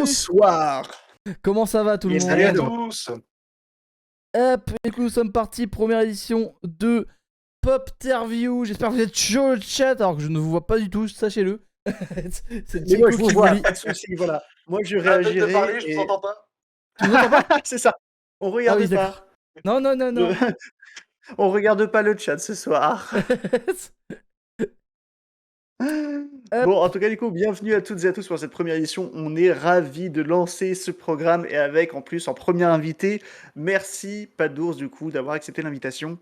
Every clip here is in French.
Bonsoir. Comment ça va tout le Et monde? salut à tous. Hop, écoute, nous sommes partis, première édition de Popterview. J'espère que vous êtes chaud le chat, alors que je ne vous vois pas du tout, sachez-le. C'est Mais moi, Jinko je vous qui vois, vous lit. pas de soucis, voilà. Moi, je Arrête de réagirai. parler, je et- vous entends pas. Tu m'entends pas? C'est ça. On Ah regarde oui, pas. d'accord. Non, non, non, non. On regarde pas le chat ce soir. Bon, en tout cas, du coup, bienvenue à toutes et à tous pour cette première édition. On est ravis de lancer ce programme et avec, en plus, en premier invité, merci Pas d'ours, du coup, d'avoir accepté l'invitation.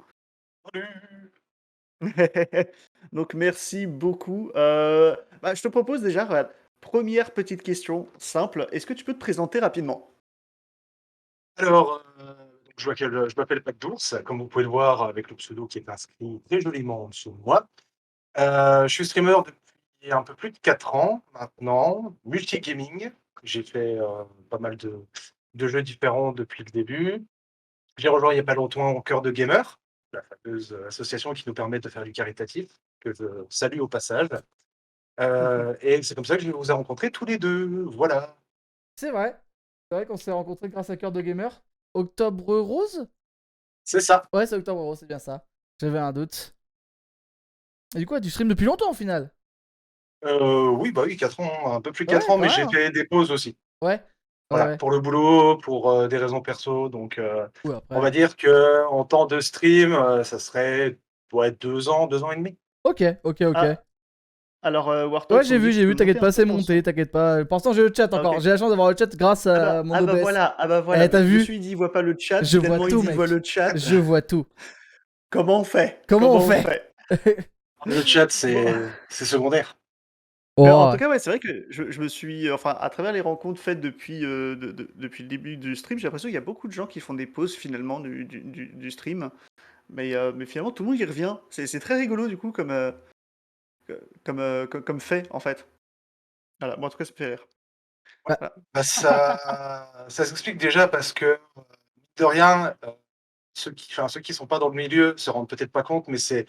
Donc, merci beaucoup. Je te propose déjà, regarde, première petite question simple. Est-ce que tu peux te présenter rapidement? Alors, je m'appelle Pac d'Ours, comme vous pouvez le voir avec le pseudo qui est inscrit très joliment en dessous de moi. Je suis streamer depuis un peu plus de 4 ans maintenant, multi-gaming. J'ai fait pas mal de jeux différents depuis le début. J'ai rejoint il n'y a pas longtemps Cœur de Gamer, la fameuse association qui nous permet de faire du caritatif, que je salue au passage. Et c'est comme ça que je vous ai rencontrés tous les deux. Voilà. C'est vrai qu'on s'est rencontrés grâce à Cœur de Gamer. Octobre Rose? C'est ça. Ouais, c'est Octobre Rose, c'est bien ça. J'avais un doute. Et du coup, tu stream depuis longtemps au final? Oui, 4 ans, un peu plus de 4 Ouais, ans, mais quand j'ai même. fait des pauses aussi. Ouais. Voilà, Ouais. pour le boulot, pour des raisons perso. Donc, Ouais, après. on va dire qu'en temps de stream, ça serait 2 ans, 2 ans et demi. Ok. Ah, alors, Warthog, Ouais, j'ai vu, t'inquiète pas, c'est monté, t'inquiète pas. Pour l'instant, j'ai le chat encore. Ok. J'ai la chance d'avoir le chat grâce à mon OBS. Voilà. Eh, t'as vu? Monsieur, il dit, il voit pas le chat. Je vois tellement tout, il dit, mec. voit le chat. Je vois tout. Comment on fait? Comment on fait? Le chat, c'est secondaire. Mais Oh, en tout cas, ouais, c'est vrai que je me suis, enfin, à travers les rencontres faites depuis, depuis le début du stream, j'ai l'impression qu'il y a beaucoup de gens qui font des pauses finalement du stream. Mais finalement, tout le monde y revient. C'est très rigolo du coup comme fait en fait. Voilà, moi en tout cas, ça me fait rire. Bah, Voilà. Ça s'explique déjà parce que, mine de rien, ceux qui sont pas dans le milieu se rendent peut-être pas compte, mais c'est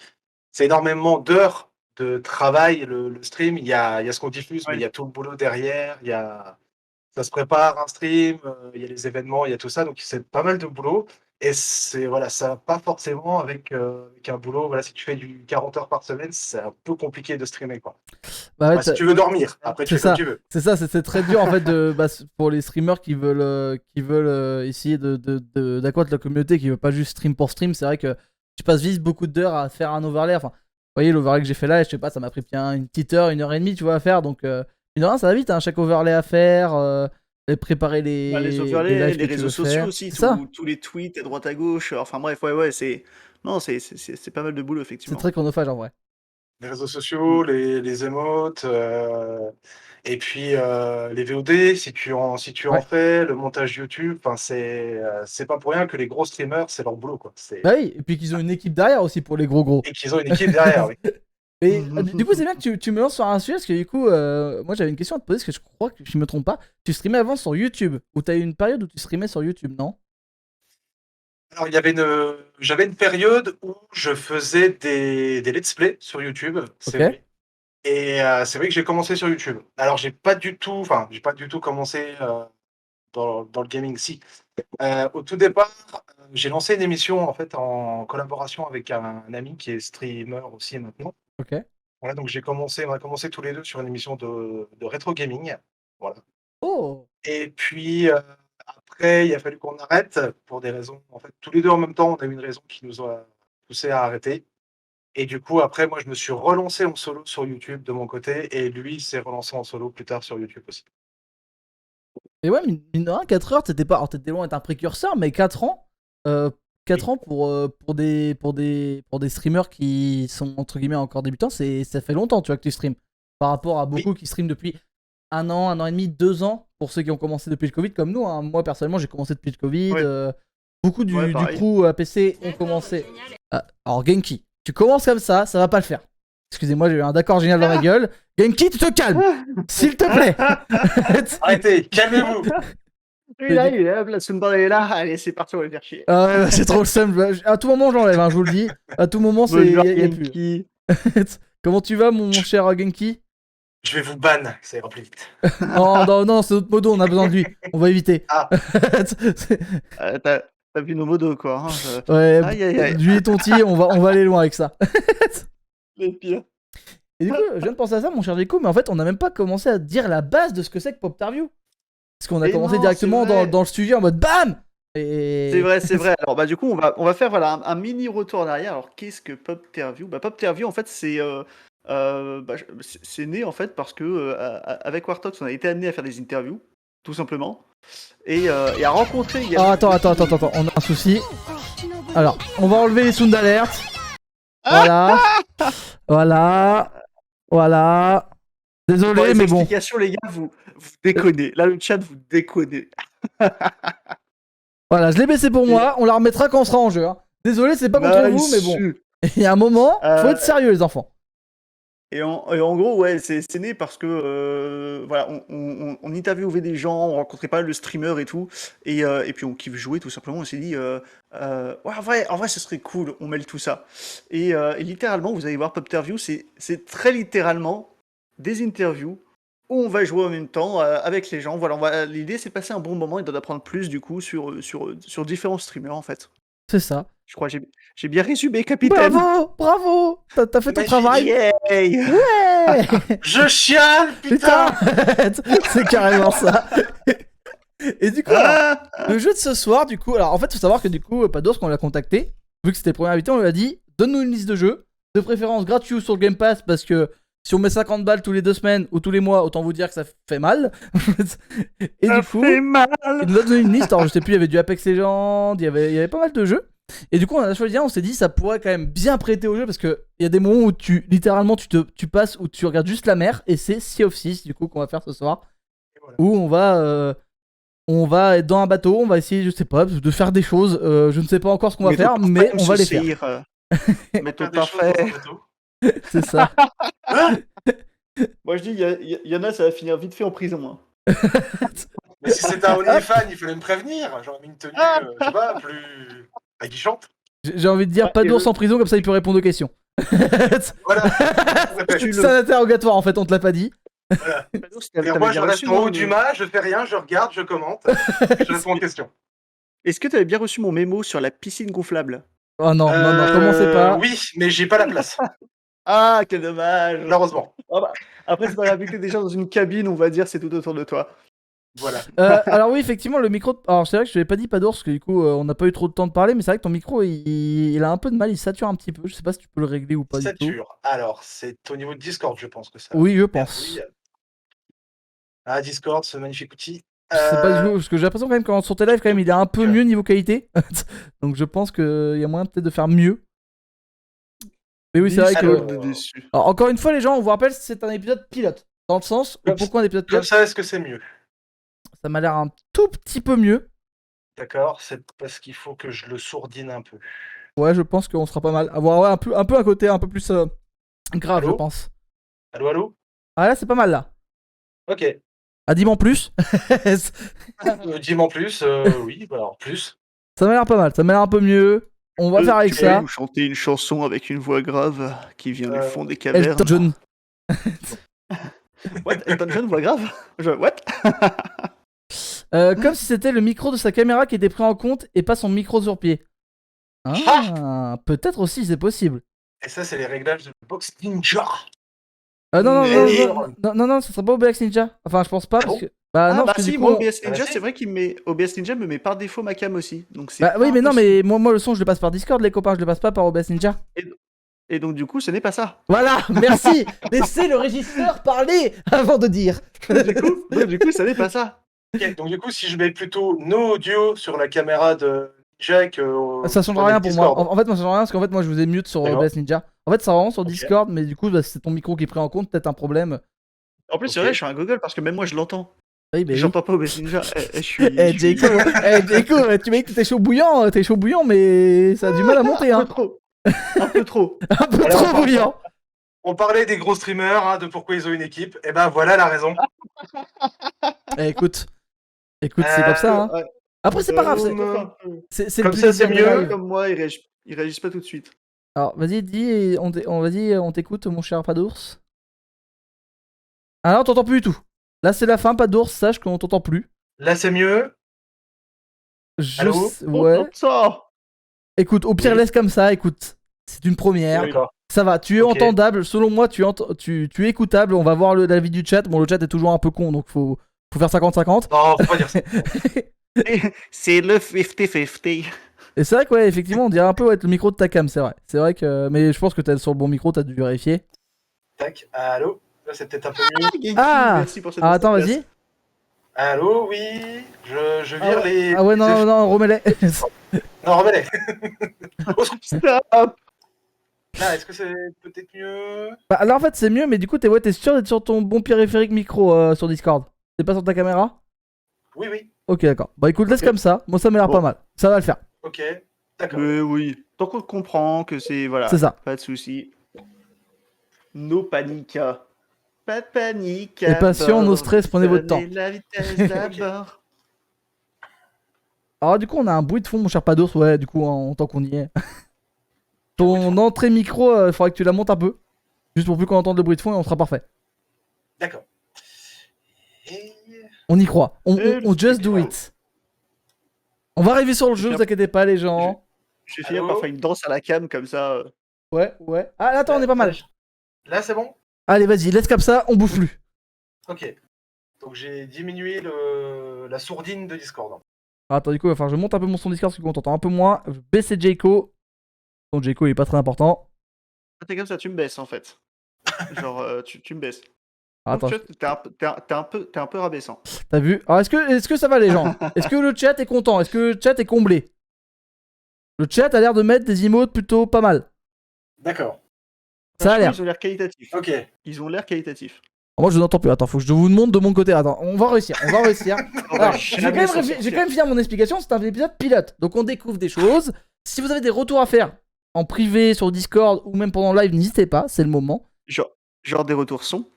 énormément d'heures de travail, le stream. Il y a ce qu'on diffuse, mais il y a tout le boulot derrière. Ça se prépare un stream, il y a les événements, il y a tout ça, donc c'est pas mal de boulot. Et voilà, ça va pas forcément avec un boulot. Voilà, si tu fais du 40 heures par semaine, c'est un peu compliqué de streamer, quoi. Bah ouais, Si tu veux dormir, après tu c'est fais comme ça. tu veux. C'est ça, c'est très dur en fait pour les streamers qui veulent essayer d'accroître la communauté, qui veut pas juste stream pour stream. C'est vrai que tu passes vite beaucoup d'heures à faire un overlay. Enfin, vous voyez, l'overlay que j'ai fait là, je sais pas, ça m'a pris bien une petite heure, 1 heure et demie, tu vois, à faire. Donc, mine de rien, ça va vite, hein, chaque overlay à faire, et préparer Les overlays, lives les que tu réseaux veux sociaux faire. aussi, C'est ça. tous les tweets à droite à gauche. Enfin bref, ouais, c'est. Non, c'est pas mal de boulot, C'est effectivement. très chronophage en vrai. Les réseaux sociaux, les émotes, et puis les VOD, si tu en Ouais. fais, le montage YouTube, enfin c'est pas pour rien que les gros streamers, c'est leur boulot, quoi. Bah oui, et puis qu'ils ont une équipe derrière aussi pour les gros. Et qu'ils ont une équipe derrière, oui. Et du coup, c'est bien que tu me lances sur un sujet, parce que du coup, moi j'avais une question à te poser, parce que je crois que je me trompe pas. Tu streamais avant sur YouTube, ou t'as eu une période où tu streamais sur YouTube, non? Alors, j'avais une période où je faisais des let's play sur YouTube, c'est Ok. vrai. Et c'est vrai que j'ai commencé sur YouTube. Alors, j'ai pas du tout commencé dans le gaming, si. Au tout départ, j'ai lancé une émission en fait en collaboration avec un ami qui est streamer aussi maintenant. Ok. Voilà, donc on a commencé tous les deux sur une émission de rétro gaming. Voilà. Oh! Et puis après, il a fallu qu'on arrête pour des raisons. En fait, tous les deux en même temps, on a eu une raison qui nous a poussé à arrêter. Et du coup, après, moi, je me suis relancé en solo sur YouTube de mon côté, et lui s'est relancé en solo plus tard sur YouTube aussi. Et ouais, mine de rien, 4 heures, t'étais pas. Alors, t'étais loin d'être un précurseur, mais 4 ans. 4 ans pour des streamers qui sont entre guillemets encore débutants, ça fait longtemps, tu vois, que tu streams. Par rapport à beaucoup qui streament depuis 1 an et demi, 2 ans, pour ceux qui ont commencé depuis le Covid, comme nous, hein. Moi, personnellement, j'ai commencé depuis le Covid. Ouais. Beaucoup du pareil. crew PC ont commencé. Alors, Genki, tu commences comme ça va pas le faire. Excusez-moi, j'ai eu un d'accord génial dans ma gueule. Genki, tu te calmes, s'il te plaît. Arrêtez, calmez-vous. Il est là, la Sumba est là. Allez, c'est parti, on va le faire chier. C'est trop le seum. À tout moment, j'enlève, hein, je vous le dis. À tout moment, c'est. Bonjour, Y a plus. Genki. Comment tu vas, mon cher Genki? Je vais vous ban, ça ira plus vite. Non, non, non, c'est notre modo, on a besoin de lui. On va éviter. Ah. T'as vu nos modos, quoi. Hein, Ouais, Aïe, aïe, aïe. lui et Tonti, on va aller loin avec ça. Les pires. Et du coup, je viens de penser à ça, mon cher Déco, mais en fait, on n'a même pas commencé à dire la base de ce que c'est que Popterview. Parce qu'on a Et commencé non, directement c'est vrai. dans le studio en mode BAM et... C'est vrai, c'est vrai. Alors, bah, du coup, on va faire voilà, un mini retour en arrière. Alors, qu'est-ce que Popterview? Bah, Popterview, en fait, c'est né, en fait, parce que avec Wartox, on a été amené à faire des interviews, tout simplement. Et à rencontrer Oh, également. attends, on a un souci. Alors, on va enlever les sound d'alerte. Voilà. Voilà. Désolé, Bon, les mais bon. explications, les gars, vous déconnez. Là, le chat, vous déconnez. Voilà, je l'ai baissé pour moi, on la remettra quand on sera en jeu. Hein. Désolé, c'est pas contre vous, mais bon. Il y a un moment, faut être sérieux, les enfants. Et en gros, ouais, c'est né parce que voilà, on interviewait des gens, on rencontrait pas mal de streamers et tout, et puis on kiffe jouer tout simplement. On s'est dit, ouais, en vrai, ce serait cool, on mêle tout ça. Et littéralement, vous allez voir Popterview, c'est très littéralement des interviews où on va jouer en même temps avec les gens. Voilà, l'idée c'est de passer un bon moment et d'en apprendre plus du coup sur différents streamers en fait. C'est ça. Je crois que j'ai bien résumé, capitaine. Bravo. T'as fait ton travail. Yay. Ouais. Je chiale, putain. C'est carrément ça. Et du coup, alors, le jeu de ce soir, du coup, alors en fait, faut savoir que du coup, Pados, quand on l'a contacté, vu que c'était le premier invité, on lui a dit donne-nous une liste de jeux, de préférence gratuits sur le Game Pass, parce que si on met 50 balles tous les 2 semaines ou tous les mois, autant vous dire que ça fait mal. Et Ça du coup, fait mal. il nous a donné une liste. Alors, je sais plus, il y avait du Apex Legends, il y avait pas mal de jeux. Et du coup, on a choisi un, on s'est dit ça pourrait quand même bien prêter au jeu parce que il y a des moments où littéralement, tu passes, où tu regardes juste la mer, et c'est Sea of Thieves, du coup, qu'on va faire ce soir. Voilà. Où on va être dans un bateau, on va essayer, je sais pas, de faire des choses. Je ne sais pas encore ce qu'on va faire, mais on va les faire. Méthode Faire des choses dans parfait. un bateau. C'est ça. Moi je dis, il y en a, ça va finir vite fait en prison. Hein. Mais si c'était un OnlyFans, il fallait me prévenir. J'aurais mis une tenue, je sais pas, plus aguichante. J'ai envie de dire, pas d'ours en prison, comme ça il peut répondre aux questions. Voilà. C'est un interrogatoire en fait, on te l'a pas dit. Voilà. Et moi, je reste en haut du mât, je fais rien, je regarde, je commente, je réponds aux questions. Est-ce que tu avais bien reçu mon mémo sur la piscine gonflable? Oh non, commencez pas. Oui, mais j'ai pas la place. Ah, quel dommage. Malheureusement. Ah bah, après, c'est pas grave, vu que t'es déjà dans une cabine, on va dire, c'est tout autour de toi. Voilà. Alors oui, effectivement, le micro... Alors c'est vrai que je t'avais pas dit pas d'ours, parce que du coup, on n'a pas eu trop de temps de parler, mais c'est vrai que ton micro, il a un peu de mal, il sature un petit peu. Je sais pas si tu peux le régler ou pas du tout. Sature. Alors, c'est au niveau de Discord, je pense que ça. Oui, je pense. Oui. Ah, Discord, ce magnifique outil. Je sais pas du tout, parce que j'ai l'impression quand même que sur tes lives, quand même, il est un peu mieux niveau qualité. Donc je pense qu'il y a moyen peut-être de faire mieux. Mais oui, c'est vrai que... Alors, encore une fois, les gens, on vous rappelle, c'est un épisode pilote. Dans le sens où pourquoi un épisode pilote? Comme ça, est-ce que c'est mieux? Ça m'a l'air un tout petit peu mieux. D'accord, c'est parce qu'il faut que je le sourdine un peu. Ouais, je pense qu'on sera pas mal. Avoir ouais, un peu un côté un peu plus grave, Allô je pense. Allô, allô? Ah là, c'est pas mal là. Ok. Ah, dis-moi en plus. Dis-moi en plus, oui, bah alors plus. Ça m'a l'air pas mal, ça m'a l'air un peu mieux. On va faire avec tu ça. peux nous chanter une chanson avec une voix grave qui vient du fond des cavernes. Elton John. What? Elton John, voix grave? What? Comme si c'était le micro de sa caméra qui était pris en compte et pas son micro sur pied. Ah, peut-être aussi, c'est possible. Et ça, c'est les réglages de Box Ninja. Non, ça sera pas OBS Ninja. Enfin, je pense pas parce que. Bah non, parce que si, du moi, coup. OBS Ninja, c'est vrai qu'il met. OBS Ninja me met par défaut ma cam aussi. Donc c'est. Bah oui, mais non, mais moi, le son, je le passe par Discord, les copains, je le passe pas par OBS Ninja. Et donc, du coup, ce n'est pas ça. Voilà, merci. Laissez le régisseur parler avant de dire. du coup, ça n'est pas ça. Okay, donc du coup, si je mets plutôt no audio sur la caméra de Jack, ça changera rien pour moi. En fait, moi, ça changera rien parce qu'en fait, moi, je vous ai mute sur OBS Ninja. En fait, ça va vraiment sur Discord, mais du coup, bah, c'est ton micro qui est pris en compte, peut-être un problème. En plus, c'est vrai, je suis un Google parce que même moi, je l'entends. Oui, bah, j'entends pas OBS Ninja. Jaco, tu m'as dit que t'es chaud bouillant, mais ça a du mal à monter. Un peu trop. Un peu trop. Un peu trop bouillant. On parlait des gros streamers, de pourquoi ils ont une équipe. Et ben voilà la raison. Écoute, c'est comme ça. Hein. Après, c'est pas grave. C'est comme ça, c'est mieux. Comme moi, ils réagissent pas tout de suite. Alors, vas-y, dis, on t'écoute, mon cher Padours. Ah non, on t'entend plus du tout. Là, c'est la fin, pas d'ours, sache qu'on t'entend plus. Là, c'est mieux. Allô Ouais. Ça. Écoute, au pire, Oui. laisse comme ça, écoute. C'est une première. D'accord. Ça va, tu es Ok. entendable. Selon moi, tu es écoutable. On va voir l'avis du chat. Bon, le chat est toujours un peu con, donc faut faire 50-50. Non, faut pas dire ça. C'est le 50-50. Et c'est vrai que, ouais, effectivement, on dirait un peu le micro de ta cam, c'est vrai. C'est vrai que. Mais je pense que t'es sur le bon micro, t'as dû vérifier. Tac. Allô. Là, c'est peut-être un peu mieux. Genki, Ah merci pour cette Ah, attends, masterclass. vas-y. Allô, oui. Je vire ouais. les. Ah ouais, non, non, remets-les. Non, remets-les. Au secours. Stop. Là, est-ce que c'est peut-être mieux? Bah, là, en fait, c'est mieux, mais du coup, t'es sûr d'être sur ton bon périphérique micro sur Discord? T'es pas sur ta caméra? Oui, oui. Ok, d'accord. Bah, écoute, laisse Ok. comme ça. Moi, ça m'a l'air Bon. pas mal. Ça va le faire. Ok. D'accord. Mais oui, tant qu'on comprend que c'est... Voilà, C'est ça. pas de soucis. No panique. Pas de panique. Et à patient, no bord, stress, prenez votre temps. prenez la vitesse d'abord. Alors, du coup, on a un bruit de fond, mon cher Pados. Ouais, du coup, tant qu'on y est. Ton entrée micro, il faudrait que tu la montes un peu. Juste pour plus qu'on entende le bruit de fond et on sera parfait. D'accord. Et... On y croit. On Et just do it. On va arriver sur le jeu, vous inquiétez pas, les gens. Je vais finir Allô par faire une danse à la cam comme ça. Ouais, ouais. Ah, attends, on est pas mal. Là, c'est bon? Allez, vas-y, laisse comme ça, on bouffe plus. Ok. Donc, j'ai diminué la sourdine de Discord. Alors, attends, du coup, il va falloir que je monte un peu mon son Discord parce qu'on t'entend un peu moins. Je vais baisser Jayco. Bon, Jayco, il est pas très important. T'es comme ça, tu me baisses en fait. Genre, tu me baisses. Alors, attends, Donc, tu vois, t'es un peu rabaissant. t'as vu? Alors, est-ce que ça va, les gens? Est-ce que le chat est content? Est-ce que le chat est comblé? Le chat a l'air de mettre des emotes plutôt pas mal. D'accord. Ça a l'air. Ils ont l'air qualitatifs. Ok. Ils ont l'air qualitatifs. Moi, je n'entends plus. Attends, faut que je vous montre de mon côté. Attends, on va réussir. On va réussir. On va Alors, je vais jamais quand même s'en sortir. je vais quand même finir mon explication. C'est un épisode pilote. Donc, on découvre des choses. Si vous avez des retours à faire en privé, sur Discord ou même pendant le live, n'hésitez pas. C'est le moment. Genre des retours son.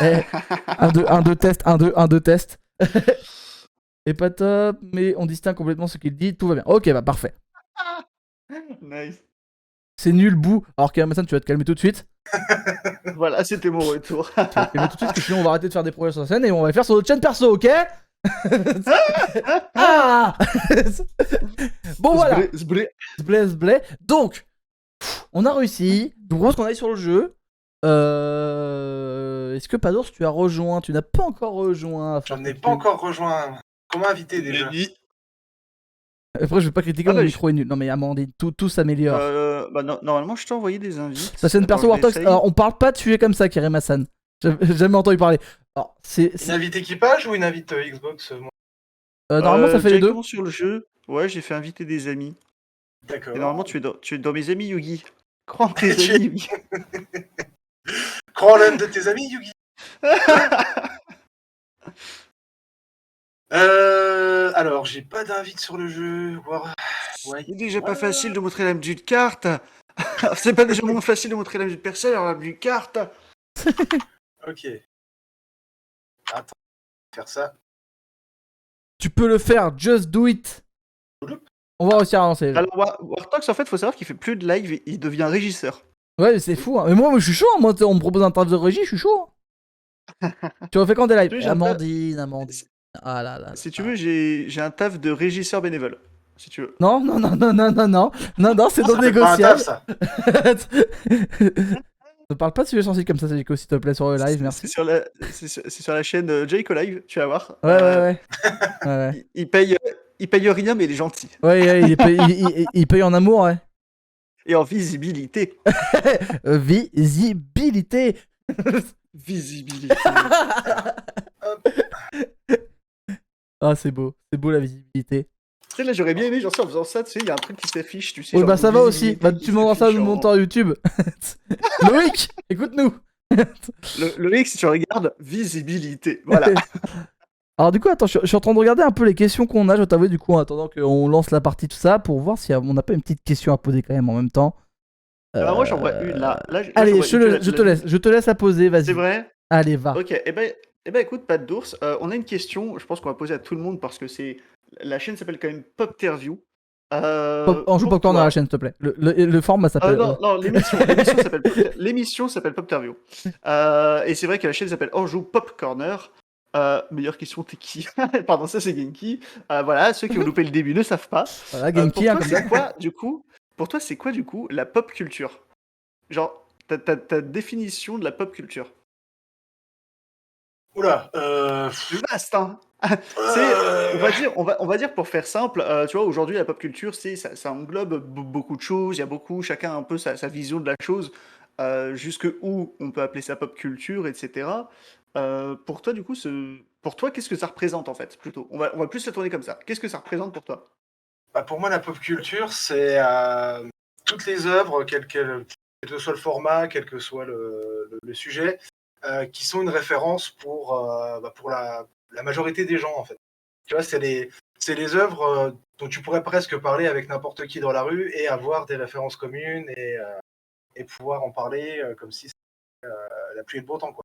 Eh, 1, 2, test. 1, 2, 1, 2, test. Et pas top, mais on distingue complètement ce qu'il dit. Tout va bien. Ok, bah parfait. Nice. C'est nul, bout. Alors, Kamasan, tu vas te calmer tout de suite. Voilà, c'était mon retour. Tu vas te calmer tout de suite, parce que sinon, on va arrêter de faire des progrès sur la scène et on va les faire sur notre chaîne perso, ok? Ah. Bon, voilà. Zblé. Zblé. Donc, on a réussi. Je propose qu'on aille sur le jeu. Est-ce que Padours, tu as rejoint? Tu n'as pas encore rejoint. J'en ai pas encore rejoint. Comment inviter déjà? Après, je vais pas critiquer, Ah mon bah, micro est nul. Non, mais Amandine, tout s'améliore. Bah, normalement, je t'ai envoyé des invites. Ta chaîne perso Attends, je Wartox, l'essaye. alors on parle pas de sujets comme ça, Karim Hassan. J'ai jamais entendu parler. Alors, Une invite équipage ou une invite Xbox moi normalement, ça fait les deux. Directement sur le jeu. Ouais, j'ai fait inviter des amis. D'accord. Et normalement, tu es dans mes amis, Yugi. Crois en tes Tu es- amis, Yugi. Prends l'un de tes amis, Yugi. Alors, j'ai pas d'invite sur le jeu. Ouais. C'est déjà pas facile de montrer la même d'une carte. C'est pas déjà moins facile de montrer la même d'une personne, alors la même d'une carte. Ok. Attends, faire ça. Tu peux le faire, just do it. On va réussir à avancer. Alors, Wartox, en fait, faut savoir qu'il fait plus de live, il devient régisseur. Ouais, mais c'est fou. Hein. Mais moi, je suis chaud. Hein. Moi, on me propose un taf de régie, je suis chaud. Hein. Tu refais quand des lives? Tu vois, j'ai un Amandine. Ah là là. Si tu veux, j'ai un taf de régisseur bénévole. Si tu veux. Non, c'est non, Ça c'est non fait pas un négociable. taf, ça. Ne parle pas de sujets sensibles comme ça, Jayco, s'il te plaît, sur le live, merci. C'est sur la chaîne Jayco Live, tu vas voir. Ouais. Il paye rien, mais il est gentil. Ouais, il paye en amour, ouais. Et en visibilité. Visibilité. Visibilité. Ah, c'est beau la visibilité. Tu sais, là, j'aurais bien aimé, genre, en faisant ça, tu sais, il y a un truc qui s'affiche, tu sais. Ouais, genre, bah ça va aussi. visibilité Bah qui tu m'envoies ça de s'affiche mon monteur YouTube. Loïc, écoute-nous. Le X, si tu regardes, visibilité. Voilà. Alors du coup, attends, je suis en train de regarder un peu les questions qu'on a, je vais t'avouer, du coup, en attendant qu'on lance la partie, tout ça, pour voir si on n'a pas une petite question à poser quand même en même temps. Alors, moi, j'en vois une, là. Allez, j'en vois une, je te laisse la poser, vas-y. C'est vrai? Allez, va. Ok, eh ben, écoute, Pat d'ours, on a une question, je pense qu'on va poser à tout le monde parce que la chaîne s'appelle quand même Popterview. On joue pour Popcorn à toi. la chaîne, s'il te plaît. Le format s'appelle. Non, non, l'émission s'appelle Pop Interview. Et c'est vrai que la chaîne s'appelle On joue Pop Corner. Meilleure question, t'es qui? Pardon, ça c'est Genki. Voilà, ceux qui ont loupé le début ne savent pas. Voilà, Pour Genki, hein, toi, comme c'est ça. quoi, du coup, la pop culture? Genre, ta définition de la pop culture. Oula, C'est vaste, hein. C'est, on va dire pour faire simple, tu vois, aujourd'hui la pop culture, ça englobe beaucoup de choses. Il y a beaucoup, chacun a un peu sa vision de la chose, jusque où on peut appeler ça pop culture, etc. Pour toi, du coup, pour toi, qu'est-ce que ça représente en fait, plutôt? On va plus se tourner comme ça. Qu'est-ce que ça représente pour toi? bah, pour moi, la pop culture, c'est toutes les œuvres, quel que soit le format, quel que soit le sujet, qui sont une référence pour la majorité des gens, en fait. Tu vois, c'est les œuvres dont tu pourrais presque parler avec n'importe qui dans la rue et avoir des références communes et pouvoir en parler comme si c'était la pluie et le beau temps, quoi.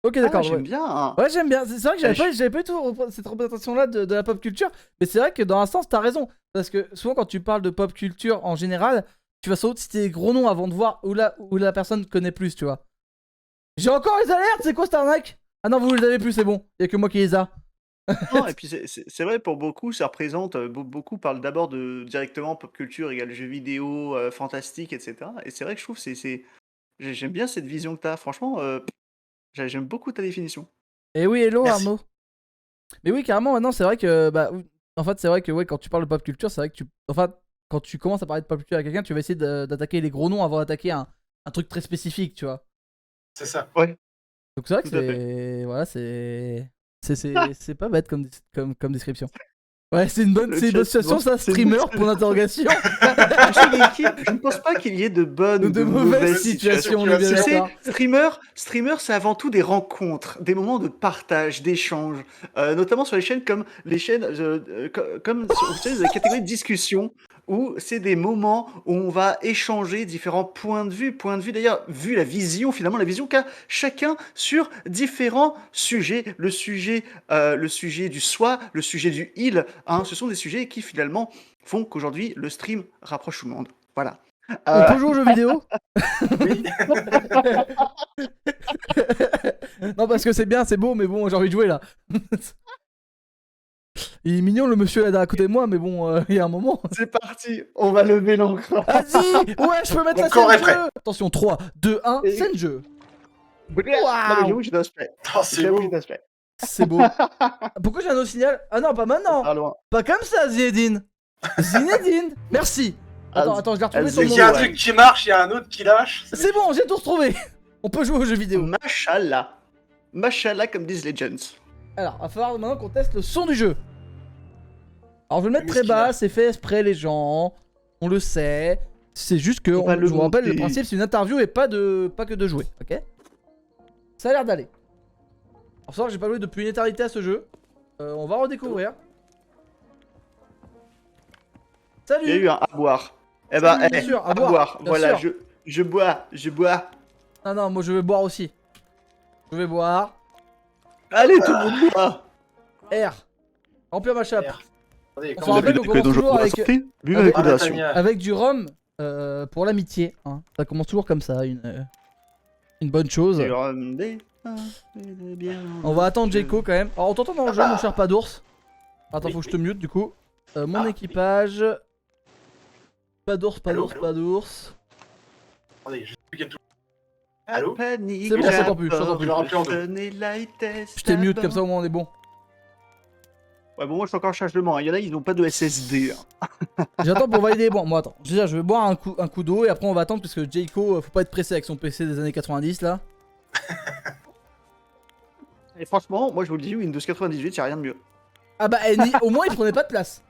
Ok, Ah, d'accord. j'aime Ouais, bien, hein. ouais, j'aime bien. C'est vrai que Eh, j'avais pas eu tout cette représentation-là de la pop culture. Mais c'est vrai que dans un sens, t'as raison. Parce que souvent, quand tu parles de pop culture en général, tu vas sans doute citer des gros noms avant de voir où la personne connaît plus, tu vois. J'ai encore les alertes, c'est quoi cette arnaque? Ah non, vous les avez plus, c'est bon. Y'a que moi qui les a. Non, et puis c'est vrai, pour beaucoup, ça représente. Beaucoup parlent d'abord directement pop culture égale jeux vidéo, fantastique, etc. Et c'est vrai que je trouve j'aime bien cette vision que tu as. Franchement, j'aime beaucoup ta définition. Et oui, hello Merci. Arnaud. Mais oui, carrément, maintenant, c'est vrai que. Bah, oui. En fait, c'est vrai que ouais, quand tu parles de pop culture, c'est vrai que tu. Enfin, quand tu commences à parler de pop culture à quelqu'un, tu vas essayer d'attaquer les gros noms avant d'attaquer un truc très spécifique, tu vois. C'est ça. Ouais, Donc c'est vrai que tout à fait. c'est. Voilà, c'est pas bête comme description. Ouais, c'est une bonne Le chat, situation, ça, c'est une bonne streamer, pour l'interrogation. Tu sais, Genki, je ne pense pas qu'il y ait de bonnes Ou ou de de mauvaises mauvaises situations, situations. on est bien Tu sais, d'accord. streamer, c'est avant tout des rencontres, des moments de partage, d'échange, notamment sur les chaînes comme les chaînes, comme vous savez, la catégorie de discussion, où c'est des moments où on va échanger différents points de vue d'ailleurs, vu la vision, finalement, la vision qu'a chacun sur différents sujets, le sujet du soi, le sujet du il, hein, ce sont des sujets qui finalement font qu'aujourd'hui le stream rapproche tout le monde. Voilà. On Euh, peut jouer aux jeux vidéo? Oui. Non, parce que c'est bien, c'est beau, mais bon, j'ai envie de jouer là. Il est mignon le monsieur là à côté de moi, mais bon, il y a un moment. c'est parti, on va lever l'ancre. Vas-y! Ouais, je peux mettre Mon la corps scène est prêt. jeu! Attention, 3, 2, 1, Et- scène jeu! Non mais Waouh! j'avoue que j'ai d'aspect. Oh, c'est J'avoue que beau. j'ai d'aspect. C'est beau. Pourquoi j'ai un autre signal? Ah non, pas maintenant! Pas loin. Pas comme ça, Zinedine! Zinedine! Merci! Attends, je l'ai retrouvé sur Dès mon. qu'il y a un Ouais. truc qui marche, il y a un autre qui lâche. C'est bon, j'ai tout retrouvé! On peut jouer aux jeux vidéo. Machallah. Machallah comme disent Legends. Alors, va falloir maintenant qu'on teste le son du jeu. Alors, je vais le mettre Mais très ce qu'il a. bas, c'est fait exprès, les gens. On le sait. C'est juste que, On va le je vous rappelle, le monter. principe, c'est une interview et pas que de jouer, ok? Ça a l'air d'aller. Alors, ça, j'ai pas joué depuis une éternité à ce jeu. On va redécouvrir. Il y a Salut! eu un à boire. Eh Salut, ben, bien sûr, à à boire, boire. bien Voilà, sûr. je bois, je bois. Non, non, moi je vais boire aussi. Je vais boire. Allez, tout le monde boit. R. Remplir ma chape. R. Attendez, On comment se rappelle qu'on commence toujours Buvez avec Ah, modération. Natania. avec du rhum pour l'amitié. Hein. Ça commence toujours comme ça, une bonne chose. On va attendre Jayco quand même. Alors on t'entend dans le jeu, mon cher pas d'ours. Attends, Oui, faut que je te mute du coup. Mon Ah, équipage. Pas d'ours, pas Allô, d'ours, allô. pas d'ours. Attendez, je sais tout. Allô. C'est bon, je t'entends plus, je t'entends plus. Je le remplis en deux. Je t'ai mute comme ça au moins on est bon. Ouais, bon, moi je suis encore en chargement. Il y en a, ils n'ont pas de SSD. hein. J'attends pour valider. Bon, moi attends. Je vais boire un coup d'eau et après on va attendre parce que Jayco, faut pas être pressé avec son PC des années 90 là. Et franchement, moi je vous le dis, Windows 98, y'a rien de mieux. Ah bah, au moins il prenait pas de place.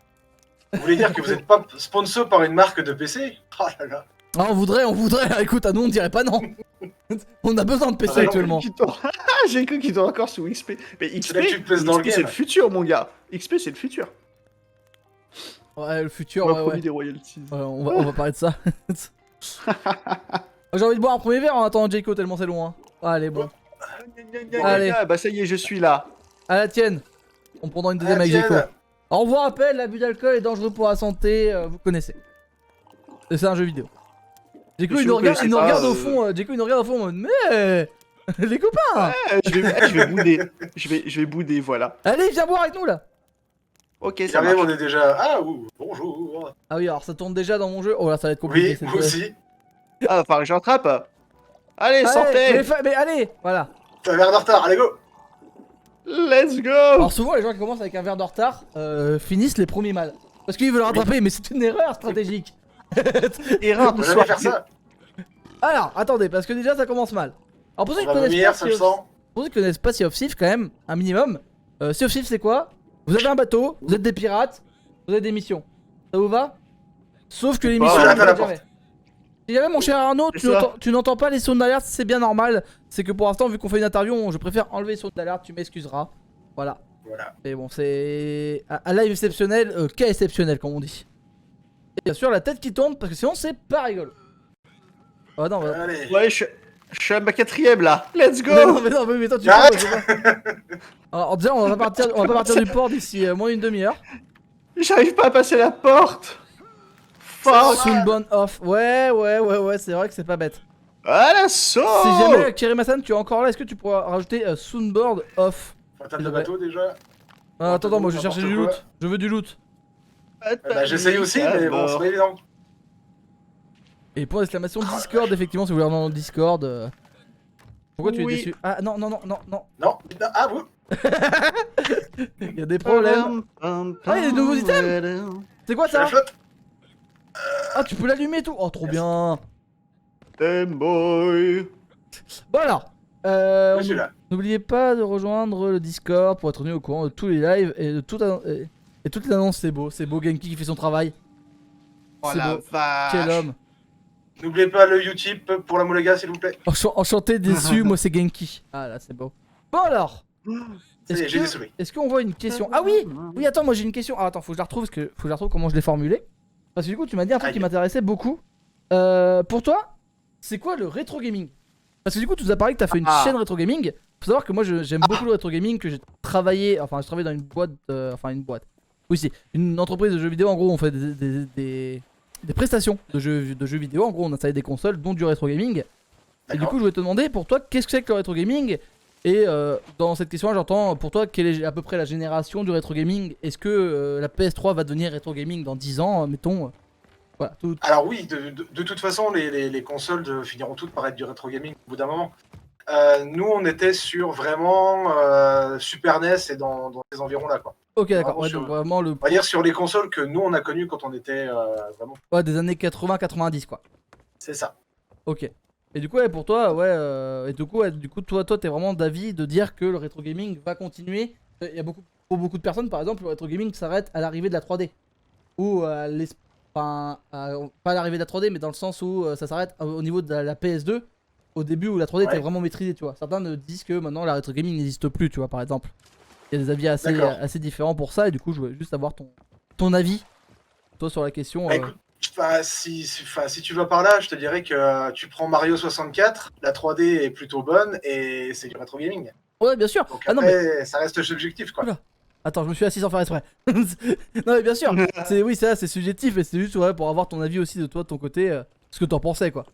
Vous voulez dire que vous n'êtes pas sponsor par une marque de PC? Oh là là. Ah, on voudrait. Écoute, à nous on dirait pas non. On a besoin de PC Ah, non, actuellement. J'ai cru qu'il tourne encore sous XP. Mais XP, là que tu te places dans le c'est game. le futur, mon gars. XP, c'est le futur. Ouais, le futur, On m'a ouais, promis ouais. des royalties. Ouais, on va parler de ça. J'ai envie de boire un premier verre en attendant Jayco tellement c'est loin. Allez, bon. Allez. Bah ça y est, je suis là. À la tienne. On prendra une deuxième Ah, avec tienne. Jayco. On vous rappelle, l'abus d'alcool est dangereux pour la santé, vous connaissez. Et c'est un jeu vidéo. Jeko il nous regarde au fond, Jeko il nous regarde au fond en mode mais les copains. Je vais bouder. Je vais bouder, voilà. Allez, viens boire avec nous là. Ok, ça J'arrive, marche. on est déjà. Ah, ouh, bonjour. Ah oui, alors ça tourne déjà dans mon jeu. Oh là, ça va être compliqué. Oui, cette moi aussi. Ah, va falloir que j'attrape. Allez, Allez, sortez. mais allez, voilà. T'as un verre de retard, allez go. Let's go. Alors souvent les gens qui commencent avec un verre de retard finissent les premiers mal. Parce qu'ils veulent rattraper, mais c'est une erreur stratégique. Erreur On de va jamais soir. faire ça. Alors, attendez, parce que déjà ça commence mal. Alors pour ceux On qui va connaissent vomir, pas ça le sent. Pour ceux qui connaissent pas Sea of Thieves quand même, un minimum. Sea of Thieves c'est quoi? Vous avez un bateau, vous êtes des pirates, vous avez des missions. Ça vous va? Sauf que les pas. missions, Voilà, vous t'as la faites jamais. Si jamais mon cher Arnaud, C'est ça. tu n'entends pas les sons d'alerte, c'est bien normal. C'est que pour l'instant, vu qu'on fait une interview, je préfère enlever les sons d'alerte, tu m'excuseras. Voilà. Voilà. Mais bon, c'est un live exceptionnel, cas exceptionnel comme on dit. Et bien sûr, la tête qui tourne, parce que sinon c'est pas rigolo. Oh non, bah... Allez. Ouais, je suis à ma 4ème là. Let's go. mais toi tu Arrête. peux, je sais pas. Alors déjà, on va pas partir du port d'ici moins d'une demi-heure. J'arrive pas à passer la porte. Fuck. Soonbound off. Ouais, c'est vrai que c'est pas bête. À l'assaut. Si jamais, Kirimasan, tu es encore là, est-ce que tu pourras rajouter Soonboard off? Fontaine de bateau déjà. Ah, attends, moi je cherchais du N'importe loot. Je veux du loot. Bah, j'essaye aussi, mais bon, c'est pas évident. Et point d'exclamation Discord, effectivement, si vous voulez rejoindre le Discord. Pourquoi tu es Oui. déçu? Ah non. Non, ah, vous. Il y a des problèmes. Ah, il y a des nouveaux items. C'est quoi Je la ça? flotte. Ah, tu peux l'allumer et tout. Oh, trop bien. Damn boy. Bon alors, Je suis là. n'oubliez pas de rejoindre le Discord pour être tenu au courant de tous les lives et de et toutes les annonces. C'est beau Genki qui fait son travail. Oh C'est la beau. vache. Quel homme. N'oubliez pas le Utip pour la Molega, s'il vous plaît. Enchanté, déçu, moi c'est Genki. Ah là, c'est beau. Bon alors, Ça y est, j'ai des souris. est-ce qu'on voit une question? Ah oui, oui, attends, moi j'ai une question. Ah attends, faut que je la retrouve comment je l'ai formulée. Parce que du coup, tu m'as dit un truc Aïe. qui m'intéressait beaucoup. Pour toi, c'est quoi le rétro gaming? Parce que du coup, tu nous as parlé que t'as fait une chaîne rétro gaming. Faut savoir que moi j'aime beaucoup le rétro gaming, que j'ai travaillé, enfin je travaille dans une boîte, oui c'est une entreprise de jeux vidéo. En gros, on fait des prestations de jeux vidéo. En gros, on installe des consoles, dont du rétro gaming. Et du D'accord. coup, je voulais te demander pour toi, qu'est-ce que c'est que le rétro gaming? Et dans cette question-là, j'entends pour toi, quelle est à peu près la génération du rétro gaming? Est-ce que la PS3 va devenir rétro gaming dans 10 ans, mettons? Voilà, tout. Alors oui, de toute façon, les consoles finiront toutes par être du rétro gaming au bout d'un moment. Nous, on était sur vraiment Super NES et dans ces environs-là, quoi. Ok, d'accord. Vraiment Ouais, sur- donc vraiment On va dire sur les consoles que nous, on a connues quand on était vraiment... ouais, des années 80-90 quoi. C'est ça. Ok. Et du coup, ouais, pour toi, ouais, et du coup, toi, t'es vraiment d'avis de dire que le rétro gaming va continuer. Il y a pour beaucoup de personnes, par exemple, le rétro gaming s'arrête à l'arrivée de la 3D. Ou pas à l'arrivée de la 3D, mais dans le sens où ça s'arrête au niveau de la PS2, au début où la 3D était Ouais. vraiment maîtrisée, tu vois. Certains disent que maintenant la rétro gaming n'existe plus, tu vois, par exemple. Il y a des avis D'accord. assez différents pour ça, et du coup, je voulais juste avoir ton avis, toi, sur la question. Bah, écoute, si tu vas par là, je te dirais que tu prends Mario 64, la 3D est plutôt bonne et c'est du rétro gaming. Ouais, bien sûr. Donc Ah non, après, mais ça reste subjectif, quoi. Oula. Attends, je me suis assis sans faire exprès. Non mais bien sûr, oui c'est ça, c'est subjectif, et c'est juste ouais, pour avoir ton avis aussi de toi, de ton côté, ce que t'en pensais quoi.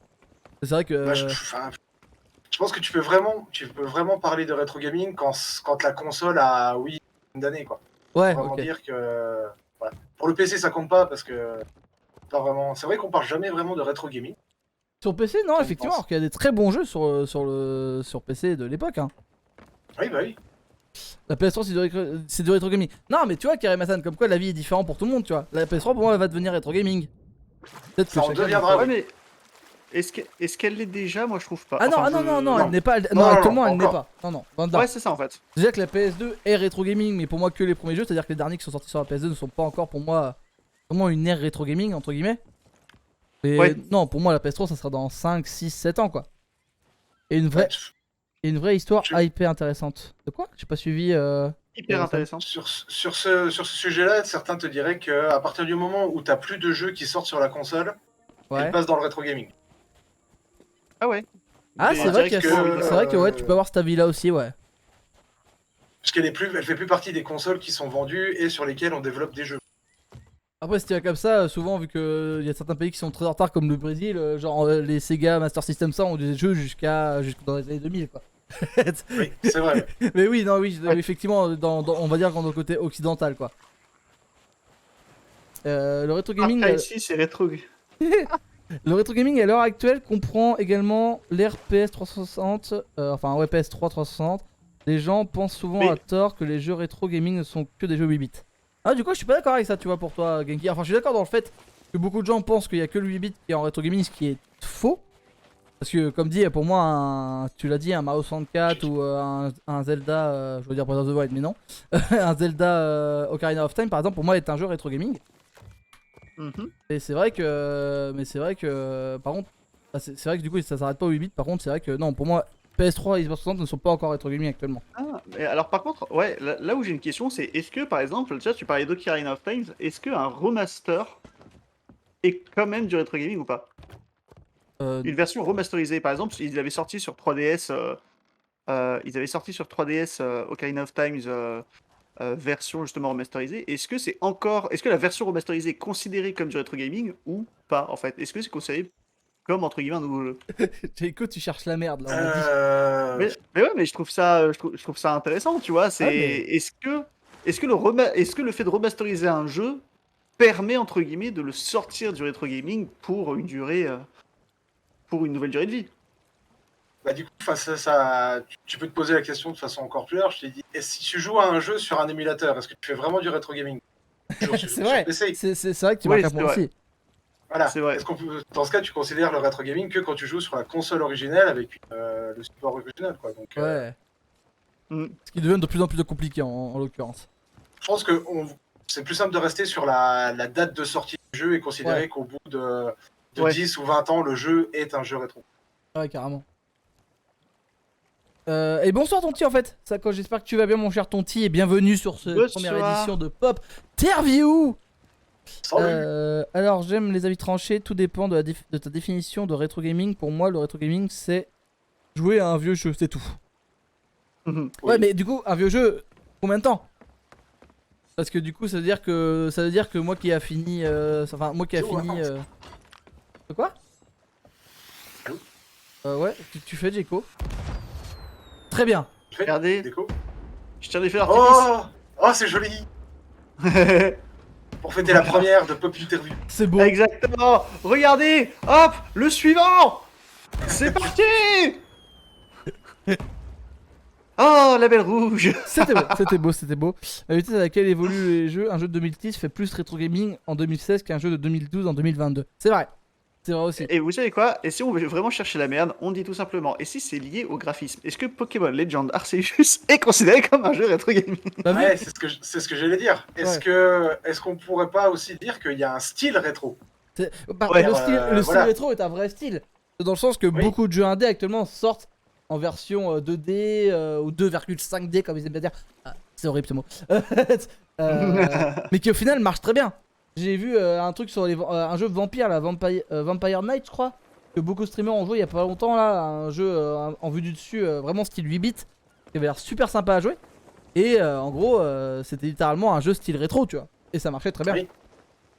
C'est vrai que... Bah, je pense que tu peux vraiment parler de rétro gaming quand la console a, oui, une d'année, quoi. ouais, Vraiment ok. dire que... Voilà. Pour le PC, ça compte pas parce que... Pas vraiment... C'est vrai qu'on parle jamais vraiment de rétro gaming. Sur PC, non, Je effectivement, pense. alors qu'il y a des très bons jeux sur PC de l'époque. Hein. Oui, bah oui. La PS3 c'est du rétro gaming. Non mais tu vois, Karimasan, comme quoi la vie est différente pour tout le monde, tu vois. La PS3 pour moi elle va devenir rétro gaming. Peut-être Ça en chacun deviendra, Ouais, oui. mais est-ce qu'elle l'est déjà? Moi, je trouve pas. Ah non, Enfin, non, non. elle n'est pas... Non, Non, non, actuellement elle n'est encore. pas. Non, loin de là. Ouais, c'est ça en fait. Déjà que la PS2 est rétro gaming, mais pour moi que les premiers jeux, c'est-à-dire que les derniers qui sont sortis sur la PS2 ne sont pas encore pour moi vraiment une ère rétro gaming entre guillemets. Et Ouais. non, pour moi la PS3 ça sera dans 5, 6, 7 ans quoi. Et une vraie histoire Je- hyper intéressante. De quoi? J'ai pas suivi Hyper intéressant. Sur ce sujet-là, certains te diraient qu'à partir du moment où t'as plus de jeux qui sortent sur la console, Ouais. ils passent dans le rétro gaming. Ah ouais. Ah Mais c'est vrai, direct qu'il y a- que, c'est vrai que ouais, tu peux avoir cet avis là aussi ouais. Parce elle fait plus partie des consoles qui sont vendues et sur lesquelles on développe des jeux. Après, si tu vas comme ça, souvent, vu qu'il y a certains pays qui sont très en retard, comme le Brésil, genre les Sega Master System, ça, ont des jeux jusque dans les années 2000, quoi. Oui, c'est vrai. Ouais. Mais oui, non, oui, effectivement, on va dire dans le côté occidental, quoi. Le rétro gaming. Après, ici, c'est rétro. Le rétro gaming à l'heure actuelle comprend également l'ère PS360, enfin ouais PS3 360. Les gens pensent souvent à tort que les jeux rétro gaming ne sont que des jeux 8 bits. Ah du coup je suis pas d'accord avec ça tu vois pour toi Genki. Enfin je suis d'accord dans le fait que beaucoup de gens pensent qu'il y a que le 8 bits qui est en rétro gaming, ce qui est faux. Parce que comme dit pour moi tu l'as dit un Mario 64 ou un Zelda, je veux dire Breath of the Wild mais non. Un Zelda Ocarina of Time par exemple pour moi est un jeu rétro gaming. Et c'est vrai que par contre c'est vrai que du coup ça s'arrête pas au 8 bits. Par contre c'est vrai que non pour moi PS3 et Xbox 360 ne sont pas encore rétro gaming actuellement. Ah, mais alors par contre, ouais, là où j'ai une question, c'est est-ce que par exemple, tu parlais d'Ocarina of Time, est-ce qu'un remaster est quand même du rétro gaming ou pas? Une version remasterisée, par exemple, ils avaient sorti sur 3DS, Ocarina of Time version justement remasterisée. Est-ce que la version remasterisée est considérée comme du rétro gaming ou pas en fait? Est-ce que c'est considéré comme entre guillemets un nouveau jeu? Jaco, tu cherches la merde là, on a dit. Mais ouais, mais je trouve ça intéressant, tu vois. Est-ce que le fait de remasteriser un jeu permet entre guillemets de le sortir du rétro gaming pour une nouvelle durée de vie? Bah, du coup, face à ça, tu peux te poser la question de façon encore plus large. Je t'ai dit, et si tu joues à un jeu sur un émulateur, est-ce que tu fais vraiment du rétro gaming? C'est vrai, c'est vrai que tu marques un point aussi. Voilà. Est-ce qu'on peut, dans ce cas, tu considères le rétro gaming que quand tu joues sur la console originelle avec le support original, quoi. Donc, ouais. Ce qui devient de plus en plus compliqué en l'occurrence. Je pense que c'est plus simple de rester sur la date de sortie du jeu et considérer qu'au bout de 10 ou 20 ans, le jeu est un jeu rétro. Ouais, carrément. Et bonsoir Tonti en fait. J'espère que tu vas bien mon cher Tonti et bienvenue sur cette première édition de Pop Interview. Alors j'aime les avis tranchés, tout dépend de ta définition de rétro gaming. Pour moi le rétro gaming c'est jouer à un vieux jeu, c'est tout. Ouais mais du coup un vieux jeu, combien de temps? Parce que du coup ça veut dire que moi qui a fini Quoi? Ouais, tu fais Jeko. Très bien. Regardez. Je tiens des feux d'artifice. Oh, c'est joli. Pour fêter la première de Pop Interview. C'est beau. Exactement. Regardez. Hop, le suivant. C'est parti. Oh, la belle rouge. C'était beau. La vitesse à laquelle évoluent les jeux, un jeu de 2010 fait plus rétro gaming en 2016 qu'un jeu de 2012 en 2022. C'est vrai. C'est vrai aussi. Et vous savez quoi? Et si on veut vraiment chercher la merde, on dit tout simplement, et si c'est lié au graphisme? Est-ce que Pokémon Legend Arceus est considéré comme un jeu rétro gaming? Ouais, c'est ce que j'allais dire. Est-ce qu'on pourrait pas aussi dire qu'il y a un style rétro? Le style rétro est un vrai style. Dans le sens que beaucoup de jeux indés actuellement sortent en version 2D ou 2,5D comme ils aiment bien dire. Ah, c'est horrible ce mot. Mais qui au final marche très bien. J'ai vu un truc sur un jeu vampire, là, Vampire Knight, je crois, que beaucoup de streamers ont joué il y a pas longtemps, là, un jeu en vue du dessus, vraiment style 8 bits, qui avait l'air super sympa à jouer. Et en gros, c'était littéralement un jeu style rétro, tu vois. Et ça marchait très bien.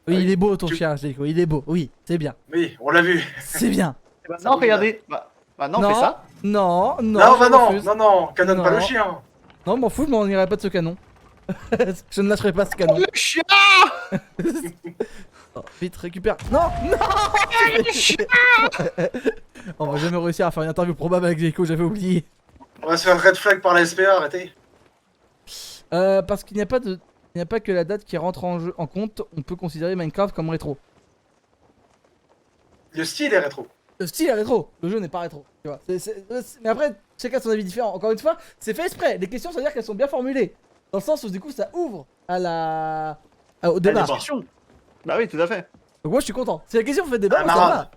Oui, il est beau ton chien, Jeko, il est beau, oui, c'est bien. Oui, on l'a vu. C'est bien. Bah non, regardez. Bah non, fais ça. Non, canonne pas le chien. Non, m'en fous, je m'en irai pas de ce canon. Je ne lâcherai pas ce canon. Le chien. Oh, vite, récupère. Non. Le chien. On va jamais réussir à faire une interview probable avec Jeko, j'avais oublié. On va se faire red flag par la SPA, arrêtez. Parce qu'il n'y a pas que la date qui rentre en compte, on peut considérer Minecraft comme rétro. Le style est rétro. Le style est rétro, le jeu n'est pas rétro. Tu vois. Mais après, chacun a son avis différent. Encore une fois, c'est fait exprès. Les questions, ça veut dire qu'elles sont bien formulées. Dans le sens où du coup, ça ouvre au débat. Bah oui, tout à fait. Donc moi, je suis content. Si la question fait débat, ça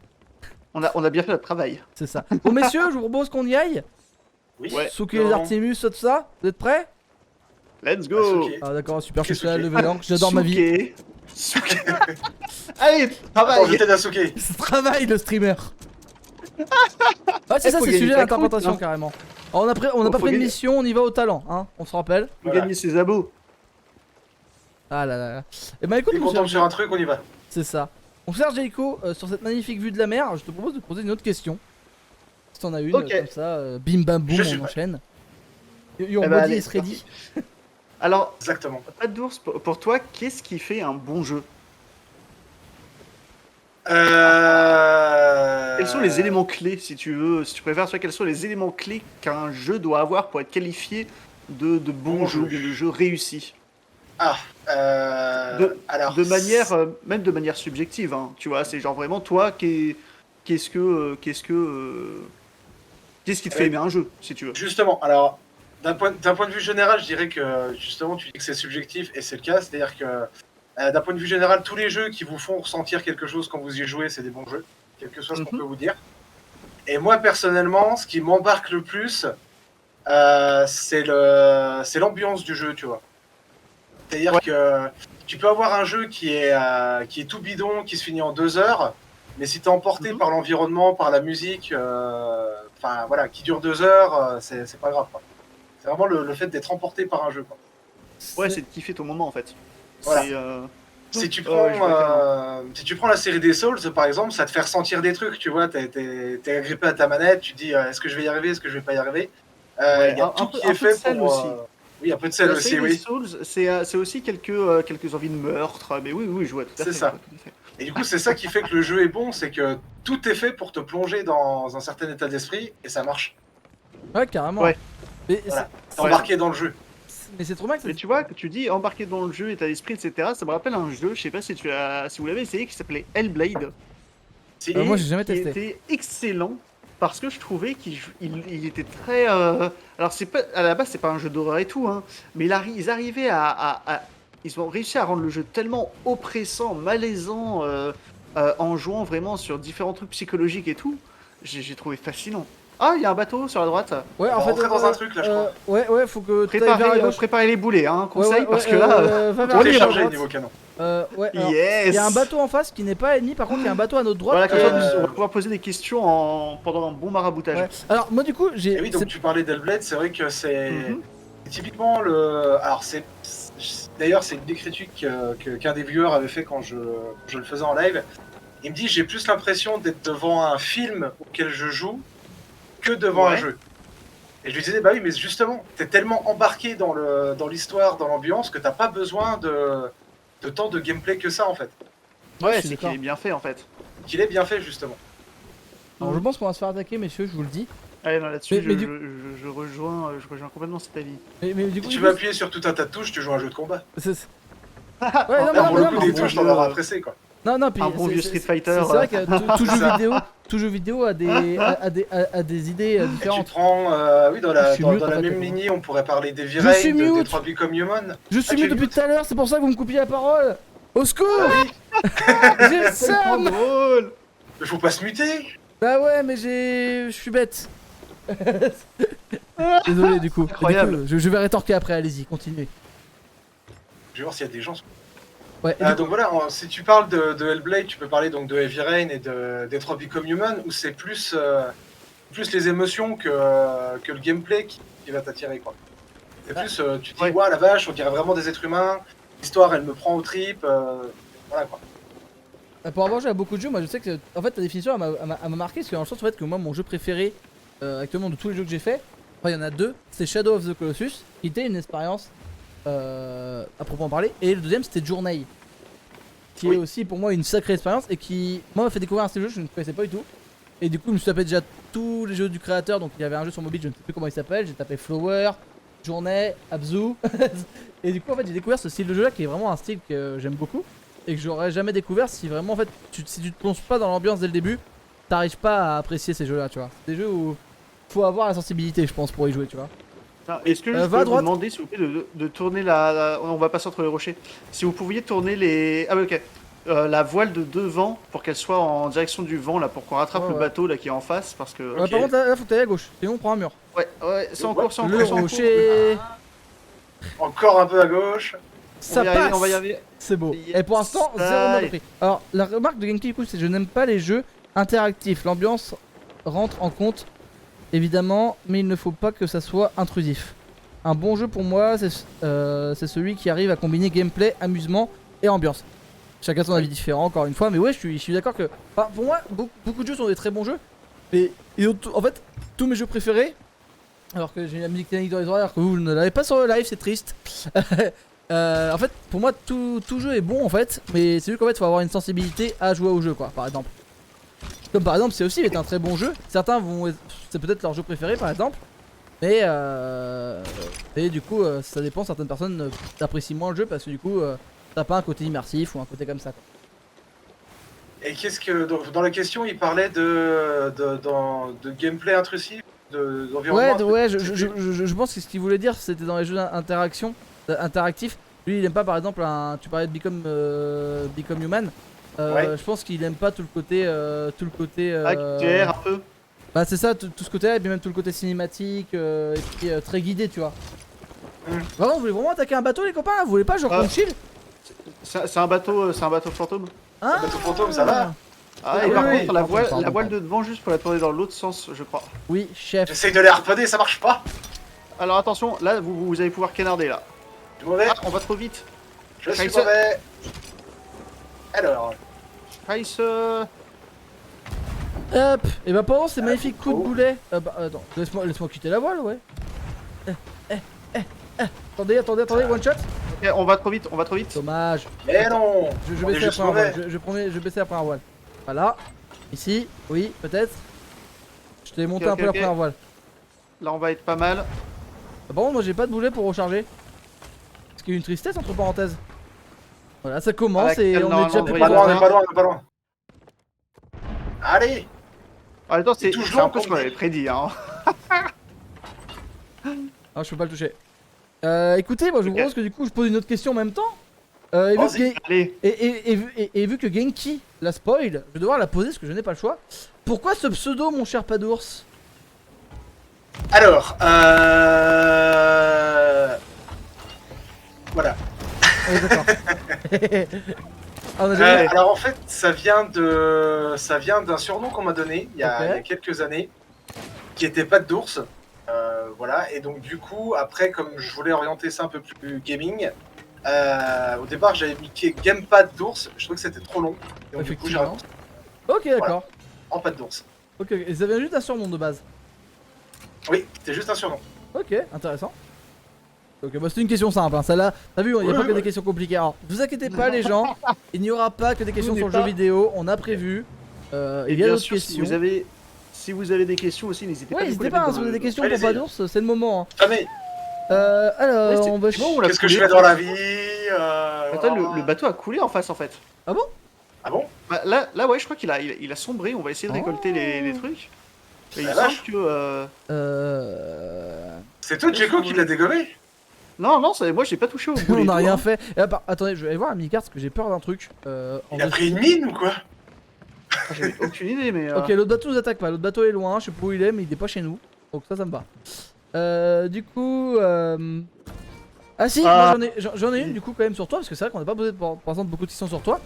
va. On a bien fait notre travail. C'est ça. Bon, messieurs, je vous propose qu'on y aille. Oui. Souké les Artemus, tout ça. Vous êtes prêts? Let's go. Ah d'accord, super, je suis à lever l'angle, j'adore ma vie. Allez, travaille. Travaille le streamer. Ah c'est ça, c'est le sujet d'interprétation carrément. Alors, on a pas Faut pris de gagner. mission, on y va au talent, hein, on se rappelle. Faut Voilà. gagner ses abos. Ah là là là. Et bah écoute, Dès mon qu'on cher tombe sur un truc, on y va. c'est ça. Mon cher Jericho, sur cette magnifique vue de la mer, je te propose de poser une autre question. Si t'en as une, Ok. comme ça, bim bam boum, Je suis on prêt. enchaîne. Your Eh ben, body allez, is c'est ready. parti. Alors, Exactement. Pas d'ours, pour toi, qu'est-ce qui fait un bon jeu? Quels sont les éléments clés, si tu veux, si tu préfères, soit quels sont les éléments clés qu'un jeu doit avoir pour être qualifié de bon Bon jeu, jeu. ou bien de jeu réussi? Alors, De manière, même de manière subjective, hein, tu vois, c'est genre vraiment toi, qu'est-ce qui te fait aimer un jeu, si tu veux? justement, alors, d'un point de vue général, je dirais que justement, tu dis que c'est subjectif, et c'est le cas. C'est-à-dire que, d'un point de vue général, tous les jeux qui vous font ressentir quelque chose quand vous y jouez, c'est des bons jeux, quel que soit ce qu'on Mhm. peut vous dire. Et moi, personnellement, ce qui m'embarque le plus, c'est l'ambiance du jeu, tu vois. C'est-à-dire Ouais. que tu peux avoir un jeu qui est tout bidon, qui se finit en 2 heures, mais si t'es emporté Mhm. par l'environnement, par la musique, enfin voilà, qui dure 2 heures, c'est pas grave, quoi. C'est vraiment le fait d'être emporté par un jeu, quoi. Ouais, c'est de kiffer ton moment, en fait. Voilà. C'est, Si tu Ouais, prends, ouais, je vois carrément. si tu prends la série des Souls, par exemple, ça te fait ressentir des trucs, tu vois. T'es agrippé à ta manette, tu te dis est-ce que je vais y arriver, est-ce que je vais pas y arriver. Il Ouais, y a un tout peu- qui un est peu de fait sel pour. aussi. Oui, un peu de sel La aussi, série des oui. Souls, c'est aussi quelques envies de meurtre, mais oui, oui, je vois tout à C'est fait. ça. je vois tout à fait. Et du coup, c'est ça qui fait que le jeu est bon, c'est que tout est fait pour te plonger dans un certain état d'esprit et ça marche. Ouais, carrément. Ouais. Mais Voilà. c'est- T'es embarqué dans le jeu. mais c'est trop bien que Mais tu vois, que tu dis embarqué dans le jeu, état d'esprit, etc., ça me rappelle un jeu, je sais pas si vous l'avez essayé, qui s'appelait Hellblade. Si. moi, j'ai jamais qui testé. était excellent parce que je trouvais qu'il était très. Alors c'est pas à la base c'est pas un jeu d'horreur et tout, hein, mais ils arrivaient ils ont réussi à rendre le jeu tellement oppressant, malaisant, en jouant vraiment sur différents trucs psychologiques et tout. J'ai trouvé fascinant. Ah, il y a un bateau sur la droite. Ouais, On en va fait, rentrer dans un truc, là, je crois. ouais, faut que t'ailles vers la gauche. Préparez les boulets, hein, Ouais, conseil, ouais, parce ouais, que là. va vers Tout la est gauche, à chargé droite. niveau canon. Ouais, alors, Yes. il y a un bateau en face qui n'est pas ennemi, par contre, il y a un bateau à notre droite. Voilà, comme ça, Euh, on va pouvoir poser des questions pendant un bon maraboutage. Ouais. Alors, moi, du coup, j'ai. Et oui, donc c'est- tu parlais d'Hellblade, c'est vrai que c'est Mhm. typiquement le. Alors, d'ailleurs, c'est une des critiques qu'un des viewers avait fait quand je le faisais en live. Il me dit j'ai plus l'impression d'être devant un film auquel je joue que devant un Ouais. jeu. Et je lui disais, bah oui, mais justement, t'es tellement embarqué dans l'histoire, dans l'ambiance, que t'as pas besoin de tant de gameplay que ça, en fait. je Ouais, suis c'est qu'il d'accord. est bien fait en fait. Qu'il est bien fait, justement. Alors, je pense qu'on va se faire attaquer, messieurs, je vous le dis. Allez, non, là-dessus, Mais je rejoins complètement cet avis. Mais du coup, Si tu veux appuyer sur tout un tas de touches, tu joues à un jeu de combat. Ouais, non, Là, mais pour le non, coup, mais des bon touches, t'en vieux, auras apprécié, quoi. non, puis Un bon vieux Street Fighter, C'est vrai que tout jeu vidéo a des idées Et tu différentes. prends, oui, dans Je la, suis dans, mute, dans en la fait, même moi. lignée, on pourrait parler des Je suis V-Rain, des mute. 3 Become Human. Je suis Ah, tu mis es depuis mute tout à l'heure, c'est pour ça que vous me coupiez la parole. Au secours. J'ai le C'est trop seum. drôle. Mais faut pas se muter. Bah ouais, mais je suis bête. Désolé du coup. Incroyable. Du coup, je vais rétorquer après, allez-y, continuez. Je vais voir s'il y a des gens. Ouais, et du coup- Donc voilà, si tu parles de Hellblade, tu peux parler donc de Heavy Rain et des 3 Become Human, où c'est plus les émotions que le gameplay qui va t'attirer, quoi. C'est plus, tu te dis, Ouais. ouah, la vache, on dirait vraiment des êtres humains, l'histoire, elle me prend aux tripes, voilà, quoi. Pour avoir joué à beaucoup de jeux, moi je sais que en fait ta définition elle m'a marqué parce que dans le sens en fait que moi mon jeu préféré actuellement de tous les jeux que j'ai fait, enfin il y en a deux, c'est Shadow of the Colossus qui était une expérience à proprement parler, et le deuxième c'était Journey qui Oui. est aussi pour moi une sacrée expérience et qui moi m'a fait découvrir un style de jeu que je ne connaissais pas du tout, et du coup je me suis tapé déjà tous les jeux du créateur. Donc il y avait un jeu sur mobile, je ne sais plus comment il s'appelle, j'ai tapé Flower, Journey, Abzu et du coup en fait j'ai découvert ce style de jeu là qui est vraiment un style que j'aime beaucoup et que j'aurais jamais découvert si vraiment en fait si tu te plonges pas dans l'ambiance dès le début, t'arrives pas à apprécier ces jeux là, tu vois. C'est des jeux où faut avoir la sensibilité je pense pour y jouer, tu vois. Ah, Est-ce que je va à peux vous droite. demander, s'il vous plaît, de tourner on va passer entre les rochers. Si vous pouviez tourner les. Ah, oui, ok. La voile de devant pour qu'elle soit en direction du vent, là, pour qu'on rattrape Ouais, le ouais. bateau là qui est en face. Parce que. Ouais, ok. par contre là faut que t'ailles à gauche, sinon on prend un mur. Ouais, c'est en cours, c'est en Le cours, c'est en cours. rocher, Encore un peu à gauche. On ça va y arriver, passe. on va y arriver. C'est beau. Yes. Et pour l'instant, zéro Aïe. mode pris. Alors, la remarque de GameKey, du coup, c'est que je n'aime pas les jeux interactifs. L'ambiance rentre en compte évidemment, mais il ne faut pas que ça soit intrusif. Un bon jeu pour moi, c'est celui qui arrive à combiner gameplay, amusement et ambiance. Chacun son avis différent, encore une fois, mais ouais, je suis d'accord que. Enfin, pour moi, beaucoup de jeux sont des très bons jeux. Mais en fait, tous mes jeux préférés, alors que j'ai la musique technique dans les oreilles, alors que vous ne l'avez pas sur le live, c'est triste. En fait, pour moi, tout jeu est bon en fait, mais c'est juste qu'en fait, il faut avoir une sensibilité à jouer au jeu, quoi, par exemple. Comme par exemple, c'est aussi est un très bon jeu. Certains vont. C'est peut-être leur jeu préféré, par exemple. Mais du coup, ça dépend. Certaines personnes apprécient moins le jeu parce que du coup, t'as pas un côté immersif ou un côté comme ça, quoi. Et qu'est-ce que dans la question, il parlait de gameplay intrusif, d'environnement. Ouais, je pense que ce qu'il voulait dire, c'était dans les jeux interactifs. Lui, il aime pas, par exemple, tu parlais de Become Human. Ouais. Je pense qu'il aime pas tout le côté. HDR un peu. Bah, c'est ça, tout ce côté-là, et puis même tout le côté cinématique, et puis très guidé, tu vois. Vraiment, vous voulez vraiment attaquer un bateau, les copains là? Vous voulez pas, genre, qu'on chill? C'est un bateau fantôme. Hein? Bateau fantôme, ça va? Ah, et par oui, contre, la voile de devant, juste pour la tourner dans l'autre sens, je crois. Oui, chef. J'essaye de les harponner, ça marche pas. Alors attention, là, vous allez pouvoir canarder là. Je suis mauvais. Ah, on va trop vite. Je suis Kaiser. mauvais. Alors, Price. Hop, et bah pendant ces magnifiques coups de boulet. Attends, laisse-moi quitter la voile, ouais. Attendez, one shot. Ok, on va trop vite, on va trop vite. Dommage. mais non. Je On est baissais la juste première mauvais. voile. Je baissais la première voile. Voilà. Ici, oui, peut-être. Je t'ai monté Ok, un peu ok, la ok. première voile. Là, on va être pas mal. Par contre, moi j'ai pas de boulet pour recharger. Ce qui est une tristesse entre parenthèses. Voilà, ça commence Avec et elle, on est normalement, déjà on plus devrait Pas y loin, avoir on est pas loin, on est pas loin. Allez. En même temps, c'est toujours un peu ce comme qu'on dit. avait prédit, hein. Ah, je peux pas le toucher. Écoutez, moi je vous Ok. propose que du coup je pose une autre question en même temps. Et vu Vas-y. que Allez, Et vu que Genki la spoil, je vais devoir la poser parce que je n'ai pas le choix. Pourquoi ce pseudo, mon cher Padours? Alors, voilà. Ah oui, d'accord. Ah, on a jamais- Alors en fait, ça vient d'un surnom qu'on m'a donné il y a quelques années, qui était Patte d'ours. Voilà. Et donc du coup, après, comme je voulais orienter ça un peu plus gaming, au départ j'avais mis Gamepad d'ours. Je trouvais que c'était trop long. Et donc du coup, j'ai Effectivement. raccourci Ok, d'accord. en Patte d'ours. Ok, et ça vient juste d'un surnom de base. Oui, c'était juste un surnom. Ok, intéressant. Ok, bah c'est une question simple, hein. Celle-là, t'as vu, il n'y a Oui, pas que oui. des questions compliquées. Alors, vous inquiétez pas, les gens, il n'y aura pas que des questions n'est sur le pas- jeu vidéo, on a prévu. et Il y a bien d'autres sûr, questions. si vous avez des questions aussi, n'hésitez pas. Ouais, du coup, n'hésitez à les pas, mettre si vous avez des questions Allez-y. pour Padours, c'est le moment. Ah mais Alors, on va. c'est bon, on l'a qu'est-ce que je coulé. fais dans la vie Attends, voilà. le bateau a coulé en face en fait. Ah bon? Ah bon? Bah, là, ouais, je crois qu'il a sombré. On va essayer de récolter les trucs. Mais il La semble vache. que. C'est toi, Djeko, qui l'a dégommé? Non, moi j'ai pas touché au bout. On n'a rien fait. Attendez, je vais aller voir la mini-carte parce que j'ai peur d'un truc. Il a pris une mine ou quoi? J'avais aucune idée, mais. Ok, l'autre bateau nous attaque pas. L'autre bateau est loin, je sais pas où il est, mais il est pas chez nous. Donc ça me va. Du coup. Ah si, Ah. moi j'en ai une du coup quand même sur toi parce que c'est vrai qu'on n'a pas posé par exemple beaucoup de questions sur toi.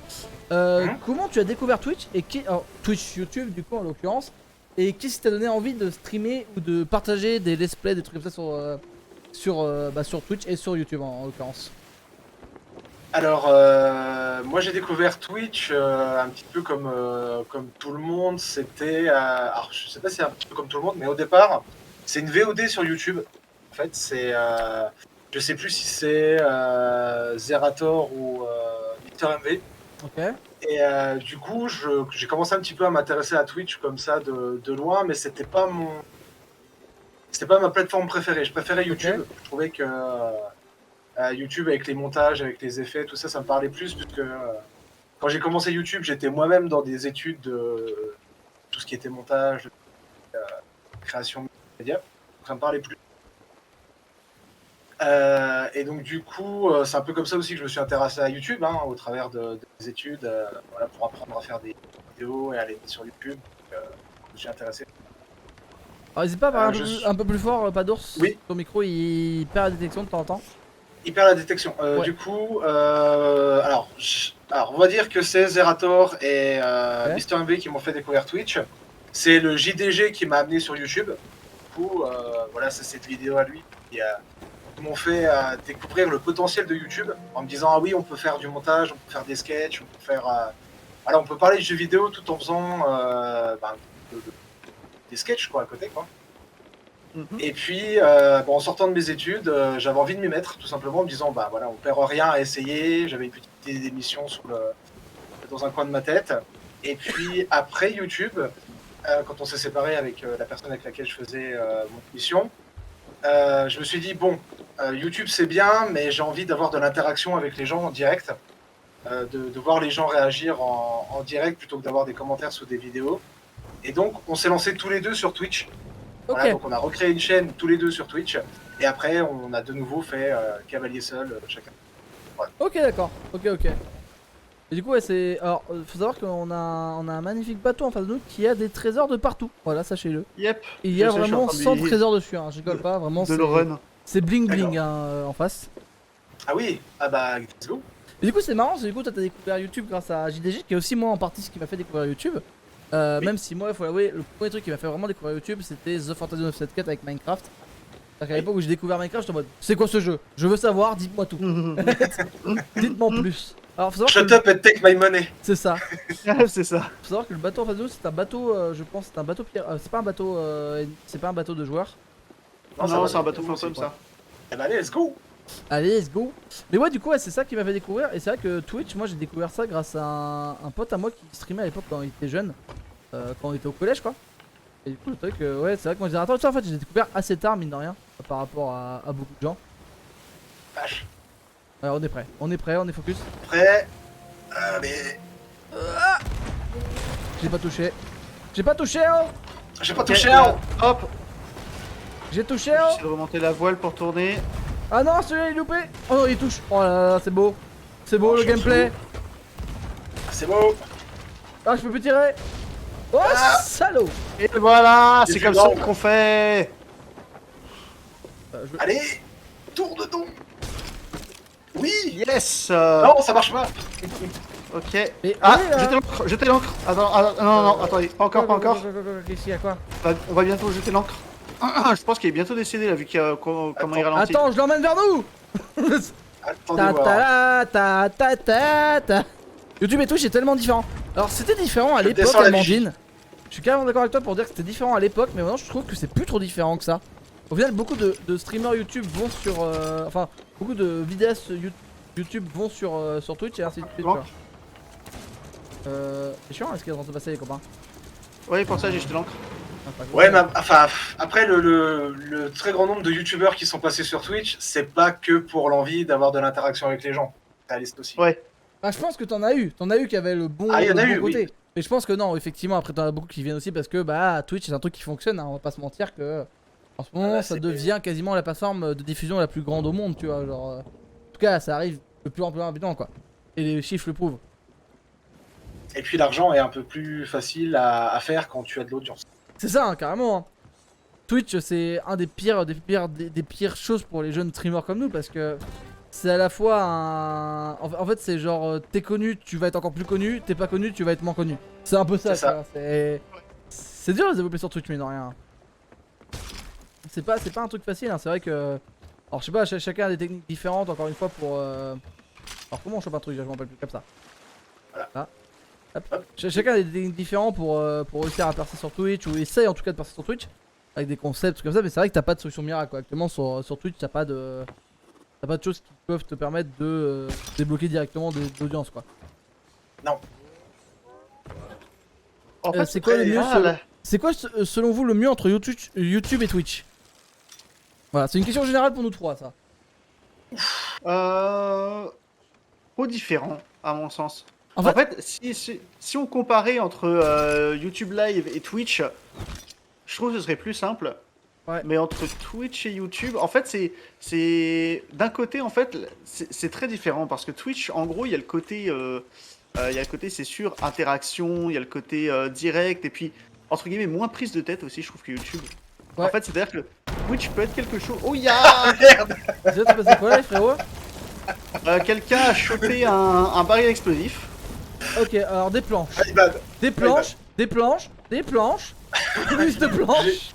Comment tu as découvert Twitch et alors, Twitch, YouTube du coup en l'occurrence, et qu'est-ce qui t'a donné envie de streamer ou de partager des let's play, des trucs comme ça sur Twitch et sur YouTube en l'occurrence? Alors, moi j'ai découvert Twitch un petit peu comme tout le monde. C'était, alors je sais pas si c'est un petit peu comme tout le monde, mais au départ, c'est une VOD sur YouTube. En fait, c'est, je sais plus si c'est Zerator ou MrMV. Ok. Et du coup, j'ai commencé un petit peu à m'intéresser à Twitch comme ça de loin, mais c'était pas ma plateforme préférée. Je préférais YouTube. Je trouvais que YouTube avec les montages, avec les effets, tout ça, ça me parlait plus puisque quand j'ai commencé YouTube, j'étais moi-même dans des études de tout ce qui était montage, création média. Ça me parlait plus. Et donc du coup, c'est un peu comme ça aussi que je me suis intéressé à YouTube, hein, au travers des études, voilà, pour apprendre à faire des vidéos et à aller sur YouTube. Je me suis intéressé. Alors n'hésite pas à parler je un peu plus fort, Padours. Oui. Ton micro il perd la détection de temps en temps. Il perd la détection. Ouais. Du coup, alors, on va dire que c'est Zerator et MrMV qui m'ont fait découvrir Twitch. C'est le JDG qui m'a amené sur YouTube. coup, voilà, c'est cette vidéo à lui qui m'ont fait découvrir le potentiel de YouTube en me disant ah oui, on peut faire du montage, on peut faire des sketchs, on peut faire voilà, on peut parler de jeux vidéo tout en faisant des sketchs quoi à côté quoi. Et puis bon, en sortant de mes études, j'avais envie de m'y mettre tout simplement en me disant bah voilà, on perd rien à essayer. J'avais une petite idée d'émission dans un coin de ma tête. Et puis après YouTube, quand on s'est séparé avec la personne avec laquelle je faisais mon émission, je me suis dit bon, YouTube c'est bien, mais j'ai envie d'avoir de l'interaction avec les gens en direct, de voir les gens réagir en direct plutôt que d'avoir des commentaires sous des vidéos. Et donc on s'est lancé tous les deux sur Twitch. Ok. Voilà, donc on a recréé une chaîne tous les deux sur Twitch. Et après on a de nouveau fait Cavalier seul chacun. Ok, d'accord. Ok. Et du coup, ouais, c'est. Alors, faut savoir qu'on a un magnifique bateau en face de nous qui a des trésors de partout. Voilà, sachez-le. Yep. Et il y a Je sais, je suis en vraiment train de 100 lui- trésors dessus, hein. Je rigole pas, vraiment. De le run. C'est bling bling D'accord. hein, en face. Ah oui, ah bah let's go. Et du coup, c'est marrant, parce que du coup, toi, t'as découvert YouTube grâce à JDG, qui est aussi moi en partie ce qui m'a fait découvrir YouTube. Oui. Même si moi, il faut l'avouer, le premier truc qui m'a fait vraiment découvrir YouTube, c'était The Fantasy 974 avec Minecraft. C'est-à-dire qu'à l'époque où j'ai découvert Minecraft, j'étais en mode c'est quoi ce jeu? Je veux savoir, dites-moi tout. Dites-moi plus. Alors, faut savoir Shut que up and take my money. c'est ça. C'est ça. Faut savoir que le bateau en face de nous, c'est un bateau, je pense, c'est un bateau pierre. C'est pas un bateau, c'est pas un bateau de joueur. Non, ça va, c'est un bateau c'est fantôme, bon, ça. Eh bah allez, let's go. Allez, let's go. Mais ouais, du coup, ouais, c'est ça qui m'a fait découvrir. Et c'est vrai que Twitch, moi, j'ai découvert ça grâce à un pote à moi qui streamait à l'époque quand il était jeune, quand on était au collège, quoi. Et du coup, le truc, ouais, c'est vrai que mon générateur, ça, en fait, j'ai découvert assez tard, mine de rien, par rapport à beaucoup de gens. Vache. Alors, on est prêt, on est focus. Prêt. Mais J'ai pas touché. J'ai pas touché, oh. j'ai pas Ok, touché là, un. hop. J'ai touché, oh. J'essaie de remonter la voile pour tourner. Ah non, celui-là, il est loupé. Oh non, il touche. Oh là là, c'est beau. C'est beau Oh, le je suis gameplay. C'est beau. Ah, je peux plus tirer. Oh, Ah. salaud. Et voilà, J'ai c'est vu comme ça l'angle. qu'on fait. Allez, tour de don. Oui. Yes. Non, ça marche pas. Ok. Mais Ah, oui, là. jetez l'encre. Attends, non, attendez, pas encore, pas encore. Qu'est-ce qu'il y a quoi? On va bientôt jeter l'encre. Je pense qu'il est bientôt décédé là, vu comment il ralentit. Attends, je l'emmène vers nous. Attendez Ta voir. ta ta ta ta ta. YouTube et Twitch c'est tellement différent. Alors c'était différent à Je l'époque, descends la Amandine. Je suis carrément d'accord avec toi pour dire que c'était différent à l'époque, mais maintenant je trouve que c'est plus trop différent que ça. Au final, beaucoup de streamers YouTube vont sur, enfin, beaucoup de vidéastes YouTube vont sur Twitch et ainsi de suite. Bon. quoi. C'est chiant, est-ce qu'il est en train de se passer les copains? Ouais, pour ça j'ai jeté l'encre. Ah, pas Ouais, grave. mais enfin, après le très grand nombre de youtubeurs qui sont passés sur Twitch, c'est pas que pour l'envie d'avoir de l'interaction avec les gens. Ça liste aussi. Ouais. Ah, je pense que t'en as eu qui avait le bon, Ah, il y en le a bon eu, oui. côté. Mais je pense que non, effectivement, après t'en as beaucoup qui viennent aussi parce que bah Twitch c'est un truc qui fonctionne, hein, on va pas se mentir que en ce moment bah, ça c'est- devient quasiment la plateforme de diffusion la plus grande au monde, tu vois, genre en tout cas ça arrive de plus en plus rapidement quoi. Et les chiffres le prouvent. Et puis l'argent est un peu plus facile à faire quand tu as de l'audience. C'est ça, hein, carrément. hein. Twitch c'est un des pires choses pour les jeunes streamers comme nous parce que c'est à la fois un. En fait, c'est genre, t'es connu, tu vas être encore plus connu, t'es pas connu, tu vas être moins connu. C'est un peu ça, C'est ça. tu vois, c'est dur de se développer sur Twitch, mais non, rien. C'est pas un truc facile, hein, c'est vrai que. Alors, je sais pas, chacun a des techniques différentes, encore une fois, pour. Alors, comment on chope un truc, je m'en rappelle plus comme ça. Voilà. Là. Hop. Chacun a des techniques différentes pour réussir à percer sur Twitch, ou essaye en tout cas de percer sur Twitch, avec des concepts comme ça, mais c'est vrai que t'as pas de solution miracle, quoi. Actuellement, sur Twitch, t'as pas de choses qui peuvent te permettre de débloquer directement de l'audience quoi. Non. En fait, c'est quoi le mieux ah, là. C'est quoi selon vous le mieux entre YouTube et Twitch? Voilà, c'est une question générale pour nous trois ça. Trop différent, à mon sens. En En fait, fait, si on comparait entre YouTube Live et Twitch, je trouve que ce serait plus simple. Ouais. Mais entre Twitch et YouTube, en fait, c'est d'un côté, en fait, c'est très différent parce que Twitch, en gros, il y a le côté, c'est sûr, interaction, il y a le côté direct et puis entre guillemets moins prise de tête aussi, je trouve que YouTube. Ouais. En fait, c'est-à-dire que Twitch peut être quelque chose. Oh ya Merde. déjà t'as passé quoi là frérot? Quelqu'un a chopé un baril explosif. Ok, alors des planches. Alibad. Des planches, des planches, des planches, plus de planches.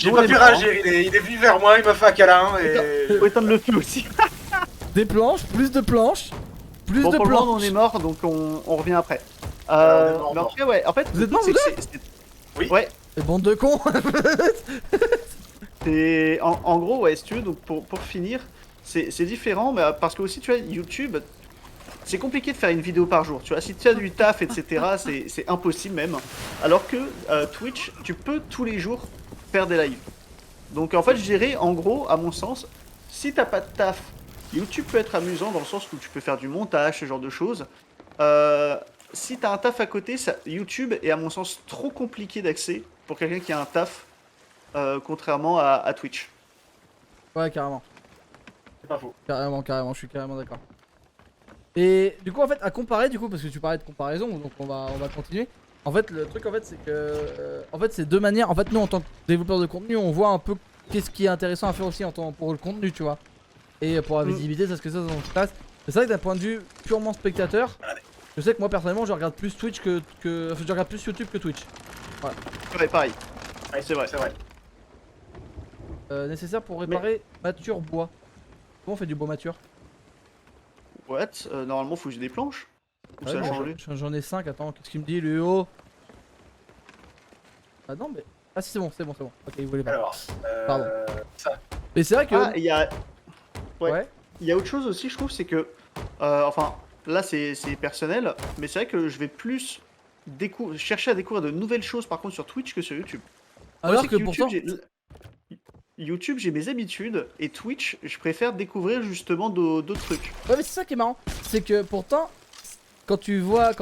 J'ai Nous, on pas est pu marrant. réagir, il est venu vers moi, il m'a fait un câlin et. Faut éteindre le feu aussi. Des planches, plus de planches, plus Bon, de pour le moment, on planches. est mort, donc on revient après. Alors, on est mort, Mais en mort. tout cas, ouais, en fait, Vous le êtes truc, morts, vous c'est que Oui. Ouais, Et bande de cons. c'est. En gros, ouais, si tu veux, donc pour finir, c'est différent, mais parce que aussi, tu vois, YouTube, c'est compliqué de faire une vidéo par jour. Tu vois, si tu as du taf, etc., c'est impossible même. Alors que Twitch, tu peux tous les jours faire des lives. Donc en fait, je dirais, en gros, à mon sens, si t'as pas de taf, YouTube peut être amusant dans le sens où tu peux faire du montage, ce genre de choses. Euh, Si t'as un taf à côté, YouTube est à mon sens trop compliqué d'accès pour quelqu'un qui a un taf, contrairement à Twitch. Ouais, carrément. C'est pas faux. Carrément, je suis carrément d'accord. Et du coup, en fait, à comparer, du coup, parce que tu parlais de comparaison, donc on va continuer. En fait, le truc, en fait, c'est que. En fait, c'est deux manières. En fait, nous, en tant que développeurs de contenu, on voit un peu qu'est-ce qui est intéressant à faire aussi pour le contenu, tu vois. Et pour la visibilité, c'est ce que ça se passe. C'est vrai que d'un point de vue purement spectateur, je sais que moi, personnellement, je regarde plus Twitch enfin, je regarde plus YouTube que Twitch. Ouais, pareil. Ouais, C'est vrai. C'est vrai. Nécessaire pour réparer mature bois. Comment on fait du bois mature? What? Normalement, faut que j'ai des planches. Ou ça a non, changé? J'en ai 5, attends, qu'est-ce qu'il me dit, le haut? Ah non, mais. Ah si, c'est bon. Ok, il voulait pas. Alors, Pardon. ça. Mais c'est vrai que. Ah, il y a. Ouais. Ouais. Il y a autre chose aussi, je trouve, c'est que. Enfin, là, c'est personnel, mais c'est vrai que je vais plus chercher à découvrir de nouvelles choses, par contre, sur Twitch que sur YouTube. Moi, Alors c'est que YouTube, pourtant. YouTube, j'ai mes habitudes, et Twitch, je préfère découvrir justement d'autres trucs. Ouais, mais c'est ça qui est marrant. C'est que pourtant, quand tu vas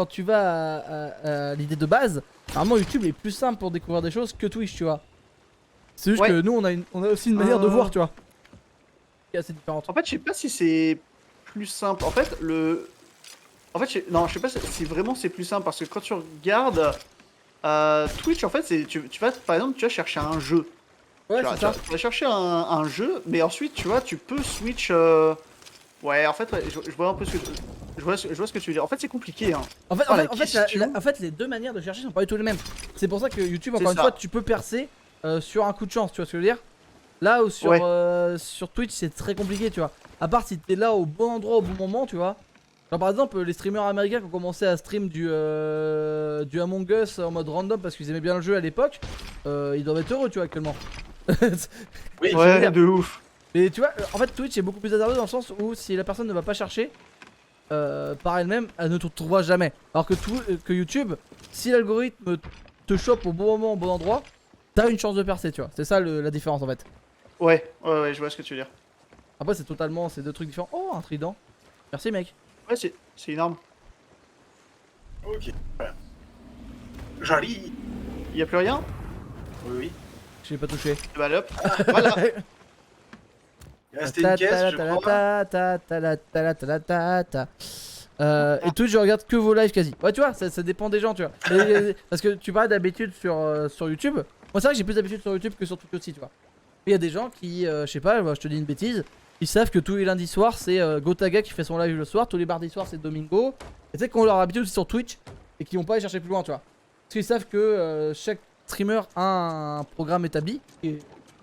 à l'idée de base, normalement YouTube est plus simple pour découvrir des choses que Twitch, tu vois. C'est juste Ouais. que nous, on a aussi une manière de voir, tu vois. Qui est assez différente. En fait, je sais pas si c'est plus simple. En fait, En fait, non, je sais pas si vraiment c'est plus simple, parce que quand tu regardes Twitch, en fait, tu vas, par exemple, tu vas chercher un jeu. Ouais, Tu vas, c'est ça. tu vas chercher un jeu, mais ensuite, tu vois, tu peux switch. Ouais, en fait, ouais, je vois un peu ce que je vois ce que tu veux dire. En fait, c'est compliqué, hein. En fait, Oh, la question. en fait, les deux manières de chercher sont pas du tout les mêmes. C'est pour ça que YouTube, C'est encore une ça. fois, tu peux percer sur un coup de chance, tu vois ce que je veux dire? Là où sur, Ouais. sur Twitch, c'est très compliqué, tu vois. À part si t'es là au bon endroit au bon moment, tu vois. Genre par exemple, les streamers américains qui ont commencé à stream du Among Us en mode random parce qu'ils aimaient bien le jeu à l'époque, ils doivent être heureux, tu vois, actuellement. Oui, Ouais, de ouf. Mais tu vois, en fait, Twitch est beaucoup plus hasardeux dans le sens où si la personne ne va pas chercher par elle-même, elle ne te retrouvera jamais. Alors que YouTube, si l'algorithme te chope au bon moment, au bon endroit, t'as une chance de percer, tu vois. C'est ça la différence en fait. Ouais, je vois ce que tu veux dire. Après, c'est deux trucs différents. Oh, un trident. Merci, mec. Ouais, c'est une arme. ok. Voilà. Joli. Y a plus rien? Oui, oui. Je l'ai pas touché. Bah, allez, hop. Voilà. Il restait une caisse, je crois. Et Twitch, je regarde que vos lives quasi. Ouais, tu vois, ça dépend des gens, tu vois. Parce que tu parles d'habitude sur YouTube. Moi, c'est vrai que j'ai plus d'habitude sur YouTube que sur Twitch aussi, tu vois. Il y a des gens qui, je sais pas, je te dis une bêtise, ils savent que tous les lundis soirs, c'est Gotaga qui fait son live le soir, tous les mardis soirs, c'est Domingo. Et tu sais qu'on leur habitude aussi sur Twitch et qui vont pas aller chercher plus loin, tu vois. Parce qu'ils savent que chaque streamer a un programme établi. Et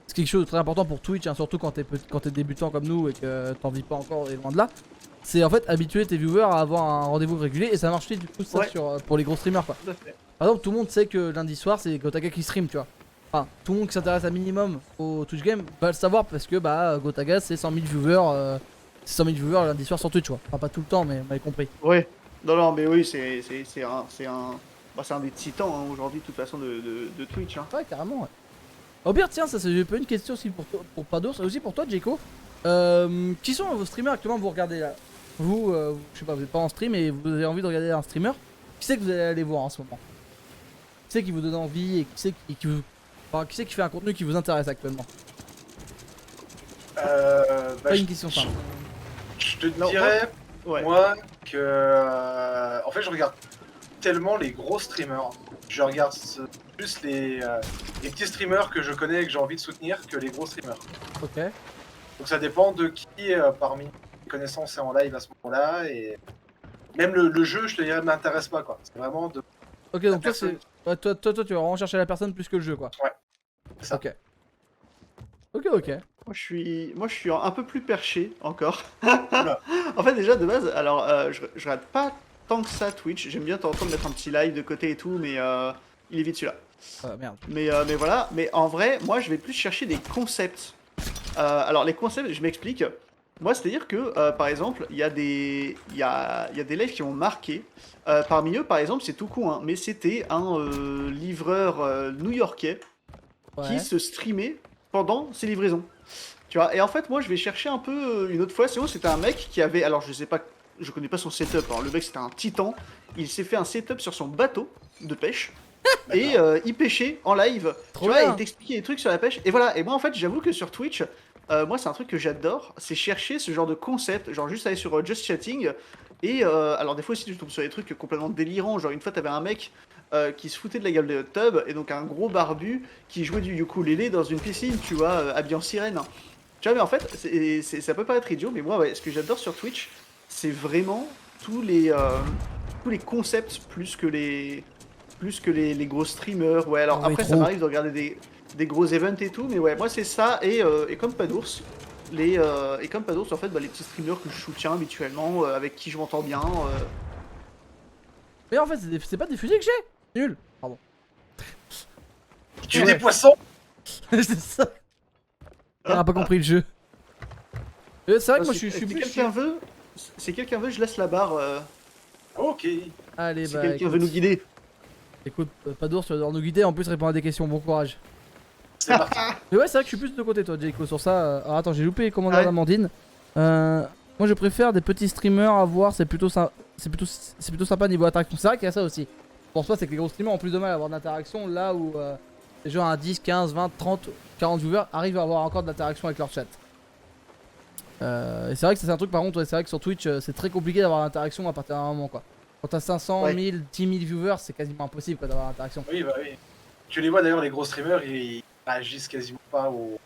c'est quelque chose de très important pour Twitch, hein, surtout quand t'es débutant comme nous et que t'en vis pas encore et loin de là. C'est en fait habituer tes viewers à avoir un rendez-vous régulier et ça marche du coup ça Ouais. pour les gros streamers quoi. Tout à fait. Par exemple, tout le monde sait que lundi soir c'est Gotaga qui stream, tu vois. Enfin, tout le monde qui s'intéresse à minimum au Twitch game va le savoir parce que bah Gotaga c'est 100 000 viewers, c'est 100 000 viewers lundi soir sur Twitch, tu vois. Enfin, pas tout le temps, mais vous m'avez compris. Ouais. Non, mais oui, c'est un des titans, hein, aujourd'hui, de toute façon, de Twitch, hein. Ouais, carrément, ouais. Au pire, tiens, ça c'est pas une question aussi pour toi, pour Pados, et aussi pour toi, Jeko. Qui sont vos streamers actuellement que vous regardez là? Vous, je sais pas, vous êtes pas en stream et vous avez envie de regarder un streamer. Qui c'est que vous allez aller voir en ce moment? Qui c'est qui vous donne envie et qui c'est qui c'est qui fait un contenu qui vous intéresse actuellement? Bah, Pas une question simple. je te Non, dirais, Ouais. moi, que. En fait, je regarde tellement les gros streamers. Je regarde plus les petits streamers que je connais et que j'ai envie de soutenir que les gros streamers. Ok. Donc ça dépend de qui parmi mes connaissances est en live à ce moment-là. Et même le jeu, je te dirais, m'intéresse pas, quoi. C'est vraiment de. Ok, donc toi, personne. c'est. Ouais, toi, tu vas vraiment chercher la personne plus que le jeu, quoi. C'est ça. Ok. Ok, ok. Moi, je suis un peu plus perché encore. Oula. En fait, déjà, de base, alors, je rate pas tant que ça Twitch. J'aime bien t'entendre mettre un petit live de côté et tout, mais il est vite celui-là. Merde. Mais voilà. Mais en vrai, moi, je vais plus chercher des concepts. Alors, les concepts, je m'explique. Moi, c'est-à-dire que, par exemple, il y a des lives qui ont marqué. Parmi eux, par exemple, c'est tout con, hein, mais c'était un livreur new-yorkais qui Ouais. se streamait pendant ses livraisons. Tu vois, et en fait, moi, je vais chercher un peu une autre fois. Sinon, c'était un mec qui avait. Alors, je sais pas, je connais pas son setup, hein. Le mec, c'était un titan. Il s'est fait un setup sur son bateau de pêche. Et D'accord. il pêchait en live. Trop Tu vois, et il bien. t'expliquait des trucs sur la pêche. Et voilà. Et moi, en fait, j'avoue que sur Twitch, moi, c'est un truc que j'adore. C'est chercher ce genre de concept. Genre, juste aller sur Just Chatting. Et alors, des fois aussi, tu tombes sur des trucs complètement délirants. Genre, une fois, t'avais un mec qui se foutait de la gueule de Tub. Et donc, un gros barbu qui jouait du ukulélé dans une piscine, tu vois, habillé en sirène. Tu vois, mais en fait, ça peut paraître idiot, mais moi, ouais, ce que j'adore sur Twitch, c'est vraiment tous les, euh, tous les concepts plus que les gros streamers. Ouais, Ah alors ouais, après, ça trop. m'arrive de regarder des gros events et tout, mais ouais, moi, c'est ça. Et comme Padours, et comme Padours, en fait, bah, les petits streamers que je soutiens habituellement, avec qui je m'entends bien. Mais en fait, c'est pas des fusils que j'ai. Nul. Pardon. Il tue Ouais. des poissons. C'est ça. Il a pas compris le jeu. C'est vrai que moi je suis Si plus. quelqu'un veut, si quelqu'un veut, je laisse la barre. Ok. Allez, Si bah quelqu'un écoute, veut nous guider. écoute, pas d'ours, tu vas devoir nous guider. En plus, répondre à des questions. Bon courage. C'est parti. Mais ouais, c'est vrai que je suis plus de côté, toi, Jayco, sur ça. Alors attends, j'ai loupé les commandeurs Ouais. d'Amandine. Moi, je préfère des petits streamers à voir. C'est plutôt sympa niveau interaction. C'est vrai qu'il y a ça aussi. Pour toi, c'est que les gros streamers ont plus de mal à avoir de l'interaction là où les gens à 10, 15, 20, 30, 40 viewers arrivent à avoir encore de l'interaction avec leur chat. Et c'est vrai que c'est un truc, par contre, ouais, c'est vrai que sur Twitch, c'est très compliqué d'avoir l'interaction à partir d'un moment, quoi. Quand t'as 500, Ouais. 1000, 10 000 viewers, c'est quasiment impossible quoi, d'avoir l'interaction. Oui, bah oui. Tu les vois d'ailleurs, les gros streamers, ils réagissent quasiment pas au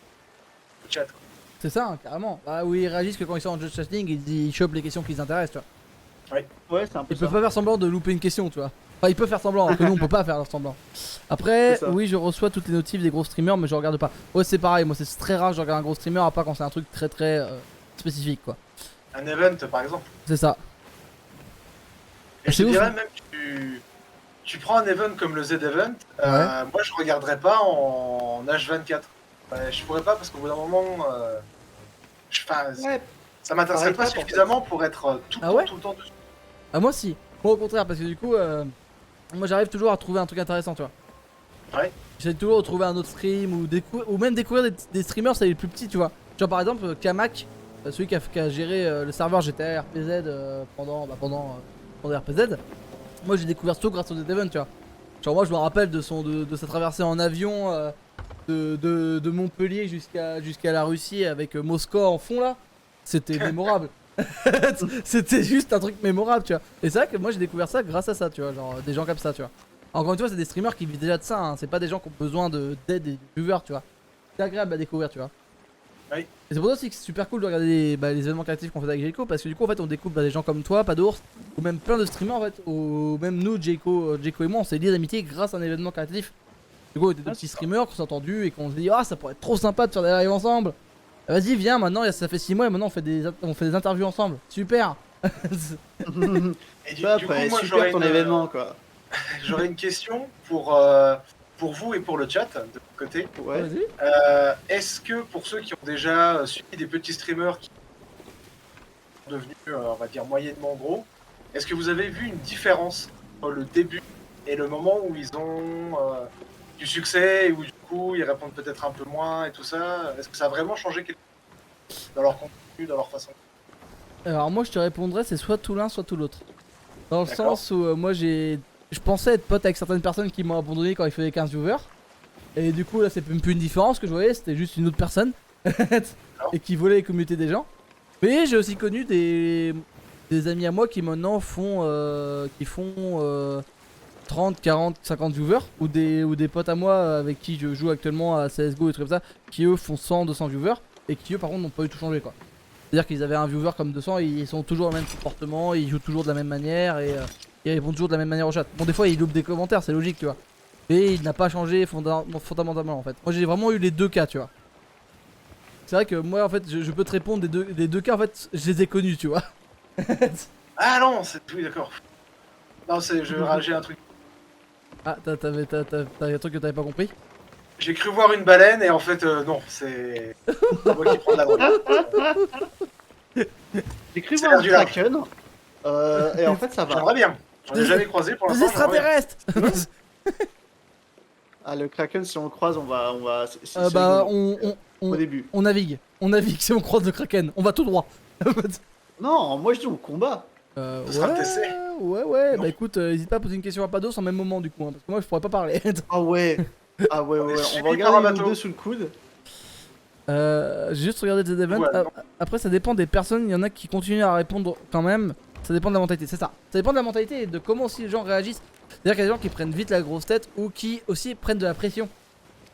chat. Quoi. C'est ça, hein, carrément. Bah, où ils réagissent que quand ils sont en just chatting, ils chopent les questions qui les intéressent, tu vois. Ouais, c'est un peu Ils ça. peuvent pas faire semblant de louper une question, tu vois. Enfin, ils peuvent faire semblant, alors que nous on peut pas faire semblant. Après, C'est ça. oui, je reçois toutes les notifs des gros streamers, mais je regarde pas. Ouais, c'est pareil, moi c'est très rare que je regarde un gros streamer, à part quand c'est un truc très spécifique, quoi. Un event, par exemple. C'est ça. Et je C'est te ouf. dirais même que tu prends un event comme le Z-Event, moi je regarderais pas en H24. Ouais, je pourrais pas parce qu'au bout d'un moment, enfin, Ouais, ça m'intéresserait pareil, pas en fait. suffisamment pour être tout le Ah temps, ouais tout le temps dessus. Ah, moi si. Moi au contraire, parce que du coup, moi j'arrive toujours à trouver un truc intéressant, tu vois. Ouais. J'essaie toujours de trouver un autre stream ou même découvrir des streamers, c'est les plus petits, tu vois. Genre par exemple, Kamak, celui qui a géré le serveur GTA RPZ pendant RPZ. Moi j'ai découvert ça grâce aux events, tu vois. Genre moi je me rappelle de sa traversée en avion de Montpellier jusqu'à la Russie avec Moscou en fond là. C'était mémorable. C'était juste un truc mémorable, tu vois. Et c'est vrai que moi j'ai découvert ça grâce à ça, tu vois. Genre des gens comme ça, tu vois. Encore une fois, c'est des streamers qui vivent déjà de ça, hein. C'est pas des gens qui ont besoin d'aide et de viewers, tu vois. C'est agréable à découvrir, tu vois. Oui. Et c'est pour ça aussi que c'est super cool de regarder les événements créatifs qu'on fait avec Jayco, parce que du coup, en fait, on découvre des gens comme toi, pas d'ours, ou même plein de streamers, en fait, ou même nous, Jayco et moi, on s'est liés d'amitié grâce à un événement créatif. Du coup, on était deux Ah, petits c'est ça. streamers qu'on s'est entendus et qu'on se dit, ah, ça pourrait être trop sympa de faire des lives ensemble. Vas-y, viens, maintenant, ça fait 6 mois et maintenant on fait des interviews ensemble. Super. Et Ça, du coup, après, moi super ton événement, quoi. j'aurais une question pour vous et pour le chat de mon côté. Ouais. Vas-y. Est-ce que pour ceux qui ont déjà suivi des petits streamers qui sont devenus, on va dire, moyennement gros, est-ce que vous avez vu une différence entre le début et le moment où ils ont du succès et où du coup ils répondent peut-être un peu moins et tout ça? Est-ce que ça a vraiment changé quelque chose dans leur contenu, dans leur façon? Alors moi je te répondrais c'est soit tout l'un soit tout l'autre. Dans le D'accord. sens où je pensais être pote avec certaines personnes qui m'ont abandonné quand il faisait 15 viewers. Et du coup là c'est même plus une différence que je voyais, c'était juste une autre personne. Et qui volait les communautés des gens. Mais j'ai aussi connu des amis à moi qui maintenant font 30, 40, 50 viewers. Ou des potes à moi avec qui je joue actuellement à CSGO et trucs comme ça. Qui eux font 100, 200 viewers. Et qui eux par contre n'ont pas eu tout changé quoi. C'est-à-dire qu'ils avaient un viewer comme 200 et ils sont toujours au même comportement, ils jouent toujours de la même manière et ils répondent toujours de la même manière au chat. Bon des fois ils loupent des commentaires, c'est logique tu vois. Mais il n'a pas changé fondamentalement en fait. Moi j'ai vraiment eu les deux cas tu vois. c'est vrai que moi en fait je peux te répondre des deux cas en fait je les ai connus tu vois. Ah non, oui, d'accord. Non, j'ai un truc. Ah t'avais un truc que t'avais pas compris? J'ai cru voir une baleine et en fait, non, c'est moi qui prends de la drogue. J'ai cru C'est voir un l'air du large. kraken, et en fait ça va. J'aimerais bien. J'en ai jamais croisé pour Des l'instant. J'aimerais bien. extraterrestres. Ah, le kraken, si on le croise, c'est Bah rigolo. Au début. on navigue si on croise le kraken, on va tout droit. Non, moi je dis on combat. Ce sera le TC. Ouais, Non. bah écoute, hésite pas à poser une question à Pados en même moment du coup, hein, parce que moi je pourrais pas parler. Ah ouais. Ah ouais, On est ouais, on suivi va par regarder un une ou bateau. deux sous le coude. J'ai juste regardé des events. Ouais, non. Après, ça dépend des personnes. Il y en a qui continuent à répondre quand même. Ça dépend de la mentalité, c'est ça. Ça dépend de la mentalité et de comment aussi les gens réagissent. C'est-à-dire qu'il y a des gens qui prennent vite la grosse tête ou qui aussi prennent de la pression.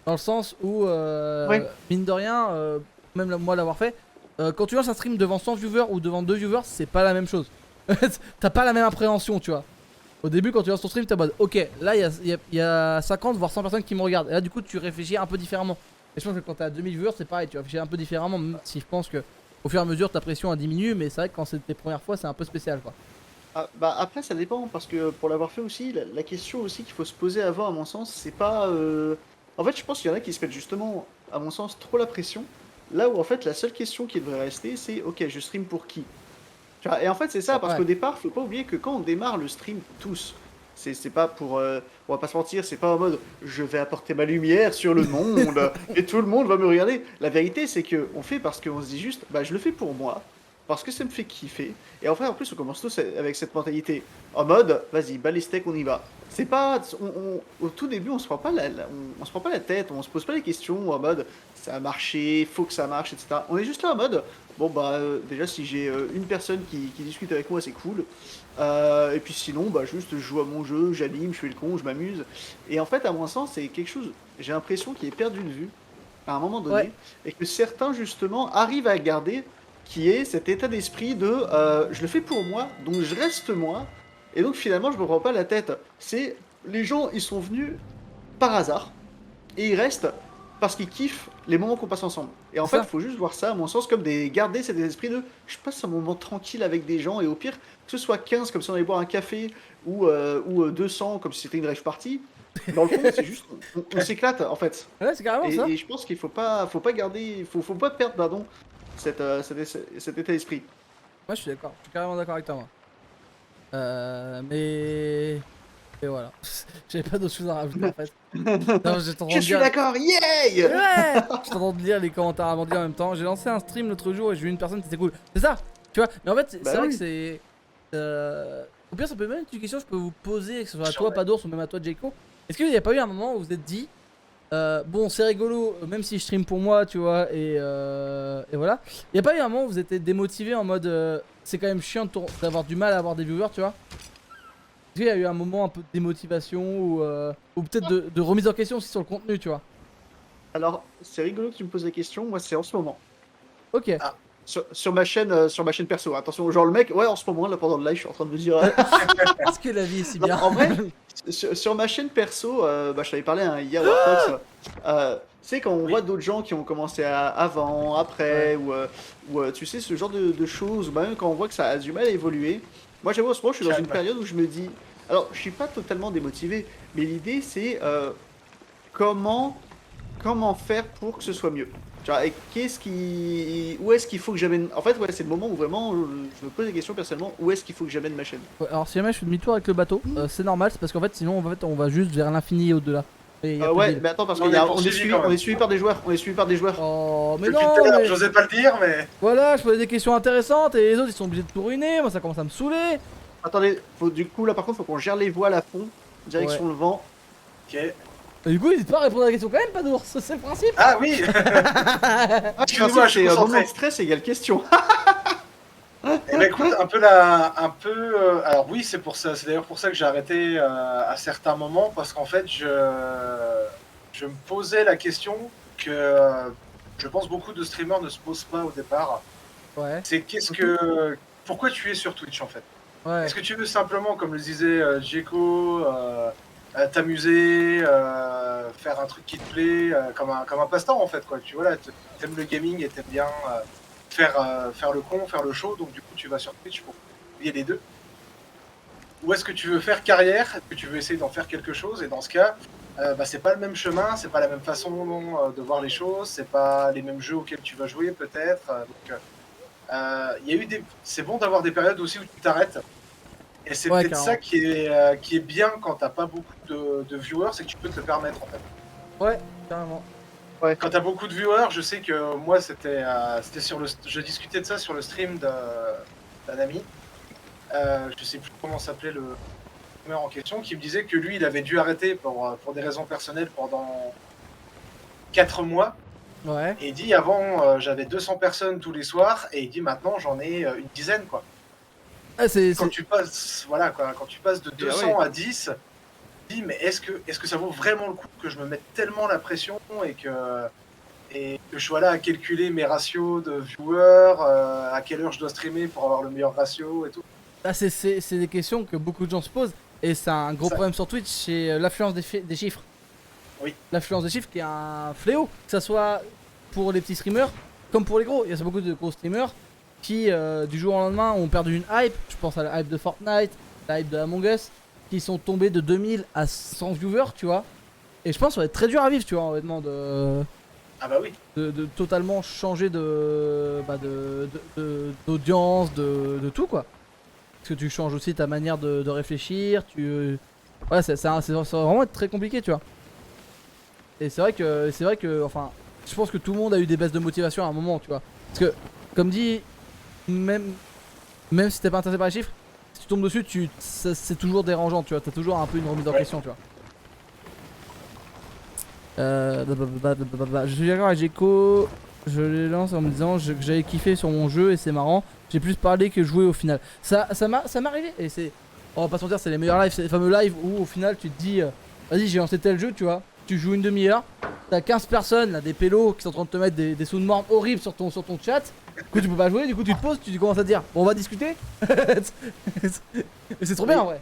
Dans le sens où, Ouais. mine de rien, même moi l'avoir fait, quand tu lances un stream devant 100 viewers ou devant 2 viewers, c'est pas la même chose. T'as pas la même appréhension, tu vois. Au début, quand tu lances ton stream, t'es en mode ok, là il y a 50 voire 100 personnes qui me regardent. Et là, du coup, tu réfléchis un peu différemment. Et je pense que quand t'as 2000 viewers, c'est pareil, tu réfléchis un peu différemment. Même si je pense que au fur et à mesure, ta pression a diminué. Mais c'est vrai que quand c'est tes premières fois, c'est un peu spécial quoi. Ah, bah après ça dépend parce que pour l'avoir fait aussi, la question aussi qu'il faut se poser avant à mon sens, c'est pas. En fait, je pense qu'il y en a qui se mettent justement, à mon sens, trop la pression. Là où en fait la seule question qui devrait rester, c'est ok, je stream pour qui? Tu vois, et en fait, c'est ça, parce Ouais. qu'au départ, faut pas oublier que quand on démarre le stream, tous, c'est pas pour. On va pas se mentir, c'est pas en mode je vais apporter ma lumière sur le monde et tout le monde va me regarder. La vérité, c'est que on fait parce qu'on se dit juste, bah je le fais pour moi, parce que ça me fait kiffer. Et en fait, en plus, on commence tous avec cette mentalité. En mode, vas-y, bas les steaks, on y va. C'est pas. Au tout début, on se prend pas on se prend pas la tête, on se pose pas les questions en mode ça a marché, faut que ça marche, etc. On est juste là en mode. Bon bah déjà si j'ai une personne qui discute avec moi c'est cool. Et puis sinon bah juste je joue à mon jeu, j'anime, je fais le con, je m'amuse. Et en fait à mon sens c'est quelque chose, j'ai l'impression qui est perdu de vue à un moment Ouais. donné et que certains justement arrivent à garder qui est cet état d'esprit de je le fais pour moi donc je reste moi et donc finalement je me prends pas la tête. C'est les gens ils sont venus par hasard et ils restent parce qu'ils kiffent les moments qu'on passe ensemble. Et en C'est fait, il ça. faut juste voir ça, à mon sens, comme garder cet esprit de je passe un moment tranquille avec des gens, et au pire, que ce soit 15 comme si on allait boire un café, ou 200 comme si c'était une rave party, dans le fond, c'est juste, on s'éclate en fait. Ouais, c'est carrément ça. Et je pense qu'il faut pas garder, faut pas perdre, pardon, cet état d'esprit. Moi, je suis d'accord. Je suis carrément d'accord avec toi. Moi. Mais. Et voilà. J'avais pas d'autre chose à rajouter en fait. Non, j'étais en train Je de suis dire. d'accord, yay! Ouais! J'étais en train de lire les commentaires avant de lire en même temps. J'ai lancé un stream l'autre jour et j'ai vu une personne qui était cool. C'est ça! Tu vois? Mais en fait, c'est Bah vrai que oui. c'est. Au pire, ça peut même être une question que je peux vous poser, que ce soit à Sur toi, la- Padours, ou même à toi, Jaco. Est-ce qu'il n'y a pas eu un moment où vous vous êtes dit, bon, c'est rigolo, même si je stream pour moi, tu vois, et voilà. Il n'y a pas eu un moment où vous étiez démotivé en mode, c'est quand même chiant d'avoir du mal à avoir des viewers, tu vois? Est-ce qu'il y a eu un moment un peu de démotivation ou peut-être de remise en question aussi sur le contenu, tu vois? Alors, c'est rigolo que tu me poses la question, moi c'est en ce moment. Ok. Sur ma chaîne perso. Attention, genre le mec, ouais, en ce moment, là, pendant le live, je suis en train de me dire. Est-ce que la vie est si Non, bien? en vrai, sur ma chaîne perso, bah, je t'avais parlé hein, hier, Warfox. Tu sais, quand on Oui. voit d'autres gens qui ont commencé avant, après, ou tu sais, ce genre de choses, ou même quand on voit que ça a du mal à évoluer. Moi, j'avoue, en ce moment, je suis dans une Calme. période où je me dis. Alors, je suis pas totalement démotivé, mais l'idée, c'est comment, comment faire pour que ce soit mieux. Tu vois, et où est-ce qu'il faut que j'amène. En fait, ouais, c'est le moment où vraiment je me pose la question personnellement, où est-ce qu'il faut que j'amène ma chaîne. Ouais, alors si jamais je fais demi-tour avec le bateau, c'est normal, c'est parce qu'en fait sinon on va juste vers l'infini et au-delà. Et y a plus Ouais, d'île. mais attends, parce On qu'on est est poursuivi suivi, quand même. on est suivi par des joueurs, on est suivi par des joueurs. Oh mais Depuis non tout à l'heure, mais j'osais pas le dire, mais voilà, je posais des questions intéressantes et les autres ils sont obligés de tout ruiner, moi ça commence à me saouler. Attendez, du coup, là par contre, faut qu'on gère les voiles à fond, direction Ouais. le vent. ok. Et du coup n'hésite pas à répondre à la question quand même, pas d'ours, c'est le principe. Ah oui. Ah, Excuse-moi, je suis c'est un moment concentré. de stress égale question. Eh ben écoute, un peu. Alors oui, c'est pour ça. C'est d'ailleurs pour ça que j'ai arrêté à certains moments parce qu'en fait, je me posais la question que je pense beaucoup de streamers ne se posent pas au départ. Ouais, C'est pourquoi tu es sur Twitch en fait? ouais. Est-ce que tu veux simplement, comme le disait Djeko, t'amuser, faire un truc qui te plaît, comme un passe-temps en fait quoi. Tu vois là, t'aimes le gaming et t'aimes bien faire le con, faire le show, donc du coup tu vas sur Twitch pour lier les deux. Ou est-ce que tu veux faire carrière, est-ce que tu veux essayer d'en faire quelque chose, et dans ce cas, c'est pas le même chemin, c'est pas la même façon de voir les choses, c'est pas les mêmes jeux auxquels tu vas jouer peut-être. Il y a eu c'est bon d'avoir des périodes aussi où tu t'arrêtes. Et c'est Ouais, peut-être ça qui est bien quand t'as pas beaucoup de viewers, c'est que tu peux te le permettre en fait. Ouais, carrément. Quand t'as beaucoup de viewers, je sais que moi c'était sur je discutais de ça sur le stream d'un ami. Je sais plus comment s'appelait le streamer en question, qui me disait que lui il avait dû arrêter pour des raisons personnelles pendant 4 mois. Ouais. Et il dit avant j'avais 200 personnes tous les soirs, et il dit maintenant j'en ai une dizaine quoi. Ah, Quand tu passes, voilà quoi, quand tu passes de 200 à 10, tu dis mais est-ce que ça vaut vraiment le coup que je me mette tellement la pression et que je sois là à calculer mes ratios de viewers, à quelle heure je dois streamer pour avoir le meilleur ratio et tout. Ah, c'est des questions que beaucoup de gens se posent. Et c'est un gros problème sur Twitch, c'est l'affluence des chiffres. Oui. L'affluence des chiffres qui est un fléau, que ça soit pour les petits streamers comme pour les gros. Il y a beaucoup de gros streamers qui, du jour au lendemain, ont perdu une hype. Je pense à la hype de Fortnite, la hype de Among Us, qui sont tombés de 2000 à 100 viewers, tu vois. Et je pense que ça va être très dur à vivre, tu vois, honnêtement, Ah bah oui. de totalement changer d'audience, de tout, quoi. Parce que tu changes aussi ta manière de réfléchir, ouais, ça va vraiment être très compliqué, tu vois. Et c'est vrai que, enfin, je pense que tout le monde a eu des baisses de motivation à un moment, tu vois. Parce que, comme dit, même si t'es pas intéressé par les chiffres, si tu tombes dessus, c'est toujours dérangeant, tu vois. T'as toujours un peu une remise en question, tu vois. Je suis d'accord avec Gecko. Je les lance en me disant que j'avais kiffé sur mon jeu et c'est marrant. J'ai plus parlé que joué au final. Ça m'est arrivé et c'est. On va pas se mentir, c'est les meilleurs lives, c'est les fameux lives où au final tu te dis vas-y, j'ai lancé tel jeu, tu vois. Tu joues une demi-heure, t'as 15 personnes, là, des pélos qui sont en train de te mettre des sous de morts horribles sur ton chat. Du coup, tu peux pas jouer, du coup, tu te poses, tu commences à te dire bon, on va discuter. Et c'est trop bien, en vrai.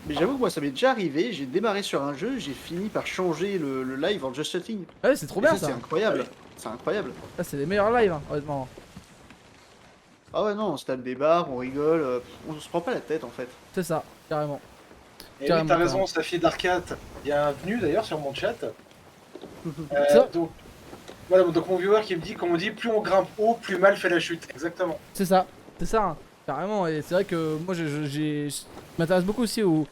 Mais j'avoue que moi ça m'est déjà arrivé, j'ai démarré sur un jeu, j'ai fini par changer le live en Just Chatting. Ouais, c'est trop Et bien ça, ça. c'est incroyable. C'est incroyable. Ça, c'est les meilleurs lives, hein, honnêtement. Ah ouais non, on se tape des barres, on rigole, on se prend pas la tête en fait. C'est ça, carrément. Et oui, Carrément, t'as raison, carrément. Safi d'Arcade. Bienvenue d'ailleurs sur mon chat. Ça- Donc, voilà, donc mon viewer qui me dit, comme on dit, plus on grimpe haut, plus mal fait la chute. Exactement. C'est ça, hein, carrément. Et c'est vrai que moi, je m'intéresse beaucoup aussi tu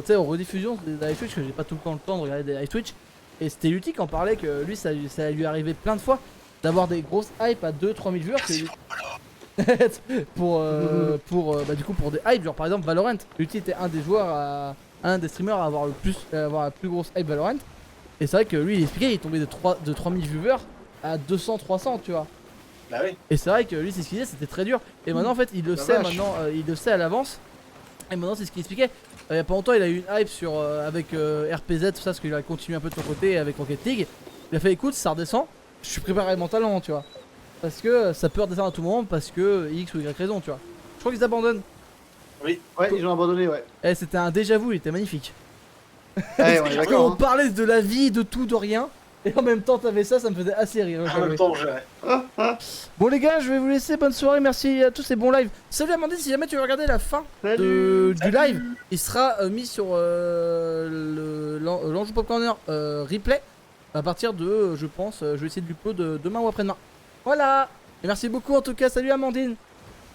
sais, aux rediffusions des live Twitch, que j'ai pas tout le temps de regarder des live Twitch. Et c'était Lutti qui en parlait que lui, ça lui arrivait plein de fois d'avoir des grosses hypes à 2-3 000 viewers. Du coup, pour des hypes, genre par exemple Valorant. Lutti était un des joueurs, un des streamers à avoir la plus grosse hype Valorant. Et c'est vrai que lui, il expliquait, il tombait de 3000 viewers à 200-300, tu vois. Bah oui. Et c'est vrai que lui, c'est ce qu'il disait, c'était très dur. Et maintenant, en fait, il le La sait vache. maintenant, il le sait à l'avance. Et maintenant, c'est ce qu'il expliquait. Il y a pas longtemps, il a eu une hype avec RPZ, tout ça, parce qu'il a continué un peu de son côté avec Rocket League. Il a fait écoute, ça redescend. Je suis préparé mentalement, tu vois. Parce que ça peut redescendre à tout moment, parce que X ou Y raison, tu vois. Je crois qu'ils abandonnent. Oui. Ouais, ils ont abandonné, ouais. Eh, c'était un déjà vu, il était magnifique. Ouais, on est d'accord. On Hein. parlait de la vie, de tout, de rien. Et en même temps, t'avais ça, ça me faisait assez rire. En même temps, je... Bon les gars, je vais vous laisser, bonne soirée, merci à tous et bon live. Salut Amandine, si jamais tu veux regarder la fin Salut. du live, il sera mis sur l'Anjou Pop Corner replay à partir de, je pense, je vais essayer de l'upload demain ou après-demain. Voilà. Et merci beaucoup en tout cas, salut Amandine.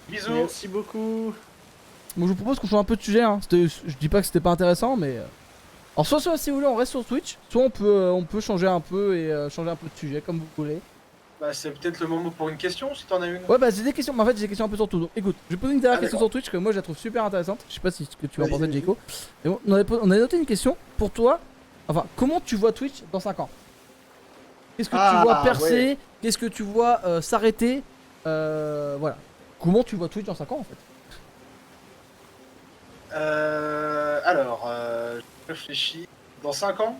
Bisous. Merci beaucoup. Bon, je vous propose qu'on change un peu de sujet, hein. Je dis pas que c'était pas intéressant, mais... Alors soit si vous voulez on reste sur Twitch, soit on peut changer un peu et changer un peu de sujet comme vous voulez. Bah, c'est peut-être le moment pour une question, si t'en as une. Ouais bah j'ai des questions, mais en fait j'ai des questions un peu sur tout. Donc écoute, je vais poser une dernière question d'accord. sur Twitch que moi je la trouve super intéressante. Je sais pas si ce que tu vas en Vas-y, penser vas-y. Jayco. Et bon, on avait noté une question pour toi. Enfin, comment tu vois Twitch dans 5 ans? Qu'est-ce que tu vois percer? Ouais. Qu'est-ce que tu vois s'arrêter? Voilà. Comment tu vois Twitch dans 5 ans en fait? Alors, je réfléchis. Dans 5 ans.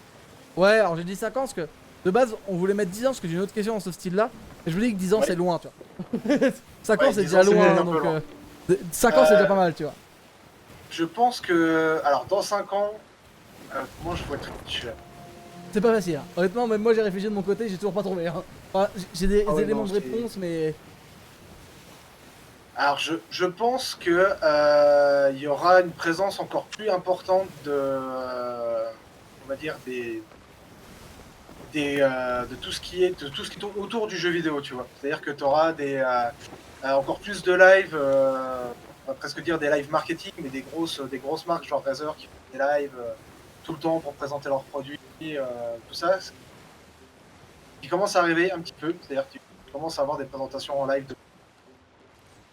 Ouais, alors j'ai dit 5 ans parce que de base on voulait mettre 10 ans parce que j'ai une autre question dans ce style là. Et je me dis que 10 ans Ouais. c'est loin, tu vois. 5 ans Ouais, c'est 10 déjà ans, c'est loin, même un peu donc loin. 5 ans c'est déjà pas mal, tu vois. Je pense que. Alors, dans 5 ans, Comment je vois Twitch? C'est pas facile. Hein. Honnêtement, même moi j'ai réfléchi de mon côté, j'ai toujours pas trouvé. Hein. Enfin, j'ai des Ah ouais, éléments non, de c'est- réponse, mais. Alors, je pense que il y aura une présence encore plus importante on va dire, de tout ce qui est, de tout ce qui tourne autour du jeu vidéo, tu vois. C'est-à-dire que tu auras encore plus de live, on va presque dire des live marketing, mais des grosses marques genre Razer qui font des lives tout le temps pour présenter leurs produits, tout ça, qui commence à arriver un petit peu. C'est-à-dire que tu commences à avoir des présentations en live.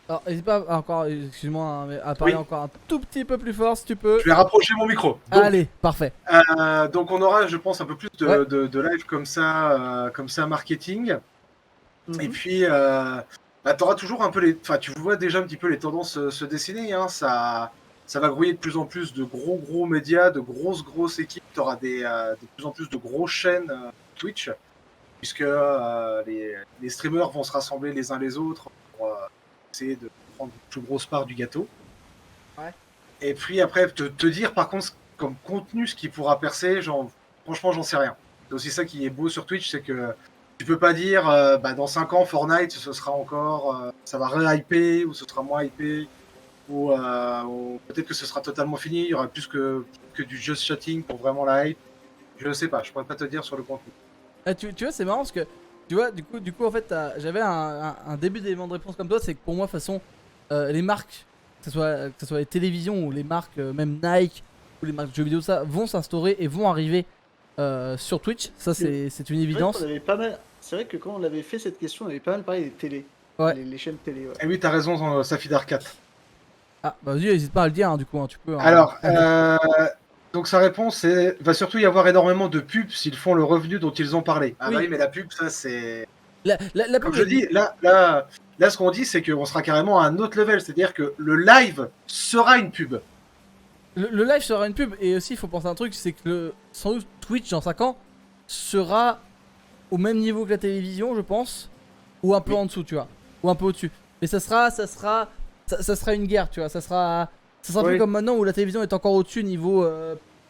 Alors, n'hésite pas encore, excuse-moi, hein, mais à parler Oui, encore un tout petit peu plus fort si tu peux. je vais rapprocher mon micro. Allez, parfait. Donc on aura, je pense, un peu plus Ouais. de live comme ça marketing. Et Mhm. puis, tu auras toujours un peu enfin, tu vois déjà un petit peu les tendances se dessiner. Hein. Ça va grouiller de plus en plus de gros médias, de grosses équipes. Tu auras de plus en plus de grosses chaînes Twitch, puisque les streamers vont se rassembler les uns les autres pour essayer de prendre une plus grosse part du gâteau. Ouais. Et puis après, te dire par contre, comme contenu, ce qui pourra percer, franchement, j'en sais rien. C'est aussi ça qui est beau sur Twitch, c'est que tu peux pas dire dans 5 ans, Fortnite, ce sera encore, ça va re-hyper, ou ce sera moins hypé, ou peut-être que ce sera totalement fini, il y aura plus que du just chatting pour vraiment la hype. Je ne sais pas, je pourrais pas te dire sur le contenu. Ah, tu vois, c'est marrant parce que, tu vois, du coup en fait, j'avais un début d'élément de réponse comme toi, c'est que pour moi, de toute façon, les marques, que ce soit les télévisions ou les marques, même Nike ou les marques de jeux vidéo, ça, vont s'instaurer et vont arriver sur Twitch. Ça, c'est une C'est vrai qu'on évidence. avait pas mal. C'est vrai que quand on avait fait cette question, on avait pas mal parlé des télés. Ouais. Les chaînes télé, ouais. Et oui, t'as raison, Safidar 4. Ah, bah vas-y, n'hésite pas à le dire, hein, du coup, hein, tu peux. Hein. Alors, donc sa réponse c'est va surtout y avoir énormément de pubs s'ils font le revenu dont ils ont parlé. Ah Oui. bah oui, mais la pub, ça c'est. La Comme pub, je dis, là, ce qu'on dit, c'est qu'on sera carrément à un autre level. C'est-à-dire que le live sera une pub. le live sera une pub et aussi il faut penser à un truc, c'est que sans doute Twitch dans 5 ans sera au même niveau que la télévision, je pense, ou un peu Oui. en dessous, tu vois, ou un peu au-dessus. Mais ça sera une guerre, tu vois. Ça sera un peu Oui. comme maintenant où la télévision est encore au-dessus niveau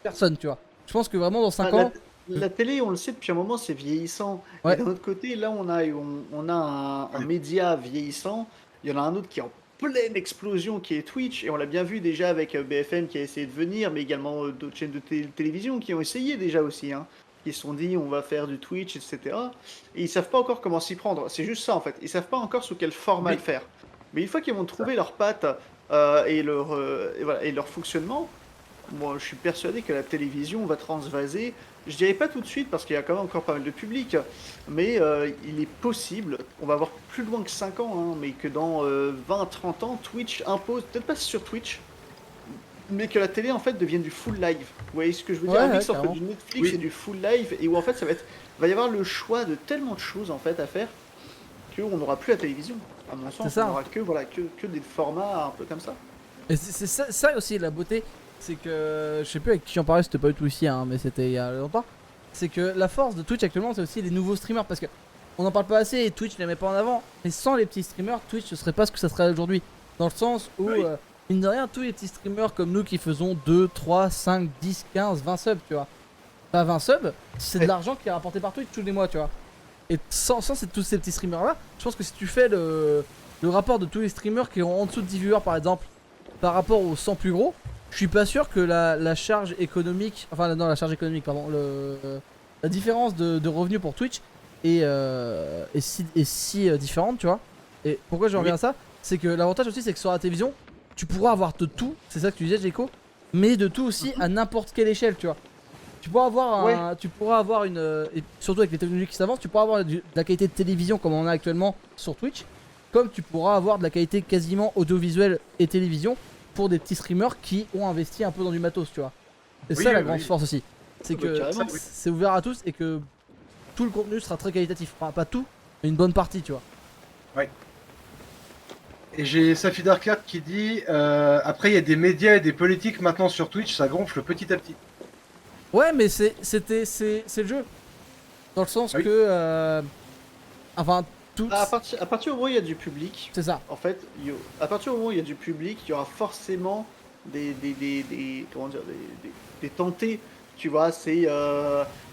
personne, tu vois. Je pense que vraiment dans 5 Ah, ans, la télé, on le sait depuis un moment, c'est vieillissant. Et ouais, d'un autre côté, là, on a un Ouais. média vieillissant. Il y en a un autre qui est en pleine explosion, qui est Twitch. Et on l'a bien vu déjà avec BFM qui a essayé de venir, mais également d'autres chaînes de télévision qui ont essayé déjà aussi. Hein, qui se sont dit, on va faire du Twitch, etc. Et ils savent pas encore comment s'y prendre. C'est juste ça, en fait. Ils savent pas encore sous quel format le Oui. faire. Mais une fois qu'ils vont trouver leurs pattes et voilà, et leur fonctionnement, moi, je suis persuadé que la télévision va transvaser. Je dirais pas tout de suite parce qu'il y a quand même encore pas mal de public, mais il est possible, on va voir plus loin que 5 ans, hein, mais que dans 20-30 ans, Twitch impose, peut-être pas sur Twitch, mais que la télé en fait devienne du full live. Vous voyez ce que je veux dire? Un ouais, mix entre carrément. du Netflix Oui. et du full live, et où en fait va y avoir le choix de tellement de choses en fait à faire qu'on n'aura plus la télévision. À mon C'est sens, on ça. Hein. n'aura que des formats un peu comme ça. Et c'est ça aussi la beauté, c'est que je sais plus avec qui j'en parlais, c'était pas du tout ici, hein, mais c'était il y a longtemps. C'est que la force de Twitch actuellement, c'est aussi les nouveaux streamers parce que on en parle pas assez et Twitch ne les met pas en avant. Mais sans les petits streamers, Twitch ce serait pas ce que ça serait aujourd'hui. Dans le sens où, Oui. mine de rien, tous les petits streamers comme nous qui faisons 2, 3, 5, 10, 15, 20 subs, tu vois. Pas 20 subs, c'est de Ouais. l'argent qui est rapporté par Twitch tous les mois, tu vois. Et sans tous ces petits streamers là, je pense que si tu fais le rapport de tous les streamers qui ont en dessous de 10 viewers par exemple, par rapport aux 100 plus gros, je suis pas sûr que la charge économique, enfin non la charge économique pardon, la différence de revenus pour Twitch est si différente, tu vois. Et pourquoi je reviens Oui. à ça, c'est que l'avantage aussi c'est que sur la télévision, tu pourras avoir de tout, c'est ça que tu disais Jeko, mais de tout aussi à n'importe quelle échelle, tu vois. Tu pourras avoir une, et surtout avec les technologies qui s'avancent, tu pourras avoir de la qualité de télévision comme on a actuellement sur Twitch, comme tu pourras avoir de la qualité quasiment audiovisuelle et télévision pour des petits streamers qui ont investi un peu dans du matos, tu vois. Et Oui, ça la oui, grande oui. force aussi, c'est Ah bah, que carrément. oui. c'est ouvert à tous et que tout le contenu sera très qualitatif. Enfin, pas tout, mais une bonne partie, tu vois. Et j'ai Safidar 4 qui dit après, il y a des médias et des politiques maintenant sur Twitch, ça gonfle petit à petit. Ouais, mais c'est le jeu. Dans le sens Oui. que. Enfin, tout. À partir du moment où il y a du public, C'est ça. en fait, à partir du moment où il y a du public, il y aura forcément comment dire, des tentés Tu vois, c'est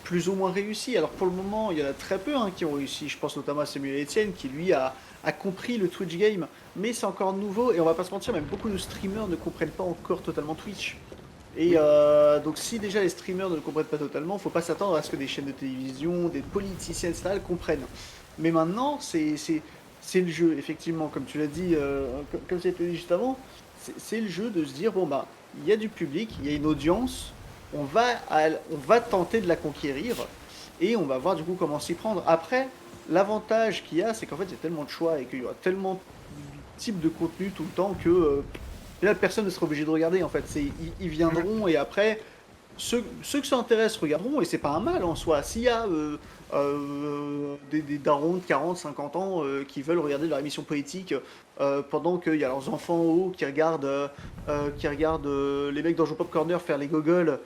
plus ou moins réussi. Alors pour le moment, il y en a très peu hein, qui ont réussi. Je pense notamment à Samuel Etienne qui lui a compris le Twitch game. Mais c'est encore nouveau et on va pas se mentir, même beaucoup de streamers ne comprennent pas encore totalement Twitch. Et donc si déjà les streamers ne le comprennent pas totalement, faut pas s'attendre à ce que des chaînes de télévision, des politiciens, etc. le comprennent. Mais maintenant, c'est le jeu, effectivement, comme tu l'as dit, comme ça a été dit juste avant, c'est le jeu de se dire, bon bah, il y a du public, il y a une audience, on va tenter de la conquérir, et on va voir du coup comment s'y prendre. Après, l'avantage qu'il y a, c'est qu'en fait, il y a tellement de choix, et qu'il y aura tellement de types de contenu tout le temps que là, personne ne sera obligé de regarder, en fait. Ils viendront, et après, ceux que ça intéresse regarderont, et c'est pas un mal en soi. S'il y a des darons de 40, 50 ans qui veulent regarder leur émission politique pendant qu'il y a leurs enfants en haut qui regardent les mecs dans Pop Corner faire les gogoles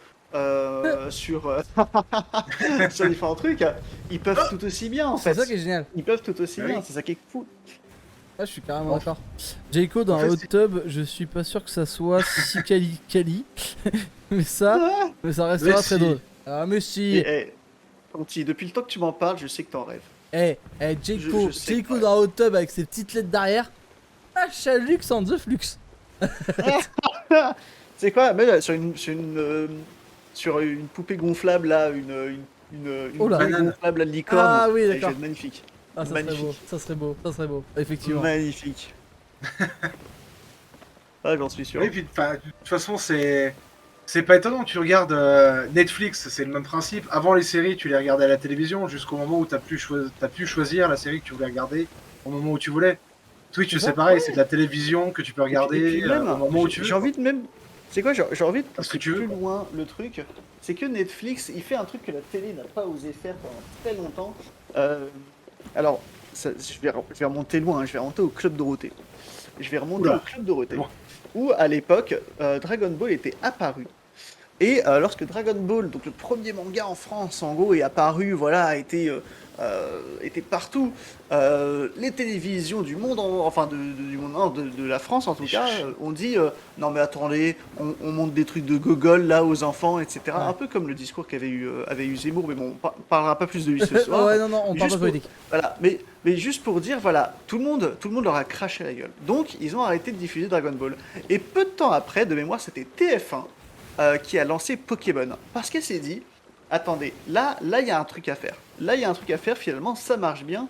sur, sur différents trucs, ils peuvent tout aussi bien en C'est ça fait. qui est génial. Ils peuvent tout aussi Ah bien, oui. c'est ça qui est fou. Ouais, je suis carrément En- d'accord. Jayco dans en un fait, hot tub, je suis pas sûr que ça soit si quali. mais ça restera Mais très si. drôle. Ah, mais si. Et, Conti, depuis le temps que tu m'en parles, je sais que t'en rêves. Jayco je sais Jayco pas. dans un hot tub avec ses petites lettres derrière. Ah, Chalux and the Flux. C'est quoi? Mais là, sur une poupée gonflable là, une Oh là. boule Banane. gonflable à licorne. Ah oui, Et d'accord. j'ai- magnifique. Ah, ça serait beau, Magnifique. ça serait beau, effectivement. Magnifique. Ah, j'en suis sûr. Oui, puis de toute façon, c'est pas étonnant. Tu regardes Netflix, c'est le même principe. Avant les séries, tu les regardais à la télévision jusqu'au moment où t'as pu choisir la série que tu voulais regarder au moment où tu voulais. Twitch, C'est ça, c'est pareil, ouais. c'est de la télévision que tu peux Et regarder puis même, au moment où tu veux. j'ai envie de même. C'est quoi? J'ai envie de Parce que pousser tu veux, plus quoi. loin le truc. C'est que Netflix, il fait un truc que la télé n'a pas osé faire pendant très longtemps. Euh, alors, je vais remonter loin, hein, je vais remonter au Club Dorothée. Je vais remonter Oula. au Club Dorothée. Bon. Où à l'époque, Dragon Ball était apparu. Et lorsque Dragon Ball, donc le premier manga en France, en gros, est apparu, voilà, était partout, les télévisions du monde, enfin du monde, non, de la France en tout cas, ont dit non mais attendez, on montre des trucs de gogol là aux enfants, etc. Ouais. Un peu comme le discours avait eu Zemmour, mais bon, on parlera pas plus de lui ce soir. Ouais, non, on parle pas Juste de pour- politique. Voilà, mais juste pour dire, voilà, tout le monde leur a craché la gueule. Donc, ils ont arrêté de diffuser Dragon Ball. Et peu de temps après, de mémoire, c'était TF1 qui a lancé Pokémon. Parce qu'elle s'est dit, attendez, là, il y a un truc à faire. Là, il y a un truc à faire, finalement, ça marche bien,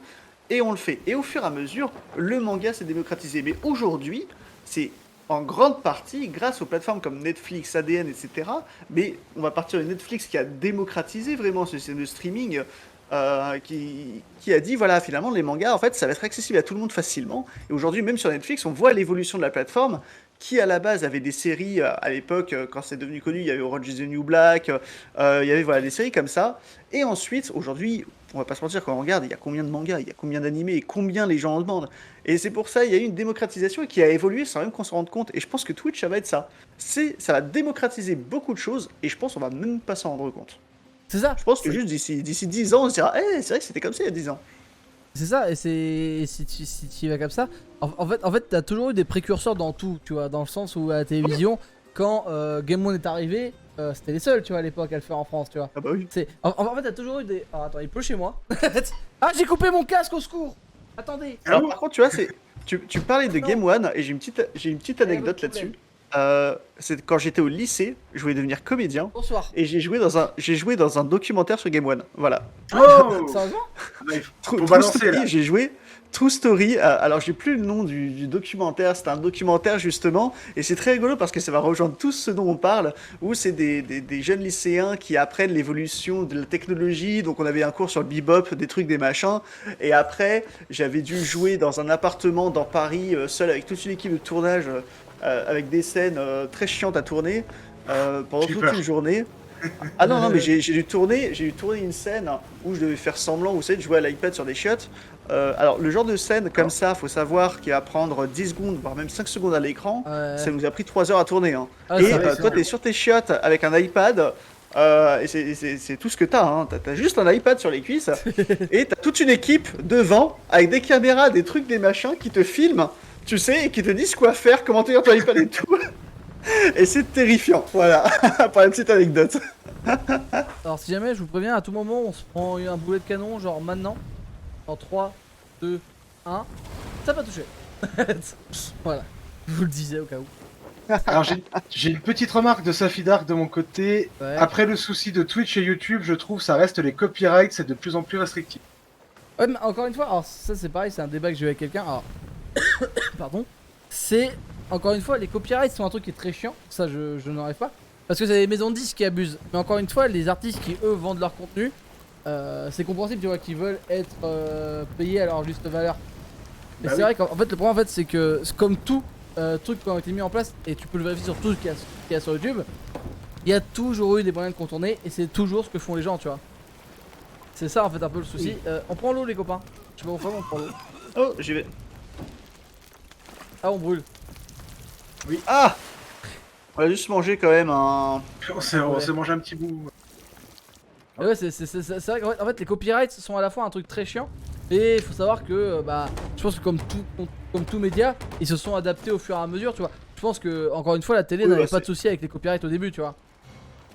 et on le fait. Et au fur et à mesure, le manga s'est démocratisé. Mais aujourd'hui, c'est en grande partie grâce aux plateformes comme Netflix, ADN, etc. Mais on va partir de Netflix qui a démocratisé vraiment ce système de streaming, qui a dit, voilà, finalement, les mangas, en fait, ça va être accessible à tout le monde facilement. Et aujourd'hui, même sur Netflix, on voit l'évolution de la plateforme qui à la base avait des séries à l'époque, quand c'est devenu connu, il y avait Orange is the New Black, il y avait voilà, des séries comme ça. Et ensuite, aujourd'hui, on va pas se mentir, quand on regarde, il y a combien de mangas, il y a combien d'animés, et combien les gens en demandent. Et c'est pour ça, il y a eu une démocratisation qui a évolué sans même qu'on se rende compte. Et je pense que Twitch, ça va être ça. Ça va démocratiser beaucoup de choses, et je pense qu'on va même pas s'en rendre compte. C'est ça. Je pense que juste d'ici 10 ans, on se dira, c'est vrai que c'était comme ça il y a 10 ans. C'est ça, et si tu y vas comme ça, en fait, t'as toujours eu des précurseurs dans tout, tu vois, dans le sens où à la télévision, quand Game One est arrivé, c'était les seuls, tu vois, à l'époque à le faire en France, tu vois. Ah bah oui. En fait, t'as toujours eu des. Oh, attends, il pleut chez moi. Ah, j'ai coupé mon casque, au secours. Attendez. Alors par contre, tu vois, tu parlais de Non. Game One et j'ai une petite anecdote votre là-dessus. C'est quand j'étais au lycée, je voulais devenir comédien Bonsoir. et j'ai joué dans un documentaire sur Game One. Voilà. Oh Sérieusement Il True, faut True balancer Story, là. j'ai joué True Story. Alors j'ai plus le nom du documentaire. C'était un documentaire justement et c'est très rigolo parce que ça va rejoindre tout ce dont on parle. Où c'est des jeunes lycéens qui apprennent l'évolution de la technologie. Donc on avait un cours sur le bebop, des trucs, des machins. Et après, j'avais dû jouer dans un appartement dans Paris, seul avec toute une équipe de tournage, avec des scènes très chiantes à tourner pendant toute Super. une journée. Ah non, mais j'ai dû tourner une scène où je devais faire semblant, vous savez, de jouer à l'iPad sur des chiottes. Alors, le genre de scène comme ça, faut savoir qu'il va prendre 10 secondes, voire même 5 secondes à l'écran. Ouais. Ça nous a pris 3 heures à tourner. Hein. Ah, Et ça va, toi, t'es sur tes chiottes avec un iPad. Et c'est tout ce que t'as. Hein. T'as juste un iPad sur les cuisses. Et t'as toute une équipe devant avec des caméras, des trucs, des machins qui te filment, tu sais, et qui te disent quoi faire, comment tenir ton iPad et tout. Et c'est terrifiant. Voilà, pour une petite anecdote. Alors si jamais je vous préviens, à tout moment on se prend un boulet de canon, genre maintenant. En 3, 2, 1. Ça va toucher. Voilà. Je vous le disais au cas où. Alors j'ai une petite remarque de Safi Dark de mon côté. Ouais. Après le souci de Twitch et YouTube, je trouve ça reste les copyrights, c'est de plus en plus restrictif. Ouais, mais encore une fois, alors ça c'est pareil, c'est un débat que j'ai eu avec quelqu'un. Alors, pardon. C'est, encore une fois, les copyrights sont un truc qui est très chiant. Ça, je n'arrive pas. Parce que c'est les maisons de disques qui abusent. Mais encore une fois, les artistes qui eux vendent leur contenu, c'est compréhensible, tu vois, qu'ils veulent être payés à leur juste valeur. Mais Bah c'est oui. vrai qu'en fait, le problème, en fait, c'est que c'est comme tout truc qui a été mis en place, et tu peux le vérifier sur tout ce qu'il y a sur YouTube, il y a toujours eu des moyens de contourner, et c'est toujours ce que font les gens, tu vois. C'est ça en fait un peu le souci. On prend l'eau, les copains. Je sais pas pourquoi, mais on prend l'eau. Oh, j'y vais. Ah, on brûle. Ah! On a juste mangé quand même un. On s'est mangé un petit bout. Et ouais, c'est vrai qu'en fait, en fait, les copyrights sont à la fois un truc très chiant, et il faut savoir que, bah, je pense que comme tout média, ils se sont adaptés au fur et à mesure, tu vois. Je pense que, encore une fois, la télé Oui, n'avait bah, pas de souci avec les copyrights au début, tu vois.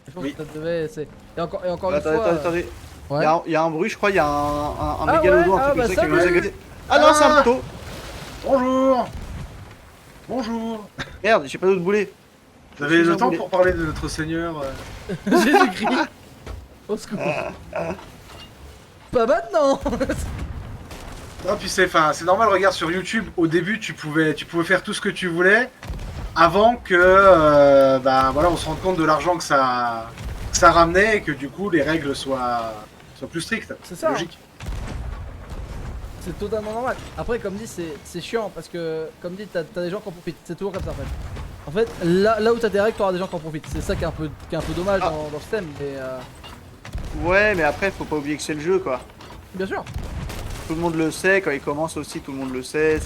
Je pense Oui. que ça devait. Et encore une Attendez, fois. attendez. Ouais. Il y a un bruit, je crois, il y a un Ah mégalodon, ouais, un truc bah comme ça qui salut. va nous agresser. Ah non, c'est un bateau! Bonjour. Bonjour. Merde, j'ai pas d'autre boulet. Vous avez le temps boulet. pour parler de notre Seigneur Jésus-Christ. Au secours. Pas maintenant. Non, puis c'est normal, regarde sur YouTube, au début tu pouvais faire tout ce que tu voulais avant que bah, voilà, on se rende compte de l'argent que ça ramenait et que du coup les règles soient plus strictes. C'est ça, logique. C'est totalement normal. Après, comme dit, c'est chiant parce que, comme dit, t'as des gens qui en profitent. C'est toujours comme ça en fait. En fait, là où t'as des règles, t'auras des gens qui en profitent. C'est ça qui est un peu dommage dans le système. Mais Ouais, mais après, faut pas oublier que c'est le jeu, quoi. bien sûr. Tout le monde le sait, quand il commence aussi, tout le monde le sait.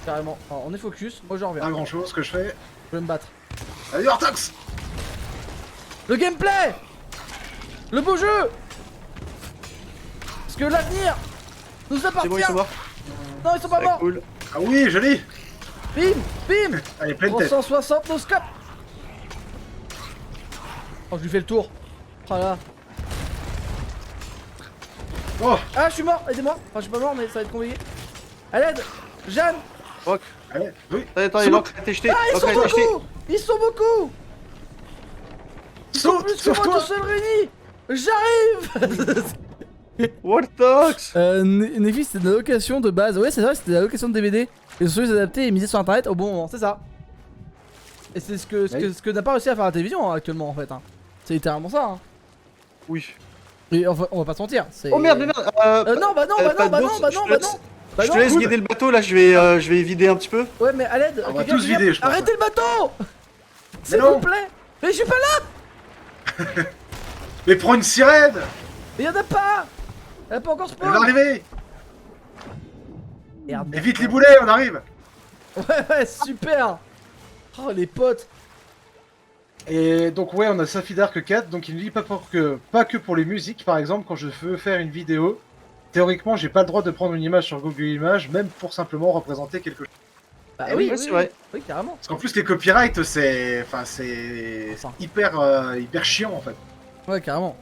Carrément. Alors, on est focus. Moi, je reviens. Pas grand chose que je fais. Je vais me battre. Allez, Hortox. Le gameplay. Le beau jeu. Parce que l'avenir nous C'est appartient. bon, ils sont morts. Non, ils sont pas C'est morts. cool. Ah oui, joli. Bim, bim. Allez, pleine tête. 360 no scope. Oh, je lui fais le tour. Oh là. Oh, Ah, je suis mort, aidez-moi. Enfin, je suis pas mort, mais ça va être compliqué. À l'aide. Jeanne. Rock. allez, oui. Attendez, l'encre a été jetée. Ah, ils sont L'encre a été jetée. beaucoup. Ils sont beaucoup. Saute, Plus que moi tout sauve-toi. seul réunis. J'arrive. What the? Nefi, c'était de la location de base. Ouais, c'est vrai, c'était de la location de DVD. Ils sont tous adaptés et misés sur internet au bon moment, c'est ça. Et c'est ce que n'a pas réussi à faire la télévision hein, actuellement en fait. Hein. C'est littéralement ça. Hein. Oui. Et enfin, on va pas se mentir. Oh merde, merde. Non, bah non, bah non, bah non, bah non, bah non. Bah Je non. te laisse cool. guider le bateau, là, je vais vider un petit peu. Ouais, mais à l'aide. On va quelqu'un tous vient- vider, je pense. Arrêtez le bateau. S'il non. vous plaît. Mais je suis pas là. Mais prends une sirène. Mais y'en a pas. Elle a pas encore Elle spawn. va arriver. Merde. Évite les boulets, on arrive. Ouais, super. Oh, les potes. Et donc ouais, on a Safi Dark 4, donc il ne dit pas que pour les musiques, par exemple, quand je veux faire une vidéo, théoriquement j'ai pas le droit de prendre une image sur Google Images, même pour simplement représenter quelque chose. Bah Eh oui, oui, oui, c'est oui. vrai. Oui, carrément. Parce qu'en plus les copyrights c'est Enfin. hyper chiant en fait. Ouais, carrément.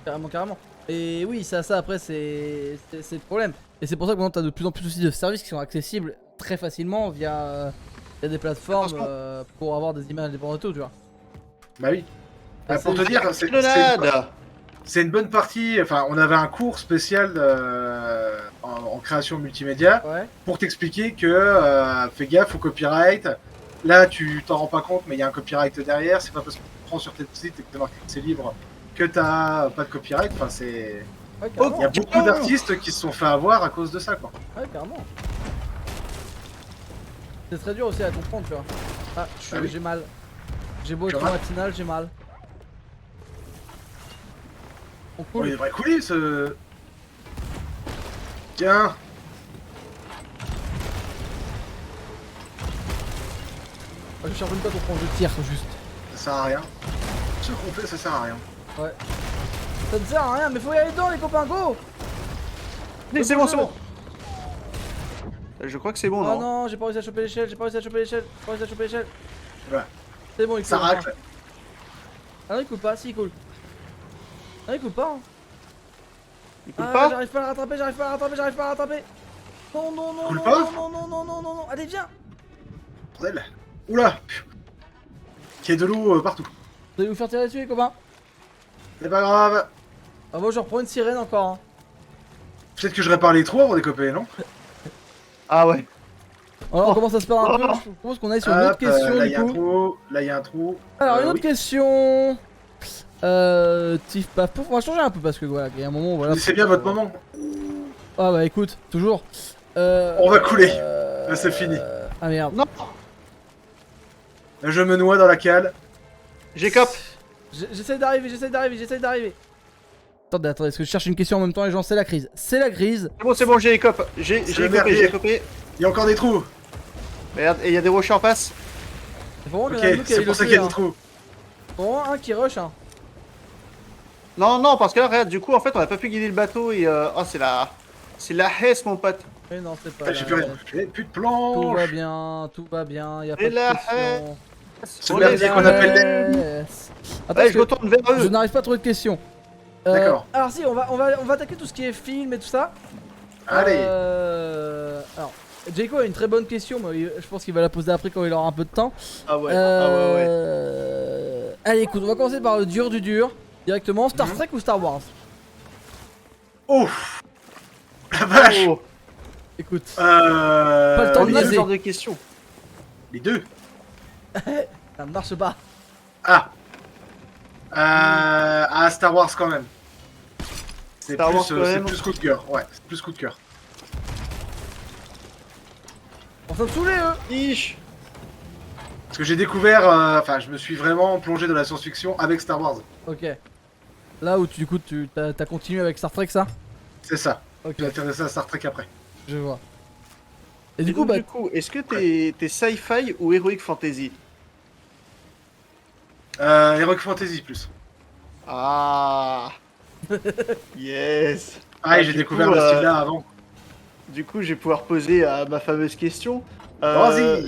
Carrément. Et oui, ça après, c'est le problème. Et c'est pour ça que maintenant, t'as de plus en plus aussi de services qui sont accessibles très facilement via des plateformes pour avoir des images indépendantes et tout, tu vois. Bah oui. Bah, Pour te dire, Grenade. c'est une bonne partie, enfin on avait un cours spécial en création multimédia, Ouais. pour t'expliquer que fais gaffe au copyright. Là, tu t'en rends pas compte, mais il y a un copyright derrière. C'est pas parce que tu prends sur tes sites et que t'es marqué que c'est libre que t'as pas de copyright. Enfin, c'est. Ouais, carrément. Il y a beaucoup d'artistes qui se sont fait avoir à cause de ça, quoi. Ouais, carrément. C'est très dur aussi à comprendre, tu vois. Ah, Ah oui. j'ai mal. J'ai beau Tu être as mal matinal, j'ai mal. On Oh, coule. il devrait couler ce. Tiens. Je suis en train de pas comprendre, je tire juste. Ça sert à rien. Ce qu'on fait, ça sert à rien. Ouais. Ça ne sert à rien, mais faut y aller dedans, les copains, go! Allez, c'est bon, c'est bon. Je crois que c'est bon, Oh non? non, j'ai pas réussi à choper l'échelle, j'ai pas réussi à choper l'échelle, j'ai pas réussi à choper l'échelle. Voilà. C'est bon, il Ça coule. racle. Ah non, il coule pas, si, il coule. Ah, il coule pas. Hein. Il coule Ah, pas. j'arrive pas à le rattraper, j'arrive pas à le rattraper, j'arrive pas à le rattraper. Non, non, non, Coule non, pas non, non, non, non, non, non, non. Allez, viens. Bordel. Oula. Il y a de l'eau partout. Vous allez vous faire tirer dessus, les copains. C'est pas grave. Ah, moi, je reprends une sirène encore. Hein. Peut-être que je répare les trous avant de décoper, non? Ah ouais. Alors, on commence à se perdre un peu. Je propose qu'on aille sur une autre Hop, question, là, du il y a un coup. trou. Là, il y a un trou. Alors, une autre Oui. question. Tif Paf Pouf, on va changer un peu parce que voilà, il y a un moment, voilà. C'est bien votre moment. Ah bah écoute, toujours. On va couler. Là, c'est fini. Ah merde. Non. Là, je me noie dans la cale. J'écope. J'essaie d'arriver. Attendez, est-ce que je cherche une question en même temps les gens? C'est la crise. C'est bon, j'ai écope. J'ai C'est le écopé, merdier. j'ai écopé. Il y a encore des trous. Merde, et il y a des rochers en face. C'est vraiment Ok, qu'il y en a un qui a c'est pour ça qu'il y a des trous. Vraiment un qui rush hein. Non, non, parce que là, regarde, du coup, en fait, on a pas pu guider le bateau et oh, c'est la hesse, mon pote. Mais non, c'est pas. Ah, j'ai plus rien. J'ai plus de Tout va planche. bien, y a pas Et de la question. Ce On merdier est qu'on là. appelle des... Yes. Attends, Ouais, parce je que retourne vers je eux. n'arrive pas à trouver de questions. D'accord. Alors si, on va attaquer tout ce qui est film et tout ça. Allez. Alors, Jaco a une très bonne question, mais je pense qu'il va la poser après quand il aura un peu de temps. Ah ouais, ah ouais, ouais. Allez, écoute, on va commencer par le dur du dur. Directement, Star Mhm. Trek ou Star Wars? Ouf. La vache. Oh, Écoute, Pas le temps de on a ce niaiser. genre de questions. Les deux. ça ne marche pas. Ah. Star Wars quand même. C'est Star Wars, plus, quand c'est même. plus coup de cœur. Ouais, c'est plus coup de cœur. On s'en saoulé eux. Ish. Parce que j'ai découvert, enfin, je me suis vraiment plongé dans la science-fiction avec Star Wars. Ok. Là où du coup tu t'as continué avec Star Trek ça? C'est ça. Ok, J'ai intéressé à Star Trek après. je vois. Et Et du coup, bah, est-ce que t'es sci-fi ou heroic fantasy? Heroic Fantasy plus. Ah. Yes. Ah, et Ah, j'ai du découvert coup, le style-là avant. Du coup, je vais pouvoir poser ma fameuse question. Vas-y.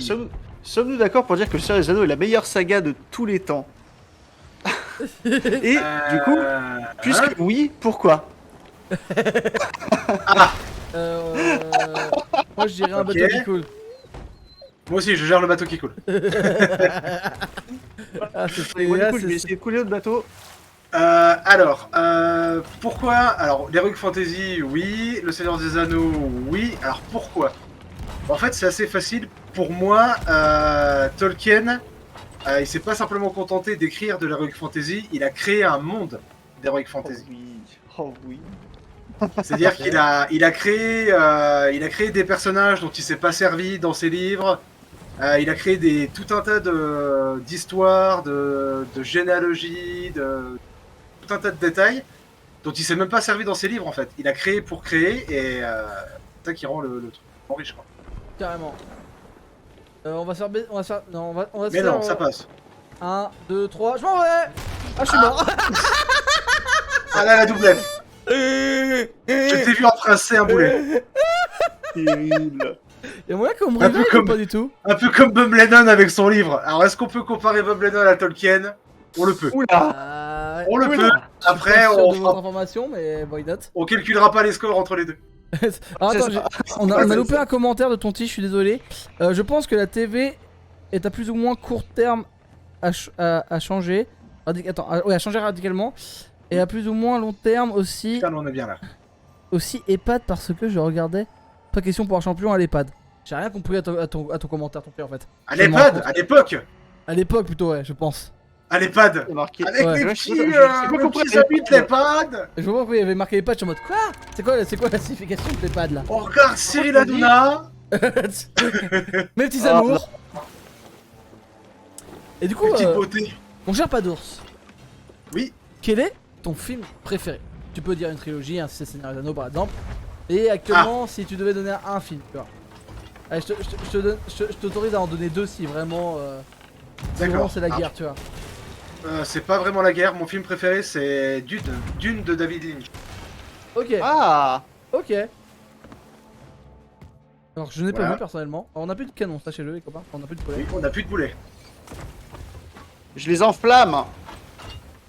Sommes-nous d'accord pour dire que Le Seigneur des Anneaux est la meilleure saga de tous les temps? Et du coup, puisque Hein oui, pourquoi? moi je dirais un Ok. bateau qui coule. Moi aussi, je gère le bateau qui coule. Ah, c'est Moi, du là, coup, je vais c'est- essayer de couler notre bateau. Alors, pourquoi? Alors, l'Heroic Fantasy, oui. Le Seigneur des Anneaux, oui. Alors, pourquoi? En fait, c'est assez facile. Pour moi, Tolkien, il s'est pas simplement contenté d'écrire de l'Heroic Fantasy, il a créé un monde d'Heroic Oh Fantasy. oui. Oh oui. C'est-à-dire qu'il a, il a créé des personnages dont il s'est pas servi dans ses livres. Il a créé tout un tas d'histoires, de généalogies, tout un tas de détails dont il s'est même pas servi dans ses livres en fait. Il a créé pour créer et c'est ça qui rend le truc vraiment riche. Quoi. carrément. On va se faire on va se faire... Non, on va se Mais faire... non, ça passe. 1, 2, 3, je m'en vais. Ah, je suis mort. Ah là, la doublette. Je t'ai vu embrasser un boulet. Terrible. Y'a moyen qu'on me Un peu réveille comme- ou pas du tout? Un peu comme Bob Lennon avec son livre. Alors, est-ce qu'on peut comparer Bob Lennon à Tolkien? On le peut. Oula. On le oui, peut. non. Après, Pas sûr on, de votre information, mais why not? on calculera pas les scores entre les deux. Alors attends, C'est ça. on a c'est loupé ça. un commentaire de Tonti, je suis désolé. Je pense que la TV est à plus ou moins court terme à changer. Attends, ouais, à changer radicalement. Et à plus ou moins long terme aussi, Putain, on est bien là. aussi EHPAD parce que je regardais. Pas question pour un champion à l'EHPAD. J'ai rien compris à ton commentaire, Tonti en fait. À Je me rends l'EHPAD, compte. à l'époque. À l'époque plutôt, ouais, je pense. À l'EHPAD. C'est marqué. Avec Ouais. les Ouais, petits, je sais pas les compris, petits habits de l'EHPAD. Je vois pourquoi il y avait marqué EHPAD, je suis en mode quoi? C'est quoi la signification de l'EHPAD là? On regarde Cyril Hanouna. Mes petits Ah, amours. Et du coup, Petite beauté. mon cher Padours. Oui. Quel est ton film préféré? Tu peux dire une trilogie, hein, si c'est Seigneur des Anneaux par exemple. Et actuellement, si tu devais donner un film, tu vois. Allez, je t'autorise à en donner deux si vraiment, D'accord. c'est la Ah. guerre, tu vois. C'est pas vraiment la guerre. Mon film préféré, c'est Dune. Dune de David Lynch. Ok, Ah. ok. Alors, je n'ai pas Voilà. vu personnellement. Alors, on a plus de canon, sachez-le, les copains. On a plus de poulet. Oui, on a plus de boulet. Je les enflamme.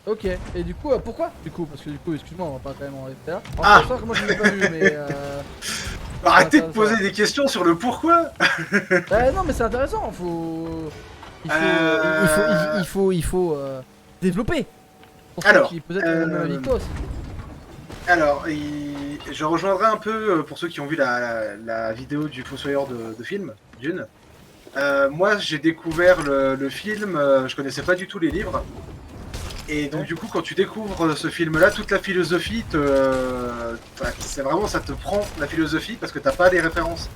Ok, et du coup, pourquoi? Du coup, parce que du coup, excuse-moi, on va pas quand même en rester là. Ah. Alors, que moi je l'ai pas vu, mais Arrêtez ça, de ça poser va. des questions sur le pourquoi. Non, mais c'est intéressant, il faut développer. Pour ceux Alors, qui peut-être ont le même avis que toi aussi. Alors, je rejoindrai un peu pour ceux qui ont vu la vidéo du Fossoyeur de film, Dune. Moi, j'ai découvert le film, je connaissais pas du tout les livres. Et donc, du coup, quand tu découvres ce film-là, toute la philosophie, c'est vraiment, ça te prend la philosophie parce que t'as pas les références.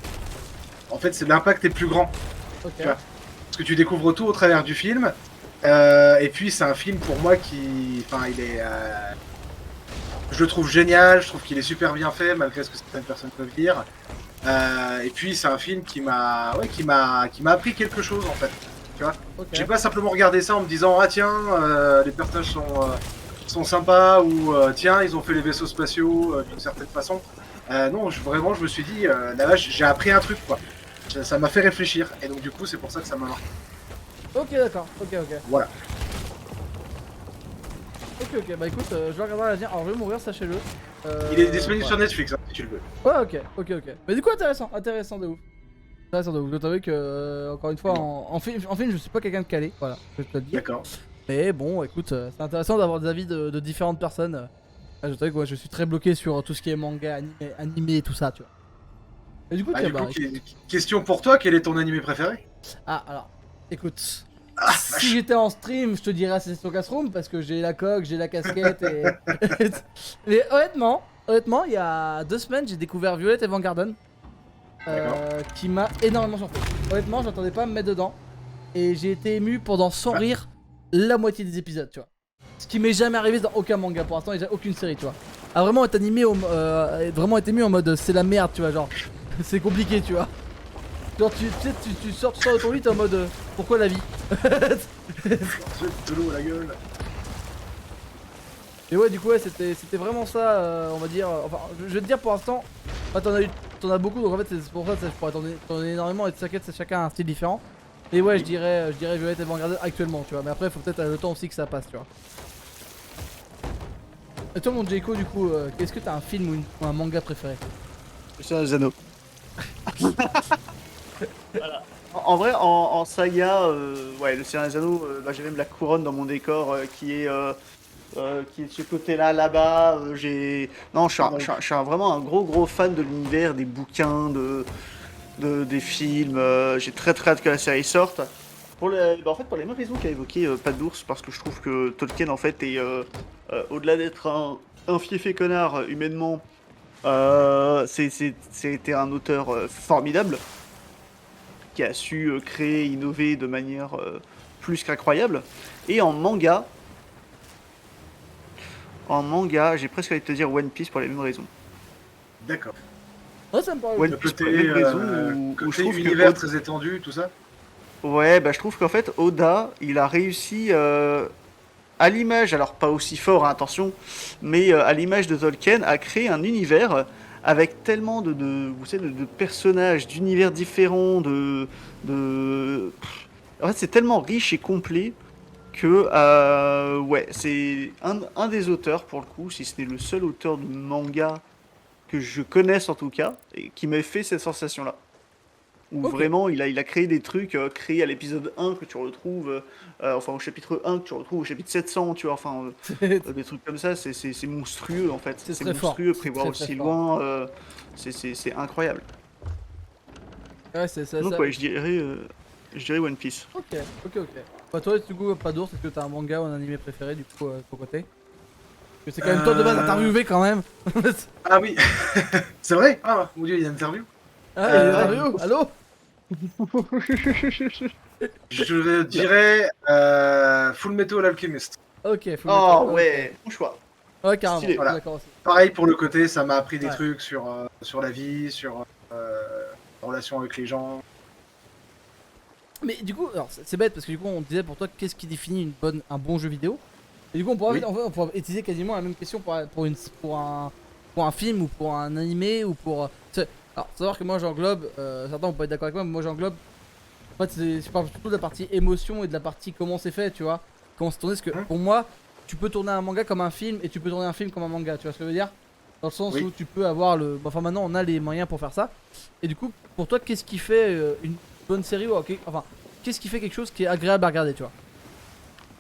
En fait, l'impact est plus grand. Ok. Tu vois. Parce que tu découvres tout au travers du film. Et puis, c'est un film pour moi qui. Enfin, il est. Je le trouve génial, je trouve qu'il est super bien fait, malgré ce que certaines personnes peuvent dire. Et puis c'est un film qui m'a appris quelque chose en fait. Tu vois, Ok. j'ai pas simplement regardé ça en me disant ah tiens les personnages sont sympas ou tiens ils ont fait les vaisseaux spatiaux d'une certaine façon. Non, vraiment je me suis dit là j'ai appris un truc quoi. Ça m'a fait réfléchir et donc du coup c'est pour ça que ça m'a marqué. Ok, d'accord. Ok. Voilà. Ok, bah écoute, je vais regarder à l'avenir. Alors je vais mourir, sachez-le. Il est disponible ouais. sur Netflix hein, si tu le veux. Ouais, ok. Mais du coup, intéressant de ouf. Intéressant de ouf. Je dois t'avouer que, encore une fois, en film, je suis pas quelqu'un de calé, voilà, je vais te le dire. D'accord. Mais bon, écoute, c'est intéressant d'avoir des avis de différentes personnes. Je t'avoue que moi, je suis très bloqué sur tout ce qui est manga, animé et tout ça, tu vois. Et du coup, Ah, tiens, du coup, bah, question pour toi, quel est ton animé préféré? alors, écoute. Ah, Si j'étais en stream, je te dirais Assassin's Classroom parce que j'ai la coque, j'ai la casquette et. Mais honnêtement, il y a 2 semaines, j'ai découvert Violet Evergarden. Qui m'a énormément surpris. Honnêtement, j'attendais pas à me mettre dedans. Et j'ai été ému pendant sans rire la moitié des épisodes, tu vois. Ce qui m'est jamais arrivé dans aucun manga pour l'instant, et aucune série, tu vois. A vraiment être animé, vraiment être ému en mode c'est la merde, tu vois, genre. C'est compliqué, tu vois. Genre tu sors de ton lit, t'es en mode pourquoi la vie? De l'eau à la gueule. Et ouais, du coup, ouais, c'était vraiment ça, on va dire. Enfin, je vais te dire pour l'instant, t'en as beaucoup, donc en fait, c'est pour ça que je pourrais t'en donner énormément. Et t'inquiète, c'est chacun un style différent. Et ouais, je dirais Violet Evergarden actuellement, tu vois. Mais après, faut peut-être le temps aussi que ça passe, tu vois. Et toi, mon Jayco, du coup, est-ce que t'as un film ou un manga préféré? Le Seigneur des Anneaux. Voilà. En vrai, en saga, ouais, le Seigneur des Anneaux, bah, j'ai même la couronne dans mon décor qui est de ce côté-là, là-bas. Non, je suis vraiment un gros fan de l'univers, des bouquins, des films. J'ai très hâte que la série sorte. En fait, pour les mêmes raisons qu'a évoqué Pat d'ours, parce que je trouve que Tolkien, en fait, est au-delà d'être un fiefé connard humainement. C'était un auteur formidable qui a su créer, innover de manière plus qu'incroyable. Et en manga, j'ai presque envie de te dire One Piece pour les mêmes raisons. D'accord. Ouais, ça me paraît. One Le Piece côté, pour les mêmes raisons où je côté trouve univers que très étendu, tout ça. ouais, bah je trouve qu'en fait Oda, il a réussi à l'image, alors pas aussi fort à attention, mais à l'image de Tolkien, à créer un univers avec tellement vous savez, de personnages, d'univers différents, en fait, c'est tellement riche et complet que, ouais, c'est un des auteurs, pour le coup, si ce n'est le seul auteur de manga que je connaisse en tout cas, et qui m'a fait cette sensation-là. Où Ok. vraiment il a créé des trucs créés à l'épisode 1 que tu retrouves, enfin au chapitre 1 que tu retrouves au chapitre 700, tu vois, enfin des trucs comme ça, c'est monstrueux en fait. C'est C'est très fort. monstrueux, C'est prévoir très aussi fort. loin, c'est incroyable. Ouais, c'est ça. Donc ouais, je dirais One Piece. Ok. Bah, toi, du coup, pas d'ours, est-ce que t'as un manga ou un animé préféré, du coup, de ton côté? Parce que c'est quand même toi de base interviewé quand même. Ah oui, c'est vrai. Ah mon dieu, il y a une interview. Ah, il y a une interview. Allô? Je dirais Full Metal Alchemist. Ok, faut Oh mettre. ouais, bon choix. Ouais, carrément. Stylé. Voilà. D'accord aussi. Pareil pour le côté, ça m'a appris des Ouais. trucs sur la vie, sur la relation avec les gens. Mais du coup, alors c'est bête parce que du coup, on disait pour toi, qu'est-ce qui définit un bon jeu vidéo? Et du coup, on pourrait, Oui. on pourrait utiliser quasiment la même question pour un film ou pour un animé ou pour. Alors, faut savoir que moi j'englobe, certains vont pas être d'accord avec moi, mais moi j'englobe. En fait, je parle surtout de la partie émotion et de la partie comment c'est fait, tu vois. comment se tourner, parce que Mhm. pour moi, tu peux tourner un manga comme un film et tu peux tourner un film comme un manga, tu vois ce que je veux dire? Dans le sens Oui. où tu peux avoir le. Enfin, maintenant on a les moyens pour faire ça. Et du coup, pour toi, qu'est-ce qui fait une bonne série ou enfin, qu'est-ce qui fait quelque chose qui est agréable à regarder, tu vois?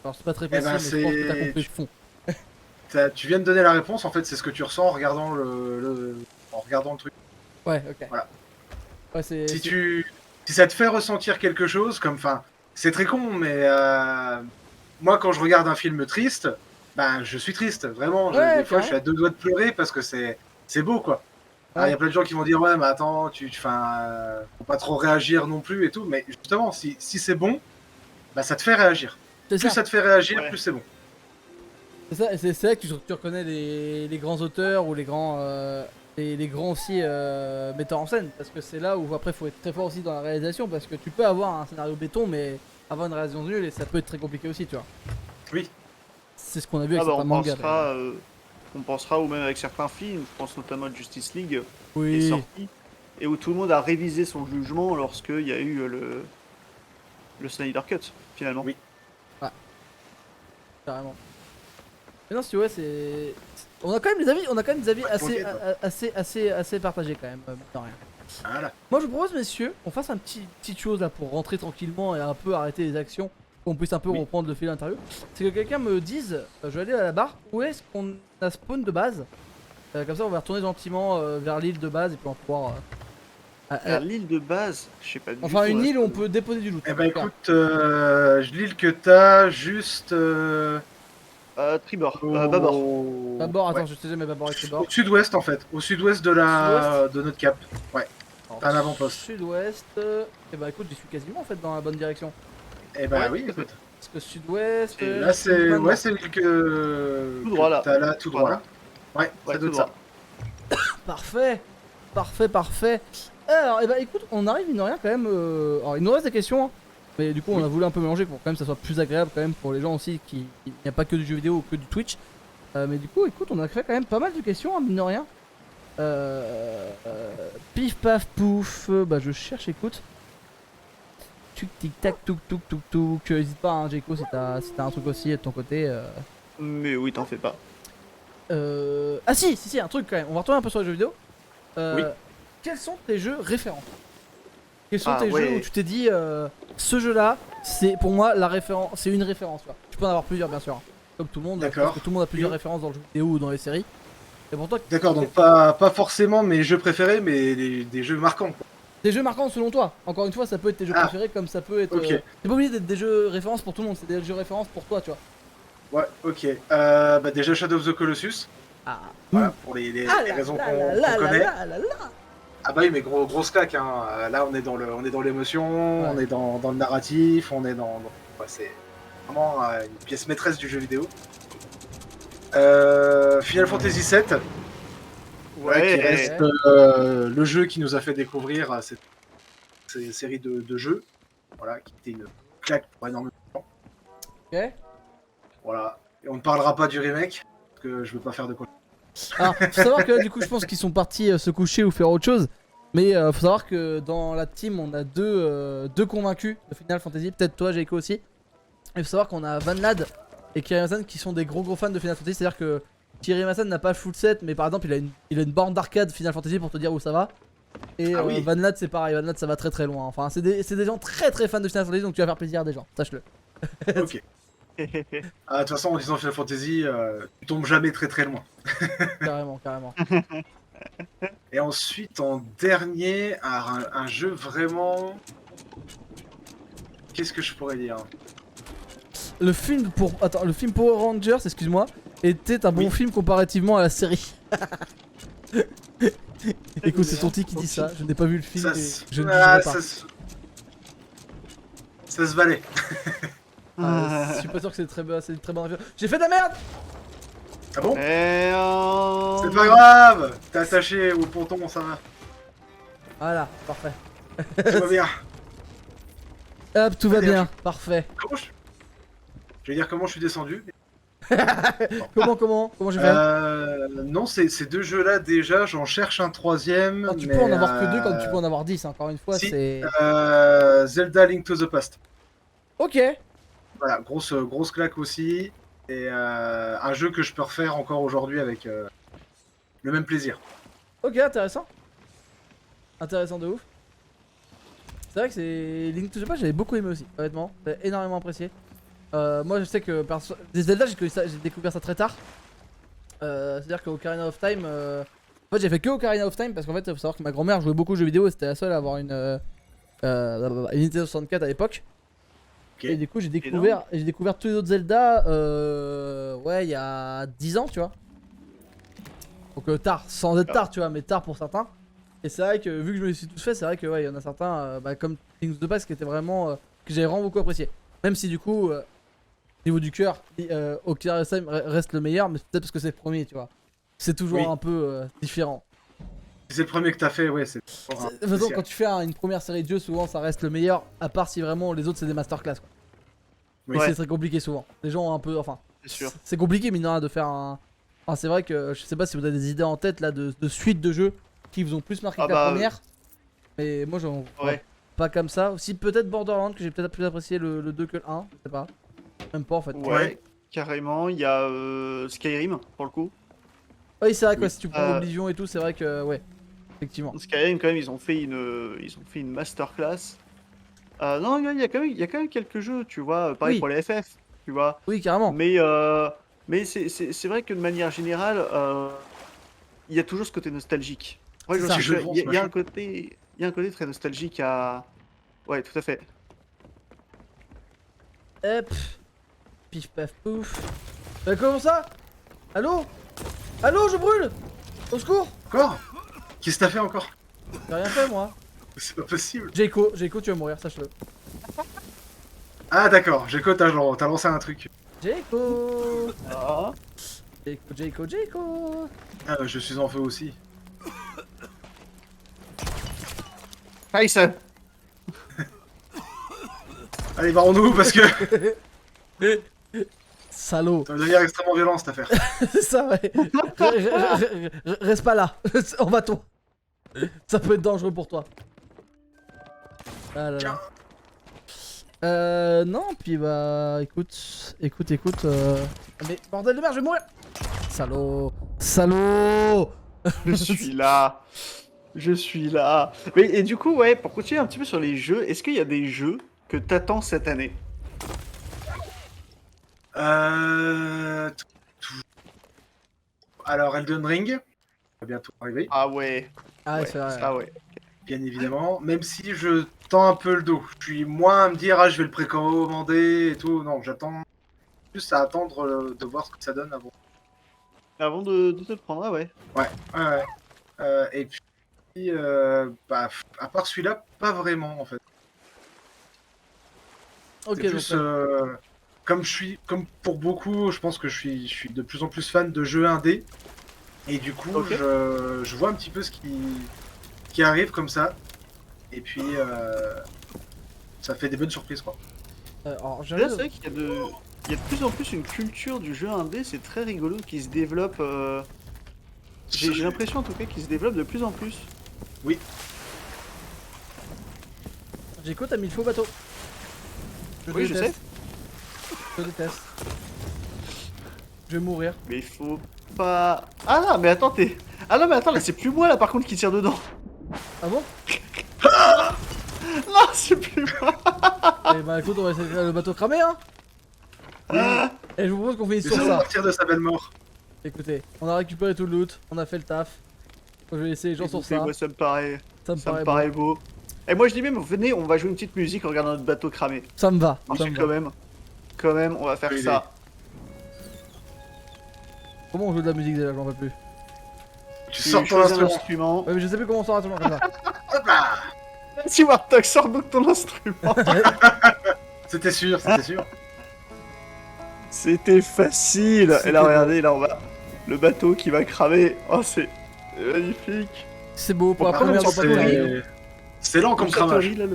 Alors, c'est pas très précis, ben, mais je pense que t'as c'est- compris le fond. Tu viens de donner la réponse, en fait, c'est ce que tu ressens en regardant en regardant le truc. Ouais, ok. Voilà. Ouais, c'est. Si ça te fait ressentir quelque chose, comme, enfin, c'est très con, mais moi, quand je regarde un film triste, ben, je suis triste, vraiment. Ouais, Des fois, je suis carrément. à deux doigts de pleurer parce que c'est beau, quoi. Alors, il y a plein de gens qui vont dire, ouais, mais attends, faut pas trop réagir non plus et tout, mais justement, si c'est bon, bah, ça te fait réagir. C'est Plus ça. ça te fait réagir, Ouais. plus c'est bon. C'est ça, et c'est là que tu reconnais les grands auteurs ou les grands les grands aussi metteurs en scène, parce que c'est là où après faut être très fort aussi dans la réalisation, parce que tu peux avoir un scénario béton mais avoir une réalisation nulle et ça peut être très compliqué aussi, tu vois. Oui. C'est ce qu'on a vu avec Ah bah certains mangas. on pensera, ou même avec certains films, je pense notamment à Justice League, qui est Oui, sorti, et où tout le monde a révisé son jugement lorsqu'il y a eu le Snyder Cut, finalement. Oui. carrément. Mais non, si tu vois, on a quand même des avis, assez partagés quand même, mine de rien. Voilà. Moi je vous propose messieurs, on fasse un petite chose là pour rentrer tranquillement et un peu arrêter les actions, qu'on puisse un peu Oui. reprendre le fil de l'interview. C'est que quelqu'un me dise, je vais aller à la barre, où est-ce qu'on a spawn de base. Comme ça on va retourner gentiment vers l'île de base et puis on va pouvoir... À l'île de base, je sais pas du enfin tout, une hein, île où on peut déposer du loot. Eh en ben tout cas. écoute, l'île que t'as juste Tribord, Babord. Babord, attends, ouais. je sais jamais Babord et Tribord. Au sud-ouest en fait, au sud-ouest de notre cap. Ouais. Alors, T'as un avant-poste. Sud-ouest, et bah écoute, j'y suis quasiment en fait dans la bonne direction. Eh ben Ouais, oui, tout à fait. écoute. Parce que sud-ouest... Et Là je suis c'est maintenant. ouais, c'est l'île que Tout droit, là. t'as là tout droit Voilà. là. Ouais, Ouais, ça doit tout être ça. droit. Parfait, parfait. Alors, et bah écoute, on arrive mine de rien quand même. Alors, il nous reste des questions, hein, mais du coup, on a voulu un peu mélanger pour quand même ça soit plus agréable quand même pour les gens aussi qui il n'y a pas que du jeu vidéo ou que du Twitch. Mais du coup, écoute, on a fait quand même pas mal de questions, hein, mine de rien. Pif paf pouf, bah je cherche, écoute. Tic tic tac touk touk touk touk. N'hésite pas, hein, Jeko, si t'as un truc aussi de ton côté. Mais oui, t'en fais pas. Ah si, un truc quand même. On va retourner un peu sur les jeux vidéo. Oui. Quels sont tes jeux référents? Quels sont Ah, tes ouais. jeux où tu t'es dit ce jeu-là, c'est pour moi la référence, c'est une référence. Quoi. Tu peux en avoir plusieurs bien sûr, hein. Comme tout le monde. D'accord. Parce que tout le monde a plusieurs références dans le jeu vidéo ou dans les séries. Et pour toi, D'accord, donc pas forcément mes jeux préférés, mais des jeux marquants, quoi. des jeux marquants selon toi. Encore une fois, ça peut être tes jeux Ah. préférés comme ça peut être. Ok. C'est pas obligé d'être des jeux références pour tout le monde. C'est des jeux références pour toi, tu vois. Ouais, ok. Bah déjà Shadow of the Colossus, Ah. voilà, pour les Ah raisons là qu'on là connaît. là là là. Ah bah oui, mais grosse claque, hein. Là on est dans l'émotion, Ouais. on est dans le narratif, on est ouais, c'est vraiment une pièce maîtresse du jeu vidéo. Final Fantasy VII, Ouais, qui reste le jeu qui nous a fait découvrir cette série de jeux, voilà, qui était une claque pour énormément de gens. Ok. Voilà. Et on ne parlera pas du remake, parce que je veux pas faire de quoi. Alors, faut savoir que là, du coup, je pense qu'ils sont partis se coucher ou faire autre chose. Mais faut savoir que dans la team, on a deux convaincus de Final Fantasy. Peut-être toi, Jaiko aussi. Il faut savoir qu'on a Van Lad et Kirimasan qui sont des gros fans de Final Fantasy. C'est-à-dire que Kirimasan n'a pas le full set, mais par exemple, il a une borne d'arcade Final Fantasy pour te dire où ça va. Et Ah oui. Van Lad, c'est pareil. Van Lad, ça va très loin. Enfin, c'est des gens très fans de Final Fantasy, donc tu vas faire plaisir à des gens. Sache-le. Ok. Ah, de toute façon, en disant Final Fantasy, tu tombes jamais très loin. Carrément. Et ensuite, en dernier, un jeu vraiment. Qu'est-ce que je pourrais dire? Le film Power Rangers, excuse-moi, était un bon Oui. film comparativement à la série. Écoute, c'est Tonti qui dit ça. Je n'ai pas vu le film et je ne jugerai pas. Ça se valait. Je suis pas sûr que c'est une très bonne référence. J'ai fait de la merde. Ah bon? Et C'est pas grave. T'es attaché au ponton, ça va. Voilà, parfait. Tout va bien. Hop, tout va Vas-y, bien, parfait. Je vais dire comment je suis descendu. Comment j'ai fait? Non, ces deux jeux-là, déjà, j'en cherche un troisième. Non, tu mais, peux en avoir que deux comme tu peux en avoir 10, encore une fois, si. c'est... Zelda Link to the Past. Ok, Voilà, grosse claque aussi. Et un jeu que je peux refaire encore aujourd'hui avec le même plaisir. Ok, intéressant. Intéressant de ouf. C'est vrai que c'est. Link to the Past, j'avais beaucoup aimé aussi, honnêtement. J'avais énormément apprécié. Moi, je sais que des Zelda, j'ai découvert ça très tard. C'est-à-dire qu'Ocarina of Time. En fait, j'ai fait que Ocarina of Time parce qu'en fait, il faut savoir que ma grand-mère jouait beaucoup aux jeux vidéo et c'était la seule à avoir une Nintendo 64 à l'époque. Ok. Et du coup, j'ai découvert tous les autres Zelda, ouais, il y a 10 ans, tu vois. Donc tard, sans être tard, tu vois, mais tard pour certains. Et c'est vrai que vu que je me les suis tous fait, c'est vrai que ouais, il y en a certains, comme Things of the Past, qui étaient vraiment que j'avais vraiment beaucoup apprécié. Même si du coup, au niveau du cœur, Ocarina of Time reste le meilleur, mais peut-être parce que c'est le premier, tu vois. C'est toujours Oui. un peu différent. Si c'est le premier que t'as fait, ouais, c'est. De toute façon, quand tu fais une première série de jeux, souvent ça reste le meilleur, à part si vraiment les autres c'est des masterclass, quoi. Oui. Et Ouais. c'est très compliqué souvent. Les gens ont un peu, enfin, C'est sûr. c'est compliqué mine de rien de faire un. Enfin, c'est vrai que je sais pas si vous avez des idées en tête là de suites de jeux qui vous ont plus marqué Ah que la bah, première. Mais moi j'en vois Ouais. pas comme ça. Aussi peut-être Borderlands que j'ai peut-être plus apprécié le 2 que le 1, je sais pas. Même pas en fait. Ouais, carrément. Il y a Skyrim, pour le coup. Oui, c'est vrai que Oui. si tu prends Oblivion et tout, c'est vrai que ouais, effectivement. Skyrim, quand même, ils ont fait une masterclass. Non, il y a quand même quelques jeux, tu vois. Pareil Oui. pour les FF, tu vois. Oui, carrément. Mais c'est vrai que de manière générale, il y a toujours ce côté nostalgique. Ouais, C'est j'en ça. suis Jeux de sûr. France, Il y a un machin. côté, il y a un côté très nostalgique à. Ouais, tout à fait. Hop. Pif paf pouf. Comment ça? Allô? Allô, je brûle! Au secours! Encore? Qu'est-ce que t'as fait encore? J'ai rien fait moi. C'est pas possible. Jayco, tu vas mourir, sache-le. Ah, d'accord, Géco, t'as lancé un truc. Jayco! Ah. Jayco! Ah, je suis en feu aussi. Tyson. Allez, barrons-nous parce que Salaud! ça va devenir extrêmement violent cette affaire. C'est ça, ouais! Reste pas là! On va toi! Ça peut être dangereux pour toi. Ah là là. Non, puis bah, écoute. Mais bordel de merde, je vais mourir! Salaud! Je suis là. Je suis là. Mais et du coup, ouais, pour continuer un petit peu sur les jeux, est-ce qu'il y a des jeux que t'attends cette année? Alors, Elden Ring va bientôt arriver, Ah ouais. Ah, ouais, Ouais, c'est vrai. ça ouais. bien évidemment. Même si je tends un peu le dos. Je suis moins à me dire, ah, je vais le précommander et tout. Non, j'attends plus à attendre de voir ce que ça donne avant. Avant de te le prendre, ah ouais. Ouais. Et puis, à part celui-là, pas vraiment en fait. Ok, C'est donc. plus, comme pour beaucoup, je pense que je suis de plus en plus fan de jeux indés. Et du coup, Ok. je vois un petit peu ce qui arrive comme ça. Et puis, ça fait des bonnes surprises, quoi. Alors, j'ai Là, c'est vrai qu'il y a il y a de plus en plus une culture du jeu indé, c'est très rigolo, qui se développe. J'ai l'impression en tout cas qu'il se développe de plus en plus. Jayco, t'as mis le faux bateau. Oui, je sais. Je déteste. Je vais mourir. Mais il faut pas. Ah non, mais attends, Ah non, mais attends, là c'est plus moi là par contre qui tire dedans. Ah bon? Non, c'est plus moi. Eh bah écoute, on va essayer de faire le bateau cramé, hein. Et je vous propose qu'on finisse Et sur ça ça. partir de sa belle mort. Écoutez, on a récupéré tout le loot, on a fait le taf. Je vais laisser les gens sur Écoutez, ça. moi ça me paraît. Ça me Ça me paraît paraît beau. Et moi je dis même, venez, on va jouer une petite musique en regardant notre bateau cramé. bon. Ça me va. Parce Ça que me quand va. même. Quand même, on va faire Bonne ça. Comment on joue de la musique déjà? J'en peux plus. Tu Tu sors ton choisis un instrument. instrument. Ouais, mais je sais plus comment on sort l'instrument comme ça. Hop là. Si Warthog, sors donc ton instrument. C'était sûr, c'était sûr. C'était facile. C'était Et là, beau. regardez, là on va. Le bateau qui va cramer. Oh, c'est magnifique. C'est beau pour la Bon, première par fois contre, que c'est j'arrive. horrible. C'est lent comme Même si en cramage. théorie, là,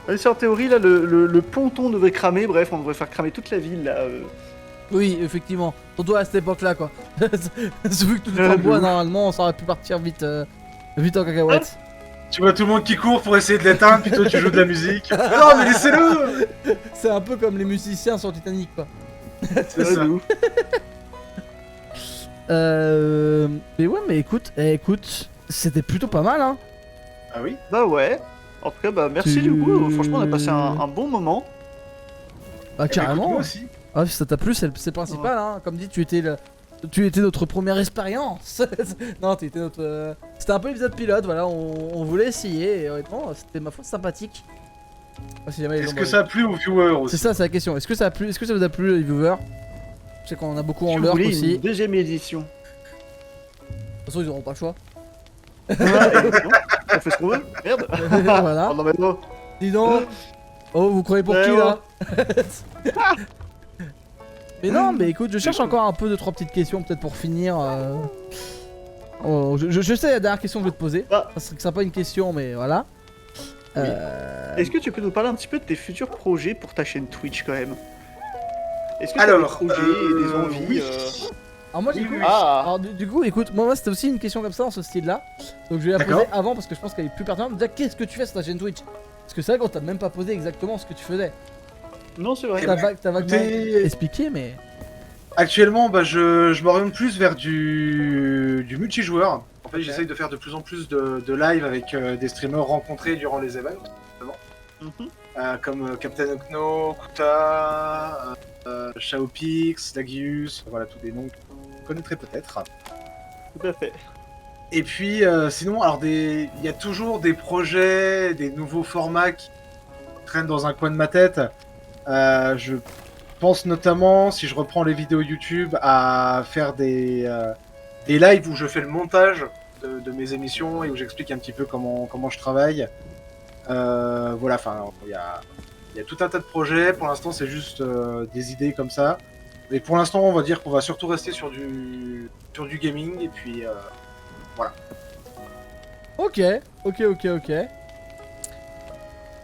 même si en théorie, là, le ponton devait cramer. Bref, on devrait faire cramer toute la ville, là. Oui, effectivement. Surtout à cette époque-là, quoi. Vu que tout est en De bois, ouf. normalement, on aurait pu partir vite, vite en cacahuète. Tu vois tout le monde qui court pour essayer de l'éteindre, puis toi tu joues de la musique. Non mais laissez-le. C'est un peu comme les musiciens sur Titanic, quoi. C'est Ouais, ça. de ouf. Mais ouais, mais écoute, c'était plutôt pas mal, hein. Ah oui. Bah ouais. En tout cas, bah merci Tu- du coup. Franchement, on a passé un bon moment. Bah, Eh ben, écoute, carrément. moi aussi. Ah, si ça t'a plu, c'est le principal, hein. Comme dit, tu étais notre première expérience. Non, tu étais notre. C'était un peu l'épisode pilote, voilà. On voulait essayer, et honnêtement, c'était ma foi sympathique. Ah, si jamais les Est-ce gens que veulent- ça a plu aux viewers aussi? C'est ça, c'est la question. Est-ce que ça a plu? Est-ce que ça vous a plu, les viewers? Je sais qu'on en a beaucoup Si en vous lurk voulez aussi. une deuxième édition. De toute façon, ils auront pas le choix. Voilà, exactement. On fait ce qu'on veut. Merde. Voilà. Oh non mais non. Dis donc. Oh, vous croyez pour Eh qui oh. là? Mais non, mais écoute, je cherche encore un peu 2-3 petites questions peut-être pour finir. Oh, je sais la dernière question que je vais te poser. Ah. Ça serait que ça pas une question, mais voilà. Oui. Est-ce que tu peux nous parler un petit peu de tes futurs projets pour ta chaîne Twitch quand même? Est-ce que tu as Alors, des projets et des envies oui. Alors moi, Oui, du coup, oui. Ah. alors, du coup, écoute, moi c'était aussi une question comme ça dans ce style-là. Donc je vais la poser D'accord. avant parce que je pense qu'elle est plus pertinente. Déjà, qu'est-ce que tu fais sur ta chaîne Twitch? Parce que c'est vrai qu'on t'a même pas posé exactement ce que tu faisais. Non, c'est vrai. T'as vaguement écoutez- expliqué, mais. Actuellement, bah, je m'oriente plus vers du multijoueur. En fait, Ok. j'essaye de faire de plus en plus de live avec des streamers rencontrés durant les événements, Mhm. comme Captain Okno, Kuta, Shaopix, Dagius, voilà tous des noms que vous connaîtrez peut-être. Tout à fait. Et puis sinon, alors il y a toujours des projets, des nouveaux formats qui traînent dans un coin de ma tête. Je pense notamment, si je reprends les vidéos YouTube, à faire des lives où je fais le montage de mes émissions et où j'explique un petit peu comment je travaille. Voilà, enfin, il y a tout un tas de projets. Pour l'instant, c'est juste des idées comme ça. Mais pour l'instant, on va dire qu'on va surtout rester sur du gaming et puis Ok.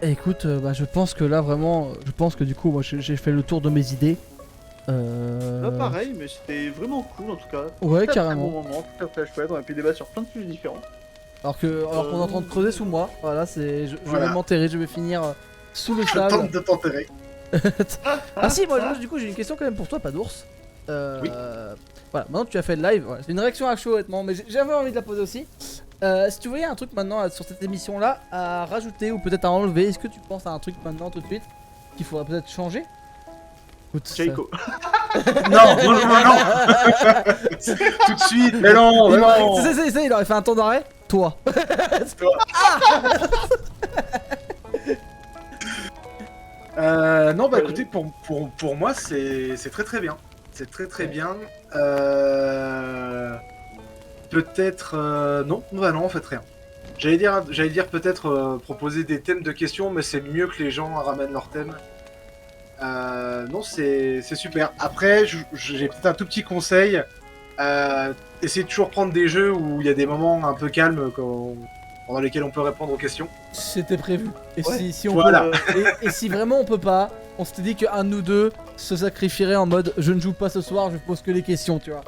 Écoute, bah, je pense que là vraiment, je pense que du coup, moi j'ai fait le tour de mes idées. Là, pareil, mais c'était vraiment cool en tout cas. Ouais, Très, carrément. Très bon moment, très très chouette. On a pu débattre sur plein de sujets différents. Alors qu'on est en train de creuser sous moi. Voilà, je Voilà. vais m'enterrer, je vais finir sous le je tente sable. de t'enterrer. Ah si, moi du coup j'ai une question quand même pour toi, pas d'ours. Oui. Voilà, maintenant que tu as fait le live, voilà, c'est une réaction à chaud honnêtement, mais j'avais envie de la poser aussi. Si tu voyais un truc maintenant sur cette émission là à rajouter ou peut-être à enlever, est-ce que tu penses à un truc maintenant tout de suite qu'il faudrait peut-être changer? Écoute, Jaiko. Non, non. Tout de suite. Mais non, mais non. C'est, il aurait fait un temps d'arrêt. Toi. Non, bah écoutez, pour moi, c'est très très bien. C'est très très bien. Peut-être. Non, bah non, en fait, rien. J'allais dire peut-être proposer des thèmes de questions, mais c'est mieux que les gens ramènent leurs thèmes. Non, c'est super. Après, j'ai peut-être un tout petit conseil. Essayez de toujours prendre des jeux où il y a des moments un peu calmes pendant lesquels on peut répondre aux questions. C'était prévu. Et Ouais, si on voilà. peut, et si vraiment on peut pas, on s'était dit qu'un de nous deux se sacrifierait en mode je ne joue pas ce soir, je pose que les questions, tu vois.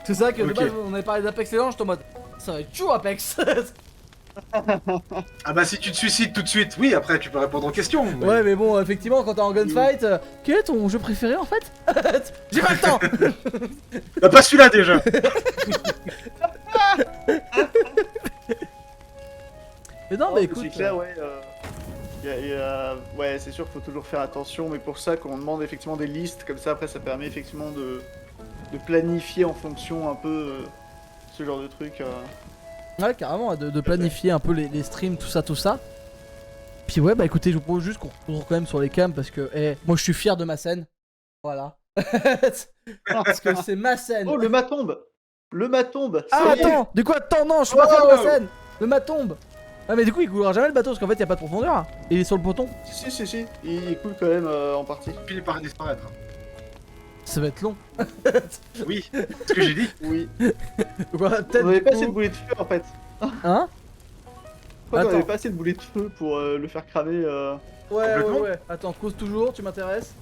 C'est ça que de Ok. base on avait parlé d'Apex Legends, j'étais en mode ça va être chaud Apex. Ah bah si tu te suicides tout de suite, oui, après tu peux répondre aux questions. mais- Ouais, mais bon, effectivement, quand t'es en gunfight, quel est ton jeu préféré en fait? J'ai pas le temps. Bah pas celui-là déjà. Mais non, Non, mais mais écoute. c'est clair, ouais. Ouais, c'est sûr, faut toujours faire attention, mais pour ça, qu'on demande effectivement des listes, comme ça, après, ça permet effectivement de planifier en fonction un peu ce genre de truc. Ouais, carrément, de planifier un peu les streams, tout ça. Puis ouais, bah écoutez, je vous propose juste qu'on retourne quand même sur les cams parce que, moi je suis fier de ma scène. Voilà. Parce que c'est ma scène. Oh, le matombe. Le matombe. Ah, ça y est. attends, de quoi? Attends, non, je suis pas fier de ma scène. Le matombe. Ah, mais du coup, il coulera jamais le bateau parce qu'en fait, y a pas de profondeur. Et il est sur le ponton. Si. Il est cool quand même en partie. Finit par disparaître. Ça va être long. Oui, c'est ce que j'ai dit. Oui. Donc, on va On peut-être. avait du pas coup- assez de boulets de feu en fait. Hein? Je crois qu'on Attends. avait pas assez de boulets de feu pour le faire cramer. Ouais. Complètement. Attends, cause toujours, tu m'intéresses.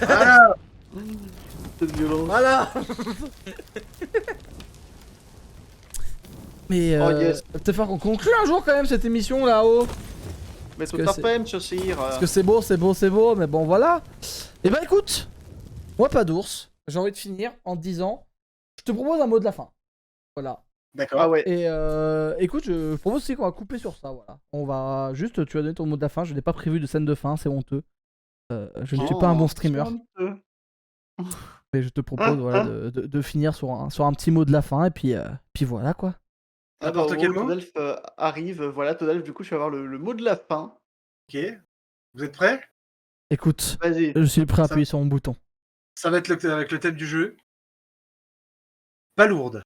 Ah, Cette violence. Voilà. Mais Oh, yes. peut-être faire qu'on conclue un jour quand même cette émission là-haut. Mais tout que à c'est- fait, monsieur Sire. Parce que c'est beau, mais bon voilà. Et bah écoute, moi pas d'ours, j'ai envie de finir en te disant, je te propose un mot de la fin. Voilà. D'accord. Ah ouais. Et écoute, je propose aussi qu'on va couper sur ça, voilà. On va juste, tu vas donner ton mot de la fin, je n'ai pas prévu de scène de fin, c'est honteux. Je ne suis pas un bon streamer, mais je te propose voilà, de finir sur un petit mot de la fin, et puis voilà quoi. Ah bah, N'importe au quel moment où mot. Todalf arrive, voilà, Todalf, du coup, je vais avoir le mot de la fin. Ok. Vous êtes prêts? Écoute, Vas-y. je suis prêt à Ça- appuyer sur mon bouton. Ça va être avec le thème du jeu. Palourde.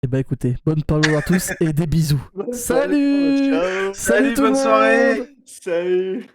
Et bah écoutez, bonne parole à tous et des bisous. Bonne Salut. soirée, ciao. Salut tout le bonne monde. soirée. Salut.